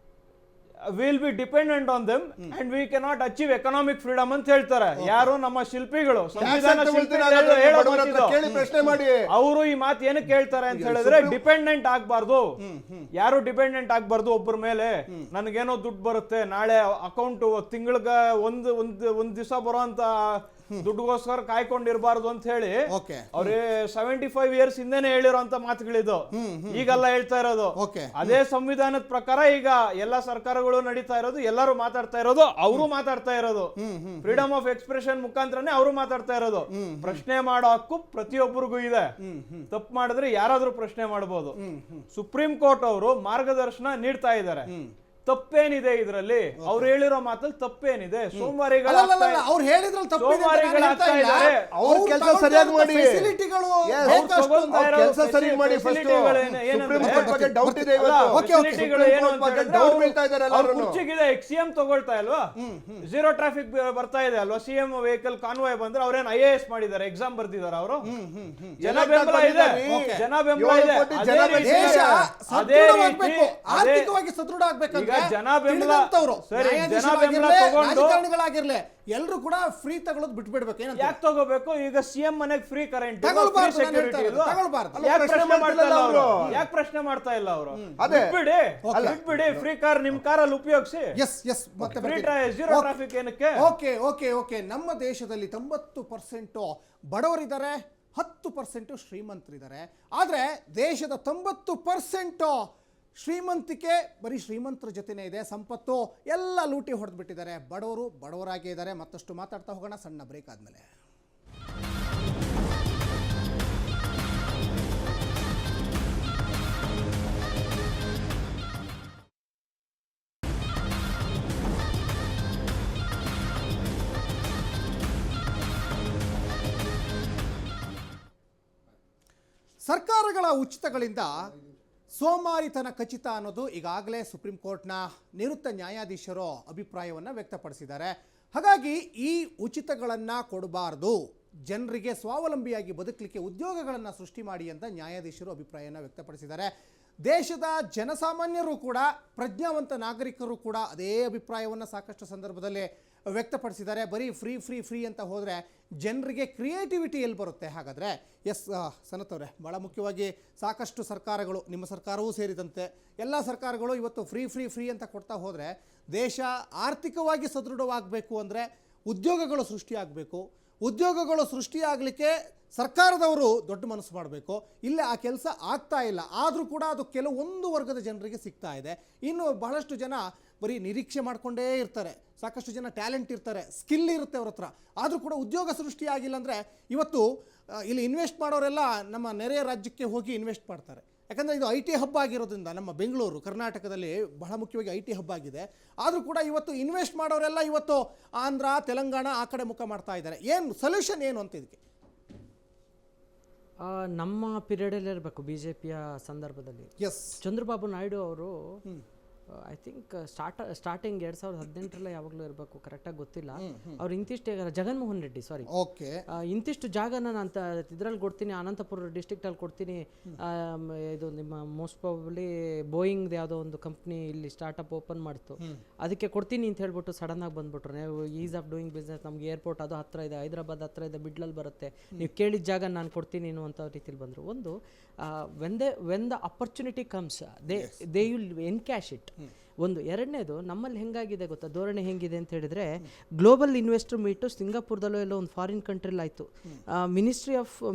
we'll be dependent on them and we cannot achieve economic freedom ಅಂತ ಹೇಳ್ತಾರೆ. ಯಾರು ನಮ್ಮ ಶಿಲ್ಪಿಗಳು, ಸಂವಿಧಾನ ಕೇಳಿ ಪ್ರಶ್ನೆ ಮಾಡಿ. ಅವರು ಈ ಮಾತು ಏನಕ್ಕೆ ಹೇಳ್ತಾರೆ ಅಂತ ಹೇಳಿದ್ರೆ, ಡಿಪೆಂಡೆಂಟ್ ಆಗ್ಬಾರ್ದು, ಯಾರು ಡಿಪೆಂಡೆಂಟ್ ಆಗ್ಬಾರ್ದು ಒಬ್ಬರ ಮೇಲೆ. ನನಗೇನೋ ದುಡ್ಡು ಬರುತ್ತೆ, ನಾಳೆ ಅಕೌಂಟ್ ತಿಂಗಳಿಗೆ ಒಂದ್ ದಿವಸ ಬರೋಂತ ದುಡ್ಡುಗೋಸ್ಕರ ಕಾಯ್ಕೊಂಡಿರ್ಬಾರ್ದು ಅಂತ ಹೇಳಿ ಅವ್ರೇ 75 years ಹಿಂದೆನೆ ಹೇಳಿರೋಂತ ಮಾತುಗಳಿದು, ಈಗಲ್ಲ ಹೇಳ್ತಾ ಇರೋದು. ಅದೇ ಸಂವಿಧಾನದ ಪ್ರಕಾರ ಈಗ ಎಲ್ಲ ಸರ್ಕಾರಗಳು ನಡೀತಾ ಇರೋದು, ಎಲ್ಲರೂ ಮಾತಾಡ್ತಾ ಇರೋದು, ಅವರು ಮಾತಾಡ್ತಾ ಇರೋದು ಫ್ರೀಡಮ್ ಆಫ್ ಎಕ್ಸ್ಪ್ರೆಷನ್ ಮುಖಾಂತರನೇ ಅವರು ಮಾತಾಡ್ತಾ ಇರೋದು. ಪ್ರಶ್ನೆ ಮಾಡೋ ಹಕ್ಕು ಪ್ರತಿಯೊಬ್ಬರಿಗೂ ಇದೆ. ತಪ್ಪು ಮಾಡಿದ್ರೆ ಯಾರಾದ್ರೂ ಪ್ರಶ್ನೆ ಮಾಡಬಹುದು. ಸುಪ್ರೀಂ ಕೋರ್ಟ್ ಅವರು ಮಾರ್ಗದರ್ಶನ ನೀಡ್ತಾ ಇದ್ದಾರೆ. ತಪ್ಪೇನಿದೆ ಇದರಲ್ಲಿ? ಅವ್ರು ಹೇಳಿರೋ ಮಾತಲ್ಲಿ ತಪ್ಪೇನಿದೆ? ಸೋಮವಾರಿಗಳು ಅವ್ರು ಹೇಳಿದ್ರಲ್ಲಿ ಅವ್ರ ಕೆಲಸ ಸರಿಯಾಗಿ ಮಾಡಿ, ಕೆಲಸ ಸರಿ ಮಾಡಿ. ಕುರ್ಚಿಗಿದೆ ಸಿಎಂ ತಗೊಳ್ತಾ ಇಲ್ವಾ? ಝೀರೋ ಟ್ರಾಫಿಕ್ ಬರ್ತಾ ಇದೆ ಅಲ್ವಾ? ಸಿಎಂ ವೆಹಿಕಲ್ ಕಾನ್ವಾಯ್ ಬಂದ್ರೆ ಅವ್ರೇನ್ IAS ಮಾಡಿದ್ದಾರೆ, ಎಕ್ಸಾಮ್ ಬರ್ದಿದ್ದಾರೆ ಅವರು? ಜನ ಬೆಂಬಲ ಇದೆ, ಜನ ಬೆಂಬಲ ಇದೆ. ಅದೇ ರೀತಿ ಆರ್ಥಿಕವಾಗಿ ಸದೃಢ ಆಗ್ಬೇಕು. ಜನ ಬೆಂಬಲ ಸರಿ, ಜನ ಬೆಂಬಲ ರಾಜಕಾರಣಿಗಳಾಗಿರ್ಲಿ ಎಲ್ಲರೂ ಕೂಡ ಫ್ರೀ ತಗೊಳ್ಳೋದು ಬಿಟ್ಬಿಡ್ಬೇಕು. ಯಾಕೆ ತಗೋಬೇಕು? ಈಗ ಸಿಎಂ ಮನೆಗೆ ಫ್ರೀ ಕರೆಂಟ್, ಸೆಕ್ಯೂರಿಟಿ ಯಾಕೆ ಪ್ರಶ್ನೆ ಮಾಡ್ತಾ ಇಲ್ಲ ಅವರು? ಬಿಟ್ಬಿಡಿ, ಫ್ರೀ ಕಾರ್ ನಿಮ್ ಕಾರಲ್ಲಿ ಉಪಯೋಗಿಸಿ. ಝೀರೋ ಟ್ರಾಫಿಕ್ ಏನಕ್ಕೆ? ಓಕೆ ನಮ್ಮ ದೇಶದಲ್ಲಿ 90% ಬಡವರಿದ್ದಾರೆ, 10% ಶ್ರೀಮಂತರಿದ್ದಾರೆ. ಆದ್ರೆ ದೇಶದ 90% ಶ್ರೀಮಂತಿಕೆ ಬರೀ ಶ್ರೀಮಂತರ ಜೊತೆನೇ ಇದೆ, ಸಂಪತ್ತು ಎಲ್ಲ ಲೂಟಿ ಹೊಡೆದ್ಬಿಟ್ಟಿದ್ದಾರೆ. ಬಡವರು ಬಡವರಾಗೇ ಇದ್ದಾರೆ. ಮತ್ತಷ್ಟು ಮಾತಾಡ್ತಾ ಹೋಗೋಣ ಸಣ್ಣ ಬ್ರೇಕ್ ಆದ್ಮೇಲೆ. ಸರ್ಕಾರಗಳ ಉಚಿತಗಳಿಂದ ಸೋಮಾರಿತನ ಖಚಿತ ಅನ್ನೋದು ಈಗಾಗಲೇ ಸುಪ್ರೀಂ ಕೋರ್ಟ್ನ ನಿವೃತ್ತ ನ್ಯಾಯಾಧೀಶರು ಅಭಿಪ್ರಾಯವನ್ನು ವ್ಯಕ್ತಪಡಿಸಿದ್ದಾರೆ. ಹಾಗಾಗಿ ಈ ಉಚಿತಗಳನ್ನು ಕೊಡಬಾರ್ದು, ಜನರಿಗೆ ಸ್ವಾವಲಂಬಿಯಾಗಿ ಬದುಕಲಿಕ್ಕೆ ಉದ್ಯೋಗಗಳನ್ನು ಸೃಷ್ಟಿ ಮಾಡಿ ಅಂತ ನ್ಯಾಯಾಧೀಶರು ಅಭಿಪ್ರಾಯವನ್ನು ವ್ಯಕ್ತಪಡಿಸಿದ್ದಾರೆ. ದೇಶದ ಜನಸಾಮಾನ್ಯರು ಕೂಡ, ಪ್ರಜ್ಞಾವಂತ ನಾಗರಿಕರು ಕೂಡ ಅದೇ ಅಭಿಪ್ರಾಯವನ್ನು ಸಾಕಷ್ಟು ಸಂದರ್ಭದಲ್ಲಿ ವ್ಯಕ್ತಪಡಿಸಿದ್ದಾರೆ. ಬರೀ ಫ್ರೀ ಫ್ರೀ ಫ್ರೀ ಅಂತ ಹೋದರೆ ಜನರಿಗೆ ಕ್ರಿಯೇಟಿವಿಟಿ ಎಲ್ಲಿ ಬರುತ್ತೆ? ಹಾಗಾದರೆ ಸನತ್ ಅವರೇ, ಭಾಳ ಮುಖ್ಯವಾಗಿ ಸಾಕಷ್ಟು ಸರ್ಕಾರಗಳು, ನಿಮ್ಮ ಸರ್ಕಾರವೂ ಸೇರಿದಂತೆ ಎಲ್ಲ ಸರ್ಕಾರಗಳು ಇವತ್ತು ಫ್ರೀ ಫ್ರೀ ಫ್ರೀ ಅಂತ ಕೊಡ್ತಾ ಹೋದರೆ ದೇಶ ಆರ್ಥಿಕವಾಗಿ ಸದೃಢವಾಗಬೇಕು ಅಂದರೆ ಉದ್ಯೋಗಗಳು ಸೃಷ್ಟಿಯಾಗಬೇಕು. ಉದ್ಯೋಗಗಳು ಸೃಷ್ಟಿಯಾಗಲಿಕ್ಕೆ ಸರ್ಕಾರದವರು ದೊಡ್ಡ ಮನಸ್ಸು ಮಾಡಬೇಕು. ಇಲ್ಲ, ಆ ಕೆಲಸ ಆಗ್ತಾ ಇಲ್ಲ. ಆದರೂ ಕೂಡ ಅದು ಕೆಲವೊಂದು ವರ್ಗದ ಜನರಿಗೆ ಸಿಗ್ತಾ ಇದೆ. ಇನ್ನು ಬಹಳಷ್ಟು ಜನ ಬರೀ ನಿರೀಕ್ಷೆ ಮಾಡಿಕೊಂಡೇ ಇರ್ತಾರೆ. ಸಾಕಷ್ಟು ಜನ ಟ್ಯಾಲೆಂಟ್ ಇರ್ತಾರೆ, ಸ್ಕಿಲ್ ಇರುತ್ತೆ ಅವ್ರ ಹತ್ರ, ಆದರೂ ಕೂಡ ಉದ್ಯೋಗ ಸೃಷ್ಟಿಯಾಗಿಲ್ಲ ಅಂದರೆ ಇವತ್ತು ಇಲ್ಲಿ ಇನ್ವೆಸ್ಟ್ ಮಾಡೋರೆಲ್ಲ ನಮ್ಮ ನೆರೆಯ ರಾಜ್ಯಕ್ಕೆ ಹೋಗಿ ಇನ್ವೆಸ್ಟ್ ಮಾಡ್ತಾರೆ. ಯಾಕಂದರೆ ಇದು IT ಹಬ್ ಆಗಿರೋದ್ರಿಂದ ನಮ್ಮ ಬೆಂಗಳೂರು ಕರ್ನಾಟಕದಲ್ಲಿ ಬಹಳ ಮುಖ್ಯವಾಗಿ IT ಹಬ್ ಆಗಿದೆ. ಆದರೂ ಕೂಡ ಇವತ್ತು ಇನ್ವೆಸ್ಟ್ ಮಾಡೋರೆಲ್ಲ ಇವತ್ತು ಆಂಧ್ರ, ತೆಲಂಗಾಣ ಆ ಕಡೆ ಮುಖ ಮಾಡ್ತಾ ಇದ್ದಾರೆ. ಏನು ಸೊಲ್ಯೂಷನ್ ಏನು ಅಂತ ಇದಕ್ಕೆ? ನಮ್ಮ ಪೀರಿಯಡಲ್ಲಿ ಇರಬೇಕು BJPಯ ಸಂದರ್ಭದಲ್ಲಿ. ಚಂದ್ರಬಾಬು ನಾಯ್ಡು ಅವರು ಐ ಥಿಂಕ್ ಸ್ಟಾರ್ಟಿಂಗ್ 2018 ಯಾವಾಗಲೂ ಇರಬೇಕು, ಕರೆಕ್ಟಾಗಿ ಗೊತ್ತಿಲ್ಲ. ಅವ್ರು ಇಂತಿಷ್ಟು ಜಗನ್ಮೋಹನ್ ರೆಡ್ಡಿ ಇಂತಿಷ್ಟು ಜಾಗನ ನಾನು ಇದ್ರಲ್ಲಿ ಕೊಡ್ತೀನಿ, ಅನಂತಪುರ ಡಿಸ್ಟ್ರಿಕ್ಟಲ್ಲಿ ಕೊಡ್ತೀನಿ, ಇದು ನಿಮ್ಮ ಮೋಸ್ಟ್ ಪ್ರಾಬಬ್ಲಿ ಬೋಯಿಂಗ್ ಯಾವುದೋ ಒಂದು ಕಂಪ್ನಿ ಇಲ್ಲಿ ಸ್ಟಾರ್ಟಪ್ ಓಪನ್ ಮಾಡ್ತು, ಅದಕ್ಕೆ ಕೊಡ್ತೀನಿ ಅಂತ ಹೇಳ್ಬಿಟ್ಟು ಸಡನ್ ಆಗಿ ಬಂದ್ಬಿಟ್ರು. ನೀವು ಈಸ್ ಆಫ್ ಡೂಯಿಂಗ್ ಬಿಸ್ನೆಸ್, ನಮ್ಗೆ ಏರ್ಪೋರ್ಟ್ ಅದು ಹತ್ರ ಇದೆ, ಹೈದರಾಬಾದ್ ಹತ್ರ ಇದೆ, ಮಿಡ್ಲಲ್ಲಿ ಬರುತ್ತೆ, ನೀವು ಕೇಳಿದ ಜಾಗ ನಾನು ಕೊಡ್ತೀನಿ ಅನ್ನುವಂಥ ರೀತಿಯಲ್ಲಿ ಬಂದರು. ಒಂದು when the opportunity comes they will encash it. ಒಂದು. ಎರಡನೇದು, ನಮ್ಮಲ್ಲಿ ಹೆಂಗಾಗಿದೆ ಗೊತ್ತಾ ಧೋರಣೆ ಹೆಂಗಿದೆ ಅಂತ ಹೇಳಿದ್ರೆ, ಗ್ಲೋಬಲ್ ಇನ್ವೆಸ್ಟರ್ ಮೀಟು ಸಿಂಗಾಪುರದಲ್ಲೋ ಎಲ್ಲೋ ಒಂದು ಫಾರಿನ್ ಕಂಟ್ರಿಲಿ ಆಯಿತು.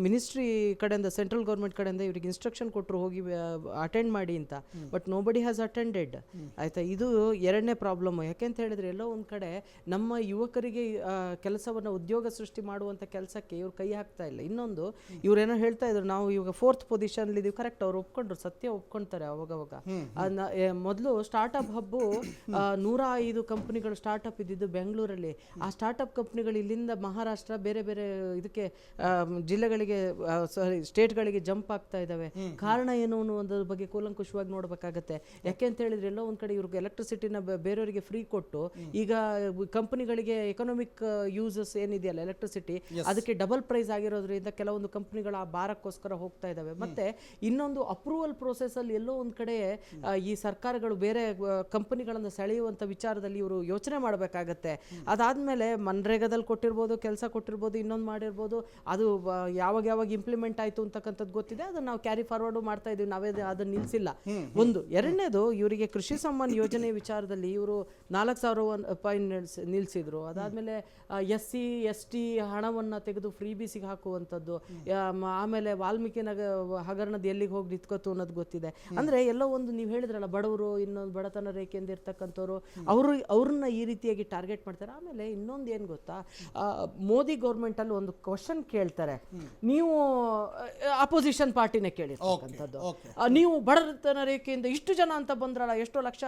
ಮಿನಿಸ್ಟ್ರಿ ಕಡೆಯಿಂದ, ಸೆಂಟ್ರಲ್ ಗೌರ್ಮೆಂಟ್ ಕಡೆಯಿಂದ ಇವ್ರಿಗೆ ಇನ್ಸ್ಟ್ರಕ್ಷನ್ ಕೊಟ್ಟರು ಹೋಗಿ ಅಟೆಂಡ್ ಮಾಡಿ ಅಂತ. But nobody has attended. ಆಯಿತಾ? ಇದು ಎರಡನೇ ಪ್ರಾಬ್ಲಮ್. ಯಾಕೆಂತ ಹೇಳಿದ್ರೆ ಎಲ್ಲೋ ಒಂದು ಕಡೆ ನಮ್ಮ ಯುವಕರಿಗೆ ಕೆಲಸವನ್ನು, ಉದ್ಯೋಗ ಸೃಷ್ಟಿ ಮಾಡುವಂಥ ಕೆಲಸಕ್ಕೆ ಇವ್ರು ಕೈ ಹಾಕ್ತಾ ಇಲ್ಲ. ಇನ್ನೊಂದು, ಇವ್ರೇನೋ ಹೇಳ್ತಾ ಇದ್ರು, ನಾವು ಇವಾಗ 4th ಪೊಸಿಷನ್ಲಿ ಇದೀವಿ. ಕರೆಕ್ಟ್, ಅವ್ರು ಒಪ್ಕೊಂಡ್ರು, ಸತ್ಯ ಒಪ್ಕೊಳ್ತಾರೆ ಅವಾಗವಾಗ. ಮೊದಲು ಸ್ಟಾರ್ಟ್ಅಪ್ ಹಬ್ಬು 105 ಕಂಪ್ನಿಗಳು ಸ್ಟಾರ್ಟ್ಅಪ್ ಇದ್ದಿದ್ದು ಬೆಂಗಳೂರಲ್ಲಿ. ಆ ಸ್ಟಾರ್ಟ್ಅಪ್ ಕಂಪ್ನಿಗಳು ಇಲ್ಲಿಂದ ಮಹಾರಾಷ್ಟ್ರ ಬೇರೆ ಬೇರೆ ಇದಕ್ಕೆ ಜಿಲ್ಲೆಗಳಿಗೆ ಸಾರಿ ಸ್ಟೇಟ್ಗಳಿಗೆ ಜಂಪ್ ಆಗ್ತಾ ಇದ್ದಾವೆ. ಕಾರಣ ಏನು ಅನ್ನೋದ್ರ ಬಗ್ಗೆ ಕೂಲಂಕುಷವಾಗಿ ನೋಡ್ಬೇಕಾಗತ್ತೆ. ಯಾಕೆ ಅಂತ ಹೇಳಿದ್ರೆ ಎಲ್ಲೋ ಒಂದ್ ಕಡೆ ಇವ್ರಿಗೆ ಎಲೆಕ್ಟ್ರಿಸಿಟಿನ ಬೇರೆಯವರಿಗೆ ಫ್ರೀ ಕೊಟ್ಟು ಈಗ ಕಂಪನಿಗಳಿಗೆ ಎಕನಾಮಿಕ್ ಯೂಸಸ್ ಏನಿದೆಯಲ್ಲ ಎಲೆಕ್ಟ್ರಿಸಿಟಿ ಅದಕ್ಕೆ ಡಬಲ್ ಪ್ರೈಸ್ ಆಗಿರೋದ್ರಿಂದ ಕೆಲವೊಂದು ಕಂಪನಿಗಳು ಆ ಭಾರಕ್ಕೋಸ್ಕರ ಹೋಗ್ತಾ ಇದ್ದಾವೆ. ಮತ್ತೆ ಇನ್ನೊಂದು ಅಪ್ರೂವಲ್ ಪ್ರೋಸೆಸ್ ಅಲ್ಲಿ ಎಲ್ಲೋ ಒಂದ್ ಕಡೆ ಈ ಸರ್ಕಾರಗಳು ಬೇರೆ ಕಂಪನಿಗಳನ್ನು ಸೆಳೆಯುವಂತ ವಿಚಾರದಲ್ಲಿ ಇವರು ಯೋಚನೆ ಮಾಡಬೇಕಾಗತ್ತೆ. ಅದಾದ್ಮೇಲೆ ಮನ್ರೇಗಾದಲ್ಲಿ ಕೊಟ್ಟಿರ್ಬೋದು, ಕೆಲಸ ಕೊಟ್ಟಿರ್ಬೋದು, ಇನ್ನೊಂದು ಮಾಡಿರ್ಬೋದು, ಅದು ಯಾವಾಗ ಇಂಪ್ಲಿಮೆಂಟ್ ಆಯ್ತು ಅಂತಕ್ಕಂಥದ್ದು ಗೊತ್ತಿದೆ. ಅದನ್ನ ನಾವು ಕ್ಯಾರಿ ಫಾರ್ವರ್ಡ್ ಮಾಡ್ತಾ ಇದೀವಿ, ನಾವೇ ಅದನ್ನ ನಿಲ್ಸಿಲ್ಲ. ಒಂದು. ಎರಡನೇದು, ಇವರಿಗೆ ಕೃಷಿ ಸಮ್ಮಾನ್ ಯೋಜನೆ ವಿಚಾರದಲ್ಲಿ ಇವರು 4,000 ರೂಪಾಯಿ ನಿಲ್ಸಿದ್ರು. ಅದಾದ್ಮೇಲೆ SC ST ಹಣವನ್ನ ತೆಗೆದು ಫ್ರೀ ಬೀಸಿಗೆ ಹಾಕುವಂಥದ್ದು, ಆಮೇಲೆ ವಾಲ್ಮೀಕಿ ಹಗರಣದ ಎಲ್ಲಿಗೆ ಹೋಗಿ ನಿಂತ್ಕೋತು ಅನ್ನೋದು ಗೊತ್ತಿದೆ. ಅಂದ್ರೆ ಎಲ್ಲೋ ಒಂದು ನೀವು ಹೇಳಿದ್ರಲ್ಲ ಬಡವರು, ಇನ್ನೊಂದು ಬಡತನ ರೇಖೆಯಿಂದ ಇರ್ತಕ್ಕಂಥವ್ರು, ಅವ್ರನ್ನ ಈ ರೀತಿಯಾಗಿ ಟಾರ್ಗೆಟ್ ಮಾಡ್ತಾರೆ. ಆಮೇಲೆ ಇನ್ನೊಂದು ಏನು ಗೊತ್ತಾ, ಮೋದಿ ಗೌರ್ಮೆಂಟ್ ಅಲ್ಲಿ ಒಂದು ಕ್ವಶನ್ ಕೇಳ್ತಾರೆ, ನೀವು ಅಪೋಸಿಷನ್ ಪಾರ್ಟಿನೇ ಕೇಳಿರ್ತಕ್ಕಂಥದ್ದು, ನೀವು ಬಡತನ ರೇಖೆಯಿಂದ ಇಷ್ಟು ಜನ ಅಂತ ಬಂದ್ರಲ್ಲ, ಎಷ್ಟೋ ಲಕ್ಷ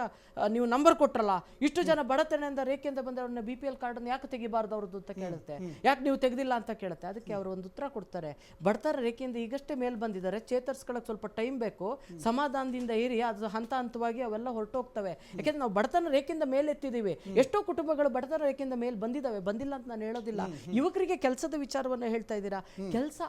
ನೀವು ನಂಬರ್ ಕೊಟ್ರಲ್ಲ, ಇಷ್ಟು ಜನ ಬಡತನದಿಂದ ರೇಖೆಯಿಂದ ಬಂದವ್ರನ್ನ BPL ಕಾರ್ಡ್ ಅನ್ನು ಯಾಕೆ ತೆಗಿಬಾರ್ದು ಅವ್ರದ್ದು ಅಂತ ಕೇಳುತ್ತೆ. ಯಾಕೆ ನೀವು ತೆಗೆದಿಲ್ಲ ಅಂತ ಕೇಳುತ್ತೆ. ಅದಕ್ಕೆ ಅವರು ಒಂದು ಉತ್ತರ ಕೊಡ್ತಾರೆ, ಬಡತನ ರೇಖೆಯಿಂದ ಈಗಷ್ಟೇ ಮೇಲ್ ಬಂದಿದ್ದಾರೆ, ಚೇತರಿಸ್ಕೊಳ್ಳೋಕೆ ಸ್ವಲ್ಪ ಟೈಮ್ ಬೇಕು, ಸಮಾಧಾನದಿಂದ ಇರಿ, ಅದು ಹಂತ ಹಂತವಾಗಿ ಅವೆಲ್ಲ ಹೊರಟೋಗ್ತವೆ. ಯಾಕೆಂದ್ರೆ ನಾವು ಬಡತನ ರೇಖೆಯಿಂದ ಮೇಲೆ ಎತ್ತಿದ್ದೀವಿ, ಎಷ್ಟೋ ಕುಟುಂಬಗಳು ಬಡತನ ರೇಖೆಯಿಂದ ಮೇಲೆ ಬಂದಿದ್ದಾವೆ, ಬಂದಿಲ್ಲ ಅಂತ ನಾನು ಹೇಳೋದಿಲ್ಲ. ಯುವಕರಿಗೆ ಕೆಲಸದ ವಿಚಾರವನ್ನ ಹೇಳ್ತಾ ಇದ್ದೀರಾ, ಕೆಲಸ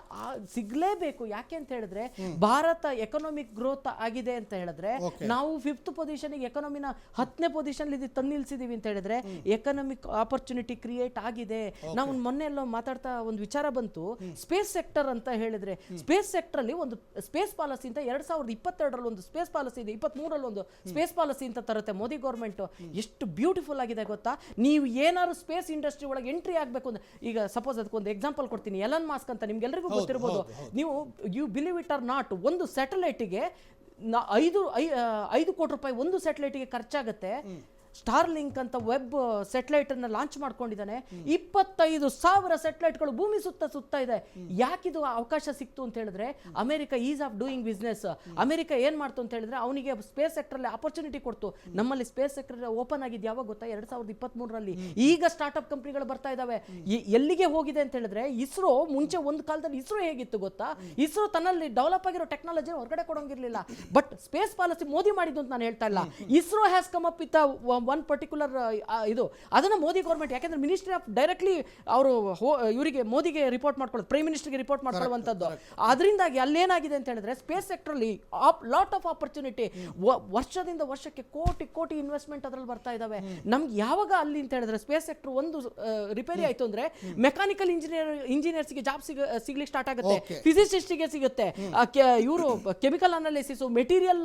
ಸಿಗ್ಲೇಬೇಕು. ಯಾಕೆ ಅಂತ ಹೇಳಿದ್ರೆ ಭಾರತ ಎಕನಾಮಿಕ್ ಗ್ರೋತ್ ಆಗಿದೆ ಅಂತ ಹೇಳಿದ್ರೆ ನಾವು 5th ಪೊಸಿಷನ್ ಎಕನಾಮಿನ 10ನೇ ಪೊಸಿಷನ್ ತಂದು ನಿಲ್ಸಿದೀವಿ ಅಂತ ಹೇಳಿದ್ರೆ ಎಕನಾಮಿಕ್ ಆಪರ್ಚುನಿಟಿ ಕ್ರಿಯೇಟ್ ಆಗಿದೆ. ನಾವು ಮೊನ್ನೆ ಎಲ್ಲೋ ಮಾತಾಡ್ತಾ ಒಂದು ವಿಚಾರ ಬಂತು, ಸ್ಪೇಸ್ ಸೆಕ್ಟರ್ ಅಂತ ಹೇಳಿದ್ರೆ ಸ್ಪೇಸ್ ಸೆಕ್ಟರ್ ಅಲ್ಲಿ ಒಂದು ಸ್ಪೇಸ್ ಪಾಲಿಸಿ ಅಂತ 2022ರಲ್ಲಿ ಒಂದು ಸ್ಪೇಸ್ ಪಾಲಿಸಿ ಇದೆ, 23ರಲ್ಲಿ ಒಂದು ಸ್ಪೇಸ್ ಪಾಲಿಸಿ ಅಂತ ತರುತ್ತೆ ಮೋದಿ ಗೌರ್ಮೆಂಟ್. ಎಷ್ಟು ಬ್ಯೂಟಿಫುಲ್ ಆಗಿದೆ ಗೊತ್ತಾ. ನೀವು ಏನಾದ್ರು ಸ್ಪೇಸ್ ಇಂಡಸ್ಟ್ರಿ ಒಳಗೆ ಎಂಟ್ರಿ ಆಗಬೇಕು ಅಂತ, ಈಗ ಸಪೋಸ್ ಅದಕ್ಕೊಂದು ಎಕ್ಸಾಂಪಲ್ ಕೊಡ್ತೀನಿ, ಎಲನ್ ಮಾಸ್ಕ್ ಅಂತ ನಿಮ್ಗೆಲ್ಲರಿಗೂ ಗೊತ್ತಿರಬಹುದು. ನೀವು you believe it or not, ಒಂದು ಸ್ಯಾಟಲೈಟಿಗೆ 5 ಕೋಟಿ ರೂಪಾಯಿ ಒಂದು ಸ್ಯಾಟಲೈಟಿಗೆ ಖರ್ಚಾಗುತ್ತೆ. ಸ್ಟಾರ್ ಲಿಂಕ್ ಅಂತ ವೆಬ್ ಸ್ಯಾಟಲೈಟ್ ಅನ್ನ ಲಾಂಚ್ ಮಾಡ್ಕೊಂಡಿದ್ದಾನೆ. 25,000 ಸ್ಯಾಟಲೈಟ್ಗಳು ಭೂಮಿ ಸುತ್ತ ಇದೆ. ಯಾಕಿದು ಅವಕಾಶ ಸಿಕ್ತು ಅಂತ ಹೇಳಿದ್ರೆ America ease of doing business. America ಏನ್ ಮಾಡ್ತು ಅಂತ ಹೇಳಿದ್ರೆ ಅವನಿಗೆ ಸ್ಪೇಸ್ ಸೆಕ್ಟರ್ ಅಲ್ಲಿ ಆಪರ್ಚುನಿಟಿ ಕೊಡ್ತು. ನಮ್ಮಲ್ಲಿ ಸ್ಪೇಸ್ ಸೆಕ್ಟರ್ ಓಪನ್ ಆಗಿದ್ದು ಯಾವಾಗ ಗೊತ್ತಾ, 2023ರಲ್ಲಿ. ಈಗ ಸ್ಟಾರ್ಟ್ಅಪ್ ಕಂಪನಿಗಳು ಬರ್ತಾ ಇದಾವೆ. ಎಲ್ಲಿಗೆ ಹೋಗಿದೆ ಅಂತ ಹೇಳಿದ್ರೆ ಇಸ್ರೋ ಮುಂಚೆ ಒಂದು ಕಾಲದಲ್ಲಿ ಇಸ್ರೋ ಹೇಗಿತ್ತು ಗೊತ್ತಾ, ಇಸ್ರೋ ತನ್ನಲ್ಲಿ ಡೆವಲಪ್ ಆಗಿರೋ ಟೆಕ್ನಾಲಜಿ ಹೊರಗಡೆ ಕೊಡೋಂಗಿರ್ಲಿಲ್ಲ. ಬಟ್ ಸ್ಪೇಸ್ ಪಾಲಿಸಿ ಮೋದಿ ಮಾಡಿದ್ದು ಅಂತ ನಾನು ಹೇಳ್ತಾ ಇಲ್ಲ. ISRO has come up with one particular ಇದು, ಅದನ್ನ ಮೋದಿ ಗೌರ್ಮೆಂಟ್, ಯಾಕಂದ್ರೆ ಮಿನಿಸ್ಟ್ರಿ ಆಫ್ ಡೈರೆಕ್ಟ್ಲಿ ಅವರು ಇವರಿಗೆ ಮೋದಿಗೆ ರಿಪೋರ್ಟ್ ಮಾಡ್ಕೊಳ್ಳೋದು, ಪ್ರೈಮ್ ಮಿನಿಸ್ಟರ್ಗೆ ರಿಪೋರ್ಟ್ ಮಾಡ್ಕೊಳ್ಳುವಂಥದ್ದು. ಅದರಿಂದಾಗಿ ಅಲ್ಲೇನಾಗಿದೆ ಅಂತ ಹೇಳಿದ್ರೆ ಸ್ಪೇಸ್ ಸೆಕ್ಟರ್ ಅಲ್ಲಿ ಲಾಟ್ ಆಫ್ ಆಪರ್ಚುನಿಟಿ, ವರ್ಷದಿಂದ ವರ್ಷಕ್ಕೆ ಕೋಟಿ ಇನ್ವೆಸ್ಟ್ಮೆಂಟ್ ಅದ್ರಲ್ಲಿ ಬರ್ತಾ ಇದಾವೆ. ನಮ್ಗೆ ಯಾವಾಗ ಅಲ್ಲಿ ಅಂತ ಹೇಳಿದ್ರೆ ಸ್ಪೇಸ್ ಸೆಕ್ಟರ್ ಒಂದು ರಿಪೇರಿ ಆಯ್ತು ಅಂದ್ರೆ ಮೆಕ್ಯಾನಿಕಲ್ ಇಂಜಿನಿಯರ್ಸ್ಗೆ ಜಾಬ್ ಸಿಗ್ಲಿಕ್ಕೆ ಸ್ಟಾರ್ಟ್ ಆಗುತ್ತೆ, ಫಿಸಿಸಿಸ್ಟ್ಗೆ ಸಿಗುತ್ತೆ, ಇವರು ಕೆಮಿಕಲ್ ಅನಾಲಿಸಿಸ್, ಮೆಟೀರಿಯಲ್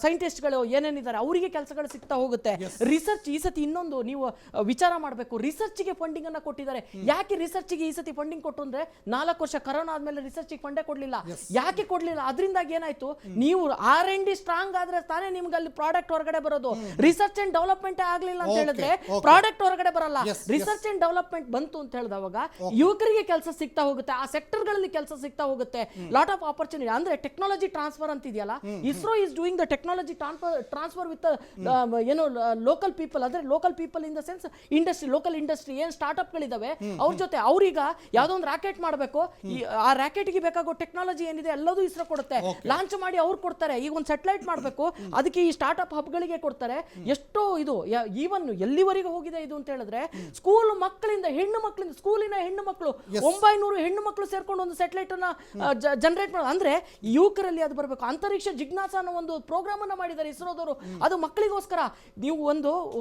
ಸೈಂಟಿಸ್ಟ್ಗಳು ಏನೇನಿದ್ದಾರೆ ಅವರಿಗೆ ಕೆಲಸಗಳು ಸಿಗ್ತಾ ಹೋಗುತ್ತೆ. ರಿಸರ್ಚ್ ಈ ಸತಿ ಇನ್ನೊಂದು ನೀವು ವಿಚಾರ ಮಾಡಬೇಕು, ರಿಸರ್ಚ್ಗೆ ಫಂಡಿಂಗ್ ಅನ್ನ ಕೊಟ್ಟಿದ್ದಾರೆ. ಯಾಕೆ ರಿಸರ್ಚ್ಗೆ ಈ ಸತಿ ಫಂಡಿಂಗ್ ಕೊಟ್ಟು ಅಂದ್ರೆ 4 ವರ್ಷ ಕರೋನಾ ಆದ್ಮೇಲೆ ರಿಸರ್ಚ್ಗೆ ಫಂಡೇ ಕೊಡ್ಲಿಲ್ಲ. ಯಾಕೆ ಕೊಡ್ಲಿಲ್ಲ? ಅದರಿಂದಾಗಿ ಏನಾಯ್ತು, ನೀವು R&D ಸ್ಟ್ರಾಂಗ್ ಆದ್ರೆ ತಾನೇ ನಿಮ್ಗೆ ಅಲ್ಲಿ ಪ್ರಾಡಕ್ಟ್ ಹೊರಗಡೆ ಬರೋದು. ರಿಸರ್ಚ್ ಅಂಡ್ ಡೆವಲಪ್ಮೆಂಟ್ ಆಗ್ಲಿಲ್ಲ ಅಂತ ಹೇಳಿದ್ರೆ ಪ್ರಾಡಕ್ಟ್ ಹೊರಗಡೆ ಬರಲ್ಲ. ರಿಸರ್ಚ್ ಅಂಡ್ ಡೆವಲಪ್ಮೆಂಟ್ ಬಂತು ಅಂತ ಹೇಳಿದವಾಗ ಯುವಕರಿಗೆ ಕೆಲಸ ಸಿಗ್ತಾ ಹೋಗುತ್ತೆ, ಆ ಸೆಕ್ಟರ್ ಗಳಲ್ಲಿ ಕೆಲಸ ಸಿಗ್ತಾ ಹೋಗುತ್ತೆ. ಲಾಟ್ ಆಫ್ ಆಪರ್ಚುನಿಟಿ ಅಂದ್ರೆ ಟೆಕ್ನಾಲಜಿ ಟ್ರಾನ್ಸ್ಫರ್ ಅಂತ ಇದೆಯಲ್ಲ, ISRO is doing the technology transfer with ಏನೋ ಲೋಕಲ್ ಪೀಪಲ್. ಅಂದ್ರೆ local people in the sense industry, local industry ಏನ್ ಸ್ಟಾರ್ಟ್ಅಪ್ ಗಳಿದಾವೆ ಅವ್ರ ಜೊತೆ ಅವ್ರೀಗ ಯಾವ್ದೋ ಒಂದು ರಾಕೆಟ್ ಮಾಡಬೇಕು, ಆ ರಾಕೆಟ್ಗೆ ಬೇಕಾಗೋ ಟೆಕ್ನಾಲಜಿ ಏನಿದೆ ಎಲ್ಲದೂ ಇಸ್ರೋ ಕೊಡುತ್ತೆ, ಲಾಂಚ್ ಮಾಡಿ ಅವ್ರು ಕೊಡ್ತಾರೆ. ಈಗ ಒಂದು ಸ್ಯಾಟಲೈಟ್ ಮಾಡಬೇಕು, ಅದಕ್ಕೆ ಈ ಸ್ಟಾರ್ಟ್ಅಪ್ ಹಬ್ಗಳಿಗೆ ಕೊಡ್ತಾರೆ. ಎಷ್ಟೋ ಇದು ಈವನ್ ಎಲ್ಲಿವರೆಗೆ ಹೋಗಿದೆ ಇದು ಅಂತ ಹೇಳಿದ್ರೆ ಸ್ಕೂಲ್ ಮಕ್ಕಳಿಂದ ಸ್ಕೂಲಿನ ಹೆಣ್ಣು ಮಕ್ಕಳು 900 ಹೆಣ್ಣು ಮಕ್ಕಳು ಸೇರ್ಕೊಂಡು ಒಂದು ಸ್ಯಾಟಲೈಟ್ ಅನ್ನ ಜನರೇಟ್ ಮಾಡೋದು. ಅಂದ್ರೆ ಯುವಕರಲ್ಲಿ ಅದು ಬರಬೇಕು. ಅಂತರಿಕ್ಷ ಜಿಜ್ಞಾಸ ಅನ್ನೋ ಒಂದು ಪ್ರೋಗ್ರಾಮ್ ಅನ್ನ ಮಾಡಿದ್ದಾರೆ ಇಸ್ರೋದವರು, ಅದು ಮಕ್ಕಳಿಗೋಸ್ಕರ. ನೀವು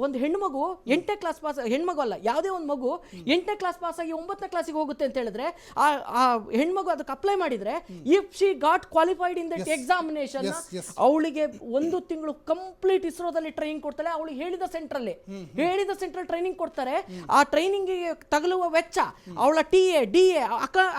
ಒಂದು ಹೆಣ್ಣು ಮಗು 8ನೇ ಕ್ಲಾಸ್ ಪಾಸ್, ಹೆಣ್ಮಗು ಅಲ್ಲ ಯಾವುದೇ ಒಂದು ಮಗು 8ನೇ ಕ್ಲಾಸ್ ಪಾಸ್ ಆಗಿ 9ನೇ ಕ್ಲಾಸಿಗೆ ಹೋಗುತ್ತೆ ಅಂತ ಹೇಳಿದ್ರೆ ಆ ಹೆಣ್ಮಗು ಅದಕ್ಕೆ ಅಪ್ಲೈ ಮಾಡಿದ್ರೆ if she got qualified in that examination, ಅವಳಿಗೆ 1 ತಿಂಗಳು ಕಂಪ್ಲೀಟ್ ಇಸ್ರೋದಲ್ಲಿ ಟ್ರೈನಿಂಗ್ ಕೊಡ್ತಾಳೆ. ಅವಳಿಗೆ ಹೇಳಿದ ಸೆಂಟ್ರಲ್ ಟ್ರೈನಿಂಗ್ ಕೊಡ್ತಾರೆ. ಆ ಟ್ರೈನಿಂಗ್ ತಗಲುವ ವೆಚ್ಚ, ಅವಳ TA DA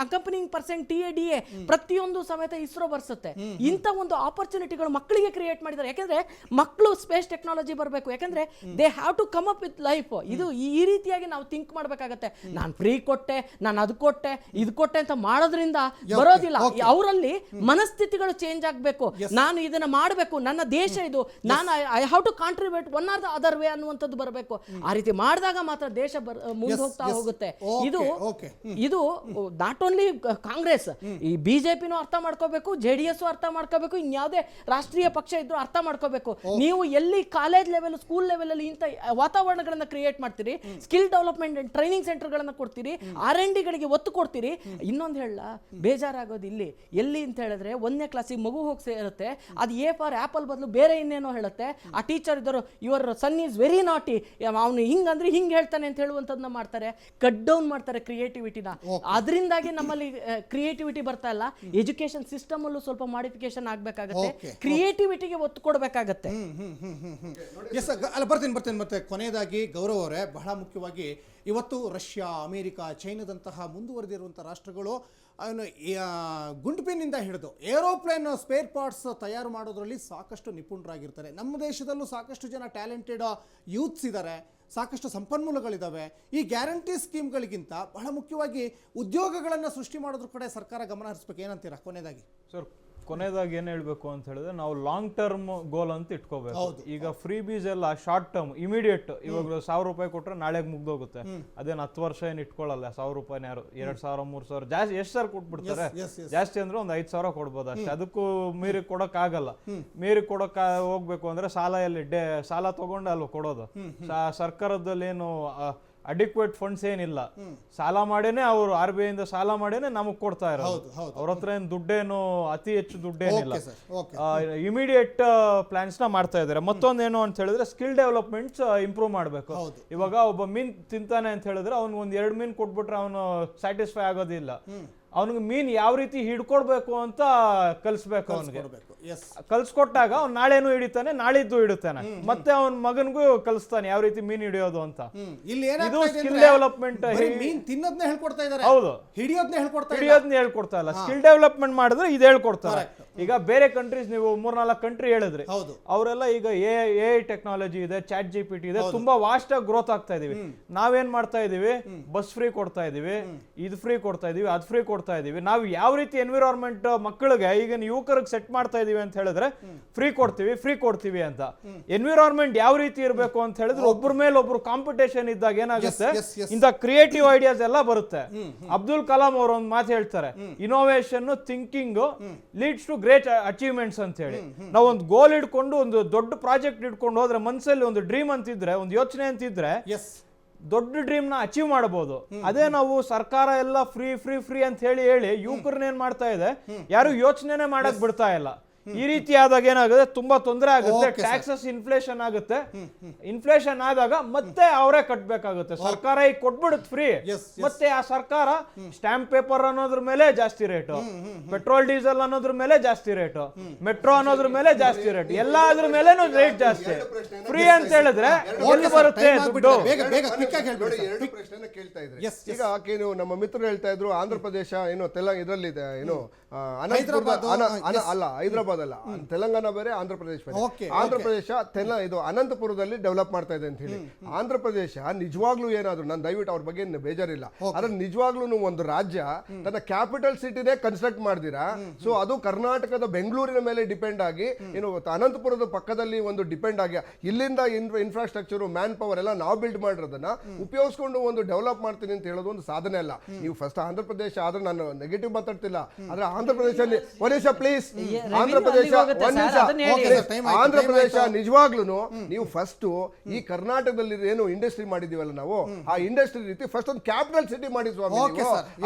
accompanying percent TA DA ಪ್ರತಿಯೊಂದು ಸಮೇತ ಇಸ್ರೋ ಬರ್ಸುತ್ತೆ. ಇಂಥ ಒಂದು ಆಪರ್ಚುನಿಟಿಗಳು ಮಕ್ಕಳಿಗೆ ಕ್ರಿಯೇಟ್ ಮಾಡಿದ್ದಾರೆ. ಯಾಕಂದ್ರೆ ಮಕ್ಕಳು ಸ್ಪೇಸ್ ಟೆಕ್ನಾಲಜಿ ಬರಬೇಕು. ಯಾಕಂದ್ರೆ ಯಾಕೆಂದ್ರೆ they have to come up with life. ಇದು ಈ ರೀತಿಯಾಗಿ ನಾವು ಥಿಂಕ್ ಮಾಡ್ಬೇಕಾಗತ್ತೆ. ನಾನು ಫ್ರೀ ಕೊಟ್ಟೆ, ನಾನು ಅದು ಕೊಟ್ಟೆ, ಇದು ಕೊಟ್ಟೆ ಅಂತ ಮಾಡೋದ್ರಿಂದ ಬರೋದಿಲ್ಲ. ಅವರಲ್ಲಿ ಮನಸ್ಥಿತಿಗಳು ಚೇಂಜ್ ಆಗಬೇಕು. ನಾನು ಇದನ್ನ ಮಾಡಬೇಕು, ನನ್ನ ದೇಶ ಇದು, ನಾನು I have to contribute one or the other way ಅನ್ನುವಂಥದ್ದು ಬರಬೇಕು. ಆ ರೀತಿ ಮಾಡಿದಾಗ ಮಾತ್ರ ದೇಶ ಮುಂದೆ ಹೋಗ್ತಾ ಹೋಗುತ್ತೆ. ಇದು ನಾಟ್ ಓನ್ಲಿ ಕಾಂಗ್ರೆಸ್, ಈ ಬಿಜೆಪಿನೂ ಅರ್ಥ ಮಾಡ್ಕೋಬೇಕು, JDS ಅರ್ಥ ಮಾಡ್ಕೋಬೇಕು, ಇನ್ಯಾವುದೇ ರಾಷ್ಟ್ರೀಯ ಪಕ್ಷ ಇದ್ರು ಅರ್ಥ ಮಾಡ್ಕೋಬೇಕು. ನೀವು ಎಲ್ಲಿ ಕಾಲೇಜ್ ಲೆವೆಲ್, ಸ್ಕೂಲ್ ಲೆವೆಲ್ ಅಲ್ಲಿ ಇಂಥ ವಾತಾವರಣಗಳನ್ನ ಕ್ರಿಯೇಟ್ ಮಾಡ್ತೀರಿ, ಸ್ಕಿಲ್ ಡೆವಲಪ್ಮೆಂಟ್ ಅಂಡ್ ಟ್ರೈನಿಂಗ್ ಸೆಂಟರ್ಗಳನ್ನ ಕೊಡ್ತೀರಿ, R&D ಗಳಿಗೆ ಒತ್ತು ಕೊಡ್ತೀರಿ. ಇನ್ನೊಂದು ಹೇಳ ಬೇಜಾರಾಗೋದು ಎಲ್ಲಿ ಅಂತ ಹೇಳಿದ್ರೆ 1ನೇ ಕ್ಲಾಸಿಗೆ ಮಗು ಹೋಗಿ ಸೇರುತ್ತೆ, ಅದು A ಫಾರ್ ಆಪಲ್ ಬದಲು ಬೇರೆ ಇನ್ನೇನೋ ಹೇಳುತ್ತೆ. ಆ ಟೀಚರ್ ಇದ್ದರು ಯುವರ್ ಸನ್ ಈಸ್ ವೆರಿ ನಾಟಿ, ಅವನು ಹಿಂಗಂದ್ರೆ ಹಿಂಗೆ ಹೇಳ್ತಾನೆ ಅಂತ ಹೇಳುವಂಥದ್ದನ್ನ ಮಾಡ್ತಾರೆ. ಕಟ್ ಡೌನ್ ಮಾಡ್ತಾರೆ ಕ್ರಿಯೇಟಿವಿಟಿನ. ಅದರಿಂದಾಗಿ ನಮ್ಮಲ್ಲಿ ಕ್ರಿಯೇಟಿವಿಟಿ ಬರ್ತಾ ಇಲ್ಲ. ಎಜುಕೇಶನ್ ಸಿಸ್ಟಮ್ ಅಲ್ಲೂ ಸ್ವಲ್ಪ ಮಾಡಿಫಿಕೇಶನ್ ಆಗ್ಬೇಕಾಗತ್ತೆ, ಕ್ರಿಯೇಟಿವಿಟಿಗೆ ಒತ್ತು ಕೊಡಬೇಕಾಗತ್ತೆ. ಅಲ್ಲ ಬರ್ತೀನಿ ಮತ್ತೆ ಕೊನೆಯದಾಗಿ ಗೌರವ್ ಅವರೇ, ಬಹಳ ಮುಖ್ಯವಾಗಿ ಇವತ್ತು ರಷ್ಯಾ, ಅಮೇರಿಕಾ, ಚೈನಾದಂತಹ ಮುಂದುವರೆದಿರುವಂಥ ರಾಷ್ಟ್ರಗಳು ಗುಂಡ್ಪಿನಿಂದ ಹಿಡಿದು ಏರೋಪ್ಲೇನ್ ಸ್ಪೇರ್ ಪಾರ್ಟ್ಸ್ ತಯಾರು ಮಾಡೋದ್ರಲ್ಲಿ ಸಾಕಷ್ಟು ನಿಪುಣರಾಗಿರ್ತಾರೆ. ನಮ್ಮ ದೇಶದಲ್ಲೂ ಸಾಕಷ್ಟು ಜನ ಟ್ಯಾಲೆಂಟೆಡ್ ಯೂತ್ಸ್ ಇದ್ದಾರೆ, ಸಾಕಷ್ಟು ಸಂಪನ್ಮೂಲಗಳಿದ್ದಾವೆ. ಈ ಗ್ಯಾರಂಟಿ ಸ್ಕೀಮ್ಗಳಿಗಿಂತ ಬಹಳ ಮುಖ್ಯವಾಗಿ ಉದ್ಯೋಗಗಳನ್ನು ಸೃಷ್ಟಿ ಮಾಡೋದ್ರ ಕಡೆ ಸರ್ಕಾರ ಗಮನ ಹರಿಸ್ಬೇಕು. ಏನಂತೀರಾ ಕೊನೆಯದಾಗಿ? ಸರ್, ಕೊನೆಯದಾಗಿ ಏನು ಹೇಳಬೇಕು ಅಂತ ಹೇಳಿದ್ರೆ, ನಾವು ಲಾಂಗ್ ಟರ್ಮ್ ಗೋಲ್ ಅಂತ ಇಟ್ಕೋಬೇಕು. ಈಗ ಫ್ರೀ ಬೀಸ್ ಎಲ್ಲ ಶಾರ್ಟ್ ಟರ್ಮ್, ಇಮಿಡಿಯೇಟ್. ಇವಾಗ 1000 ರೂಪಾಯಿ ಕೊಟ್ಟರೆ ನಾಳೆಗೆ ಮುಗ್ದೋಗುತ್ತೆ. ಅದೇನು 10 ವರ್ಷ ಏನು ಇಟ್ಕೊಳ್ಳಲ್ಲ. 1000 ರೂಪಾಯಿನ ಯಾರು 2000 3000 ಜಾಸ್ತಿ ಎಷ್ಟು ಸರ್ ಕೊಟ್ಬಿಡ್ತಾರೆ. ಜಾಸ್ತಿ ಅಂದ್ರೆ ಒಂದು 5000 ಕೊಡ್ಬೋದು ಅಷ್ಟೇ. ಅದಕ್ಕೂ ಮೀರಿ ಕೊಡೋಕ್ಕಾಗಲ್ಲ. ಮೀರಿ ಹೋಗ್ಬೇಕು ಅಂದ್ರೆ ಸಾಲ ತಗೊಂಡು ಅಲ್ವ ಕೊಡೋದು. ಸರ್ಕಾರದಲ್ಲಿ ಏನು ಅಡಿಕ್ವೇಟ್ ಫಂಡ್ಸ್ ಏನಿಲ್ಲ. ಸಾಲ ಮಾಡೇನೆ ಅವರು RBI ಇಂದ ಸಾಲ ಮಾಡೇನೆ ನಮಗ್ ಕೊಡ್ತಾ ಇರೋದು. ಅವ್ರ ಹತ್ರ ಏನು ದುಡ್ಡೇನು ಅತಿ ಹೆಚ್ಚು ದುಡ್ಡೇನಿಲ್ಲ. ಇಮಿಡಿಯೇಟ್ ಪ್ಲಾನ್ಸ್ ನ ಮಾಡ್ತಾ ಇದ್ದಾರೆ. ಮತ್ತೊಂದೇನು ಅಂತ ಹೇಳಿದ್ರೆ ಸ್ಕಿಲ್ ಡೆವಲಪ್ಮೆಂಟ್ಸ್ ಇಂಪ್ರೂವ್ ಮಾಡಬೇಕು. ಇವಾಗ ಒಬ್ಬ ಮೀನ್ ತಿಂತಾನೆ ಅಂತ ಹೇಳಿದ್ರೆ ಅವ್ನಿಗೆ 1-2 ಮೀನ್ ಕೊಟ್ಬಿಟ್ರೆ ಅವನು ಸ್ಯಾಟಿಸ್ಫೈ ಆಗೋದಿಲ್ಲ. ಅವನಿಗೆ ಮೀನ್ ಯಾವ ರೀತಿ ಹಿಡ್ಕೊಡ್ಬೇಕು ಅಂತ ಕಲಿಸ್ಬೇಕು. ಅವನಿಗೆ ಕಲ್ಸ್ಕೊಟ್ಟಾಗ ಅವ್ನು ನಾಳೆನೂ ಹಿಡಿತಾನೆ, ನಾಳಿದ್ದು ಹಿಡಿತಾನೆ, ಮತ್ತೆ ಅವನ ಮಗನ್ಗೂ ಕಲಿಸ್ತಾನೆ ಯಾವ ರೀತಿ ಮೀನ್ ಹಿಡಿಯೋದು ಅಂತ. ಇದು ಸ್ಕಿಲ್ ಡೆವಲಪ್ಮೆಂಟ್. ಮೀನ್ ತಿನ್ನೋದನ್ನ ಹೇಳ್ಕೊಡ್ತಾ ಇದ್ದಾರೆ, ಹೌದು, ಹಿಡಿಯೋದನ್ನ ಹೇಳ್ಕೊಡ್ತಾ ಇಲ್ಲ. ಸ್ಕಿಲ್ ಡೆವಲಪ್ಮೆಂಟ್ ಮಾಡಿದ್ರೆ ಇದು ಹೇಳ್ಕೊಡ್ತಾರೆ. ಈಗ ಬೇರೆ ಕಂಟ್ರೀಸ್ ನೀವು 3-4 ಕಂಟ್ರಿ ಹೇಳಿದ್ರಿ, ಅವರೆಲ್ಲ ಈಗ AI ಟೆಕ್ನಾಲಜಿ ಇದೆ, ಚಾಟ್ GPT ಇದೆ, ತುಂಬಾ ವಾಸ್ಟ್ ಆಗಿ ಗ್ರೋತ್ ಆಗ್ತಾ ಇದೀವಿ. ನಾವೇನ್ ಮಾಡ್ತಾ ಇದೀವಿ? ಬಸ್ ಫ್ರೀ ಕೊಡ್ತಾ ಇದೀವಿ, ಇದು ಫ್ರೀ ಕೊಡ್ತಾ ಇದೀವಿ, ಅದು ಫ್ರೀ ಕೊಡ್ತಾ ಇದೀವಿ. ನಾವು ಯಾವ ರೀತಿ ಎನ್ವಿರಾನ್ಮೆಂಟ್ ಮಕ್ಕಳಿಗೆ ಈಗ ಯುವಕರಿಗೆ ಸೆಟ್ ಮಾಡ್ತಾ ಇದೀವಿ ಅಂತ ಹೇಳಿದ್ರೆ ಫ್ರೀ ಕೊಡ್ತೀವಿ ಅಂತ. ಎನ್ವಿರಾನ್ಮೆಂಟ್ ಯಾವ ರೀತಿ ಇರಬೇಕು ಅಂತ ಹೇಳಿದ್ರೆ ಒಬ್ಬರ ಮೇಲೆ ಒಬ್ರು ಕಾಂಪಿಟೇಷನ್ ಇದ್ದಾಗ ಏನಾಗುತ್ತೆ, ಇಂಥ ಕ್ರಿಯೇಟಿವ್ ಐಡಿಯಾಸ್ ಎಲ್ಲ ಬರುತ್ತೆ. ಅಬ್ದುಲ್ ಕಲಾಂ ಅವರು ಒಂದು ಮಾತು ಹೇಳ್ತಾರೆ, innovation thinking leads to great achievements ಅಂತ ಹೇಳಿ. ನಾವು ಒಂದು ಗೋಲ್ ಇಟ್ಕೊಂಡು ಒಂದು ದೊಡ್ಡ ಪ್ರಾಜೆಕ್ಟ್ ಇಟ್ಕೊಂಡು ಹೋದ್ರೆ, ಮನಸ್ಸಲ್ಲಿ ಒಂದು ಡ್ರೀಮ್ ಅಂತಿದ್ರೆ, ಒಂದು ಯೋಚನೆ ಅಂತಿದ್ರೆ ದೊಡ್ಡ ಡ್ರೀಮ್ ನ ಅಚೀವ್ ಮಾಡಬಹುದು. ಅದೇ ನಾವು ಸರ್ಕಾರ ಎಲ್ಲ ಫ್ರೀ ಅಂತ ಹೇಳಿ ಯುವಕರನ್ನ ಏನ್ ಮಾಡ್ತಾ ಇದೆ, ಯಾರು ಯೋಚನೆ ಮಾಡಕ್ ಬಿಡ್ತಾ ಇಲ್ಲ. ಈ ರೀತಿ ಆದಾಗ ಏನಾಗುತ್ತೆ, ತುಂಬಾ ತೊಂದರೆ ಆಗುತ್ತೆ. ಟ್ಯಾಕ್ಸಸ್ ಇನ್ಫ್ಲೇಷನ್ ಆಗುತ್ತೆ. ಇನ್ಫ್ಲೇಷನ್ ಆದಾಗ ಮತ್ತೆ ಅವರೇ ಕಟ್ಬೇಕಾಗುತ್ತೆ. ಸರ್ಕಾರ ಈಗ ಕೊಟ್ಬಿಡುತ್ತೆ ಫ್ರೀ, ಮತ್ತೆ ಆ ಸರ್ಕಾರ ಸ್ಟಾಂಪ್ ಪೇಪರ್ ಅನ್ನೋದ್ರ ಮೇಲೆ ಜಾಸ್ತಿ ರೇಟು, ಪೆಟ್ರೋಲ್ ಡೀಸೆಲ್ ಅನ್ನೋದ್ರ ಮೇಲೆ ಜಾಸ್ತಿ ರೇಟು, ಮೆಟ್ರೋ ಅನ್ನೋದ್ರ ಮೇಲೆ ಜಾಸ್ತಿ ರೇಟ್, ಎಲ್ಲಾದ್ರ ಮೇಲೆನೂ ರೇಟ್ ಜಾಸ್ತಿ. ಫ್ರೀ ಅಂತ ಹೇಳಿದ್ರೆ ಎಲ್ಲಿ ಬರುತ್ತೆ ದುಡ್ಡು? ಕೇಳ್ತಾ ಇದ್ರೆ ಈಗ ನಮ್ಮ ಮಿತ್ರರು ಹೇಳ್ತಾ ಇದ್ರು, ಆಂಧ್ರ ಪ್ರದೇಶ ಏನು ಇದರಲ್ಲಿದೆ, ಏನು ಹೈದರಾಬಾದ್ ಅಲ್ಲ, ತೆಲಂಗಾಣ ಬೇರೆ, ಆಂಧ್ರ ಪ್ರದೇಶ ಬೇರೆ. ಆಂಧ್ರ ಪ್ರದೇಶ ಇದು ಅನಂತಪುರದಲ್ಲಿ ಡೆವಲಪ್ ಮಾಡ್ತಾ ಇದೆ ಅಂತ ಹೇಳಿ. ಆಂಧ್ರ ಪ್ರದೇಶ ನಿಜವಾಗ್ಲೂ ಏನಾದ್ರು, ನಾನು ದಯವಿಟ್ಟು ಅವ್ರ ಬಗ್ಗೆ ಬೇಜಾರಿಲ್ಲ, ಆದ್ರೆ ನಿಜವಾಗ್ಲೂ ಒಂದು ರಾಜ್ಯ ತನ್ನ ಕ್ಯಾಪಿಟಲ್ ಸಿಟಿನೇ ಕನ್ಸ್ಟ್ರಕ್ಟ್ ಮಾಡ್ದಿರಾ, ಸೊ ಅದು ಕರ್ನಾಟಕದ ಬೆಂಗಳೂರಿನ ಮೇಲೆ ಡಿಪೆಂಡ್ ಆಗಿ, ಏನು ಅನಂತಪುರದ ಪಕ್ಕದಲ್ಲಿ ಒಂದು ಡಿಪೆಂಡ್ ಆಗಿ, ಇಲ್ಲಿಂದ ಇನ್ಫ್ರಾಸ್ಟ್ರಕ್ಚರ್, ಮ್ಯಾನ್ ಪವರ್ ಎಲ್ಲ ನಾವು ಬಿಲ್ಡ್ ಮಾಡಿರೋದನ್ನ ಉಪಯೋಗಿಸ್ಕೊಂಡು ಒಂದು ಡೆವಲಪ್ ಮಾಡ್ತೀನಿ ಅಂತ ಹೇಳೋದು ಒಂದು ಸಾಧನೆ ಅಲ್ಲ. ನೀವು ಫಸ್ಟ್ ಆಂಧ್ರ ಪ್ರದೇಶ ಆದ್ರೆ, ನಾನು ನೆಗೆಟಿವ್ ಮಾತಾಡ್ತಿಲ್ಲ, ಆದ್ರೆ ಆಂಧ್ರ ಪ್ರದೇಶದಲ್ಲಿ ಒನಿಶಾ ಪ್ಲೀಸ್, ಆಂಧ್ರ ಪ್ರದೇಶ ನಿಜವಾಗ್ಲೂ ನೀವು ಫಸ್ಟ್ ಈ ಕರ್ನಾಟಕದಲ್ಲಿ ಏನು ಇಂಡಸ್ಟ್ರಿ ಮಾಡಿದೀವಲ್ಲ ನಾವು, ಆ ಇಂಡಸ್ಟ್ರಿ ರೀತಿ ಫಸ್ಟ್ ಒಂದು ಕ್ಯಾಪಿಟಲ್ ಸಿಟಿ ಮಾಡಿ ಸ್ವಾಮಿ,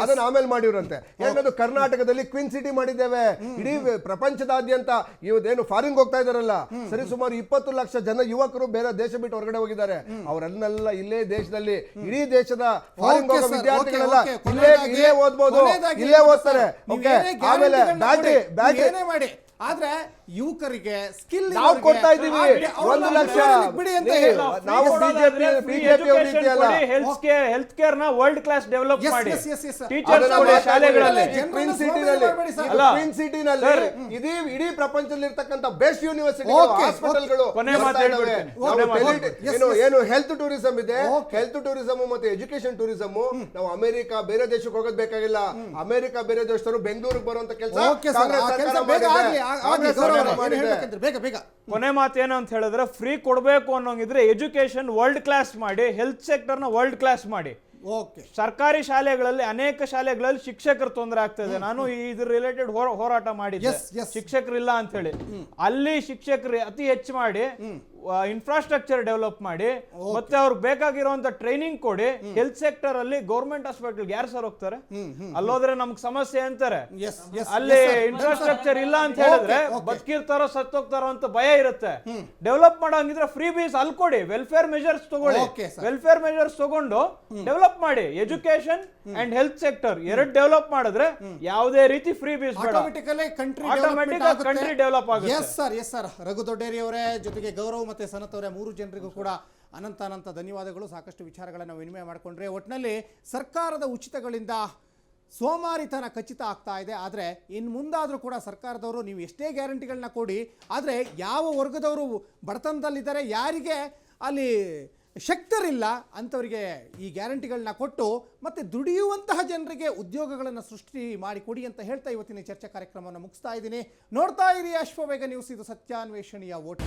ಅದನ್ನ ಆಮೇಲೆ ಮಾಡಿವ್ರಂತೆ. ಯಾಕಂದ್ರೆ ಕರ್ನಾಟಕದಲ್ಲಿ ಕ್ವೀನ್ ಸಿಟಿ ಮಾಡಿದ್ದೇವೆ. ಇಡೀ ಪ್ರಪಂಚದಾದ್ಯಂತ ಇವತ್ತೇನು ಫಾರಿನ್ ಹೋಗ್ತಾ ಇದಾರಲ್ಲ, ಸರಿ ಸುಮಾರು 20 ಲಕ್ಷ ಜನ ಯುವಕರು ಬೇರೆ ದೇಶ ಬಿಟ್ಟು ಹೊರಗಡೆ ಹೋಗಿದ್ದಾರೆ. ಅವರೆಲ್ಲ ಇಲ್ಲೇ ದೇಶದಲ್ಲಿ, ಇಡೀ ದೇಶದ ಫಾರಿನ್ ಹೋಗೋ ವಿದ್ಯಾರ್ಥಿಗಳೆಲ್ಲ ಇಲ್ಲೇ ಓದ್ಬೋದು, ಇಲ್ಲೇ ಓದ್ತಾರೆ. ಆಮೇಲೆ ಬ್ಯಾಟ್ರಿ ಮಾಡಿ. ಆದ್ರೆ ಯುವಕರಿಗೆ ಸ್ಕಿಲ್ ನಾವು ಕೊಡ್ತಾ ಇದ್ದೀವಿ 1 ಲಕ್ಷ. ಬಿಡಿ ಅಂತ ನೀವು- ಹೇಳಿ ನಾವು ಬಿಜೆಪಿ ಅವ್ರ ರೀತಿ ಅಲ್ಲ. ಹೆಲ್ತ್ ಕೇರ್ ನ ವರ್ಲ್ಡ್ ಕ್ಲಾಸ್ ಡೆವಲಪ್ Yes, ಮಾಡಿ yes, yes, yes. ಟೀಚರ್ಸ್ ಅದನ್ನ ಕೊಡಿ ಮಾತಾಡಿ. ಶಾಲೆಗಳಲ್ಲಿ ಜನರನ್ನ ಟ್ವಿನ್ ಸೋಂಬೇರಿ ಸಿಟಿನಲ್ಲಿ ಮಾಡ್ಬೇಡಿ ಸರ್. ಅಲ್ಲ. ಟ್ವಿನ್ ಸಿಟಿನಲ್ಲಿ ಇಡೀ ಪ್ರಪಂಚದಲ್ಲಿ ಇರ್ತಕ್ಕಂಥ ಬೆಸ್ಟ್ ಯೂನಿವರ್ಸಿಟಿ Okay, ಹಾಸ್ಪಿಟಲ್ಗಳು ಕೊನೆ ಮಾತು ಹೇಳ್ಬಿಡ್ತೀನಿ. ಏನು ಹೆಲ್ತ್ ಟೂರಿಸಂ ಇದೆ. Okay. ಹೆಲ್ತ್ ಟೂರಿಸಂ ಮತ್ತೆ ಎಜುಕೇಶನ್ ಟೂರಿಸಂ ನಾವು ಅಮೆರಿಕ ಬೇರೆ ದೇಶಕ್ಕೆ ಹೋಗೋದ್ ಬೇಕಾಗಿಲ್ಲ. ಅಮೆರಿಕ ಬೇರೆ ದೇಶದವರು ಬೆಂಗಳೂರಿಗೆ ಬರುವಂತ ಕೆಲಸ ಓಕೆ ಸರ್, ಆ ಕೆಲಸ ಬೇಗ ಆಗ್ಲಿ, ಆಗ್ಲಿ, ಗೌರವ ಅವ್ರೆ, ಏನ್ ಹೇಳ್ಬೇಕಂದ್ರೆ ಬೇಗ ಬೇಗ. ಕೊನೆ ಮಾತೇನು ಅಂತ ಹೇಳಿದ್ರೆ ಫ್ರೀ ಕೊಡಬೇಕು ಅನ್ನೋಂಗಿದ್ರೆ ಎಜುಕೇಶನ್ ವರ್ಲ್ಡ್ ಕ್ಲಾಸ್ ಮಾಡಿ, ಹೆಲ್ತ್ ಸೆಕ್ಟರ್ ನ ವರ್ಲ್ಡ್ ಕ್ಲಾಸ್ ಮಾಡಿ. ಓಕೆ ಸರ್ಕಾರಿ ಶಾಲೆಗಳಲ್ಲಿ ಅನೇಕ ಶಾಲೆಗಳಲ್ಲಿ ಶಿಕ್ಷಕರು ತೊಂದರೆ ಆಗ್ತದೆ. ನಾನು ಇದ್ರ ರಿಲೇಟೆಡ್ ಹೋರಾಟ ಮಾಡಿದ್ದೆ, Yes, yes. ಶಿಕ್ಷಕರಿಲ್ಲ ಅಂತ ಹೇಳಿ. ಅಲ್ಲಿ ಶಿಕ್ಷಕರು ಅತಿ ಹೆಚ್ಚು ಮಾಡಿ ಇನ್ಫ್ರಾಸ್ಟ್ರಕ್ಚರ್ ಡೆವಲಪ್ ಮಾಡಿ ಮತ್ತೆ ಅವ್ರಿಗೆ ಬೇಕಾಗಿರುವಂತ ಟ್ರೈನಿಂಗ್ ಕೊಡಿ. ಹೆಲ್ತ್ ಸೆಕ್ಟರ್ ಅಲ್ಲಿ ಗೌರ್ಮೆಂಟ್ ಹಾಸ್ಪಿಟಲ್ ಯಾರು ಸರ್ ಹೋಗ್ತಾರೆ? ಅಲ್ಲೋದ್ರೆ ನಮ್ಗೆ ಸಮಸ್ಯೆ ಅಂತಾರೆ. Yes, yes, ಅಲ್ಲಿ yes, sir. ಇನ್ಫ್ರಾಸ್ಟ್ರಕ್ಚರ್ ಇಲ್ಲ ಅಂತ ಹೇಳಿದ್ರೆ Okay, okay. ಬದುಕಿರ್ತಾರೋ ಸತ್ತೋಗ್ತಾರೋ ಅಂತ ಭಯ ಇರುತ್ತೆ. ಡೆವಲಪ್ ಮಾಡೋಂಗಿದ್ರೆ ಫ್ರೀ ಬೀಸ್ ಅಲ್ಲಿ ಕೊಡಿ, ವೆಲ್ಫೇರ್ ಮೆಜರ್ಸ್ ತಗೊಳ್ಳಿ. Okay, sir. ವೆಲ್ಫೇರ್ ಮೆಜರ್ಸ್ ತಗೊಂಡು ಡೆವಲಪ್ ಮಾಡಿ. ಎಜುಕೇಶನ್ ಅಂಡ್ ಹೆಲ್ತ್ ಸೆಕ್ಟರ್ ಎರಡು ಡೆವಲಪ್ ಮಾಡಿದ್ರೆ ಯಾವುದೇ ರೀತಿ ಫ್ರೀ ಬೀಸ್ ಬೇಡ, automatically country automatic country develop ಆಗುತ್ತೆ. Yes sir, yes sir. Raghu Dodderi ಅವರೇ, ಜೊತೆಗೆ ಗೌರವ್ ಮತ್ತೆ ಸನತ್ ಅವರೇ, ಮೂರು ಜನರಿಗೂ ಕೂಡ ಅನಂತ ಧನ್ಯವಾದಗಳು. ಸಾಕಷ್ಟು ವಿಚಾರಗಳನ್ನು ವಿನಿಮಯ ಮಾಡಿಕೊಂಡ್ರೆ ಒಟ್ಟಿನಲ್ಲಿ ಸರ್ಕಾರದ ಉಚಿತಗಳಿಂದ ಸೋಮಾರಿತನ ಖಚಿತ ಆಗ್ತಾ ಇದೆ. ಆದರೆ ಇನ್ನು ಮುಂದಾದರೂ ಕೂಡ ಸರ್ಕಾರದವರು ನೀವು ಎಷ್ಟೇ ಗ್ಯಾರಂಟಿಗಳನ್ನ ಕೊಡಿ, ಆದರೆ ಯಾವ ವರ್ಗದವರು ಬಡತನದಲ್ಲಿದ್ದಾರೆ, ಯಾರಿಗೆ ಅಲ್ಲಿ ಶಕ್ತರಿಲ್ಲ ಅಂಥವರಿಗೆ ಈ ಗ್ಯಾರಂಟಿಗಳನ್ನ ಕೊಟ್ಟು ಮತ್ತು ದುಡಿಯುವಂತಹ ಜನರಿಗೆ ಉದ್ಯೋಗಗಳನ್ನು ಸೃಷ್ಟಿ ಮಾಡಿಕೊಡಿ ಅಂತ ಹೇಳ್ತಾ ಇವತ್ತಿನ ಚರ್ಚಾ ಕಾರ್ಯಕ್ರಮವನ್ನು ಮುಗಿಸ್ತಾ ಇದ್ದೀನಿ. ನೋಡ್ತಾ ಇರಿ ಅಶ್ವವೇಗ ನ್ಯೂಸ್, ಇದು ಸತ್ಯಾನ್ವೇಷಣೆಯ ಓಟ್.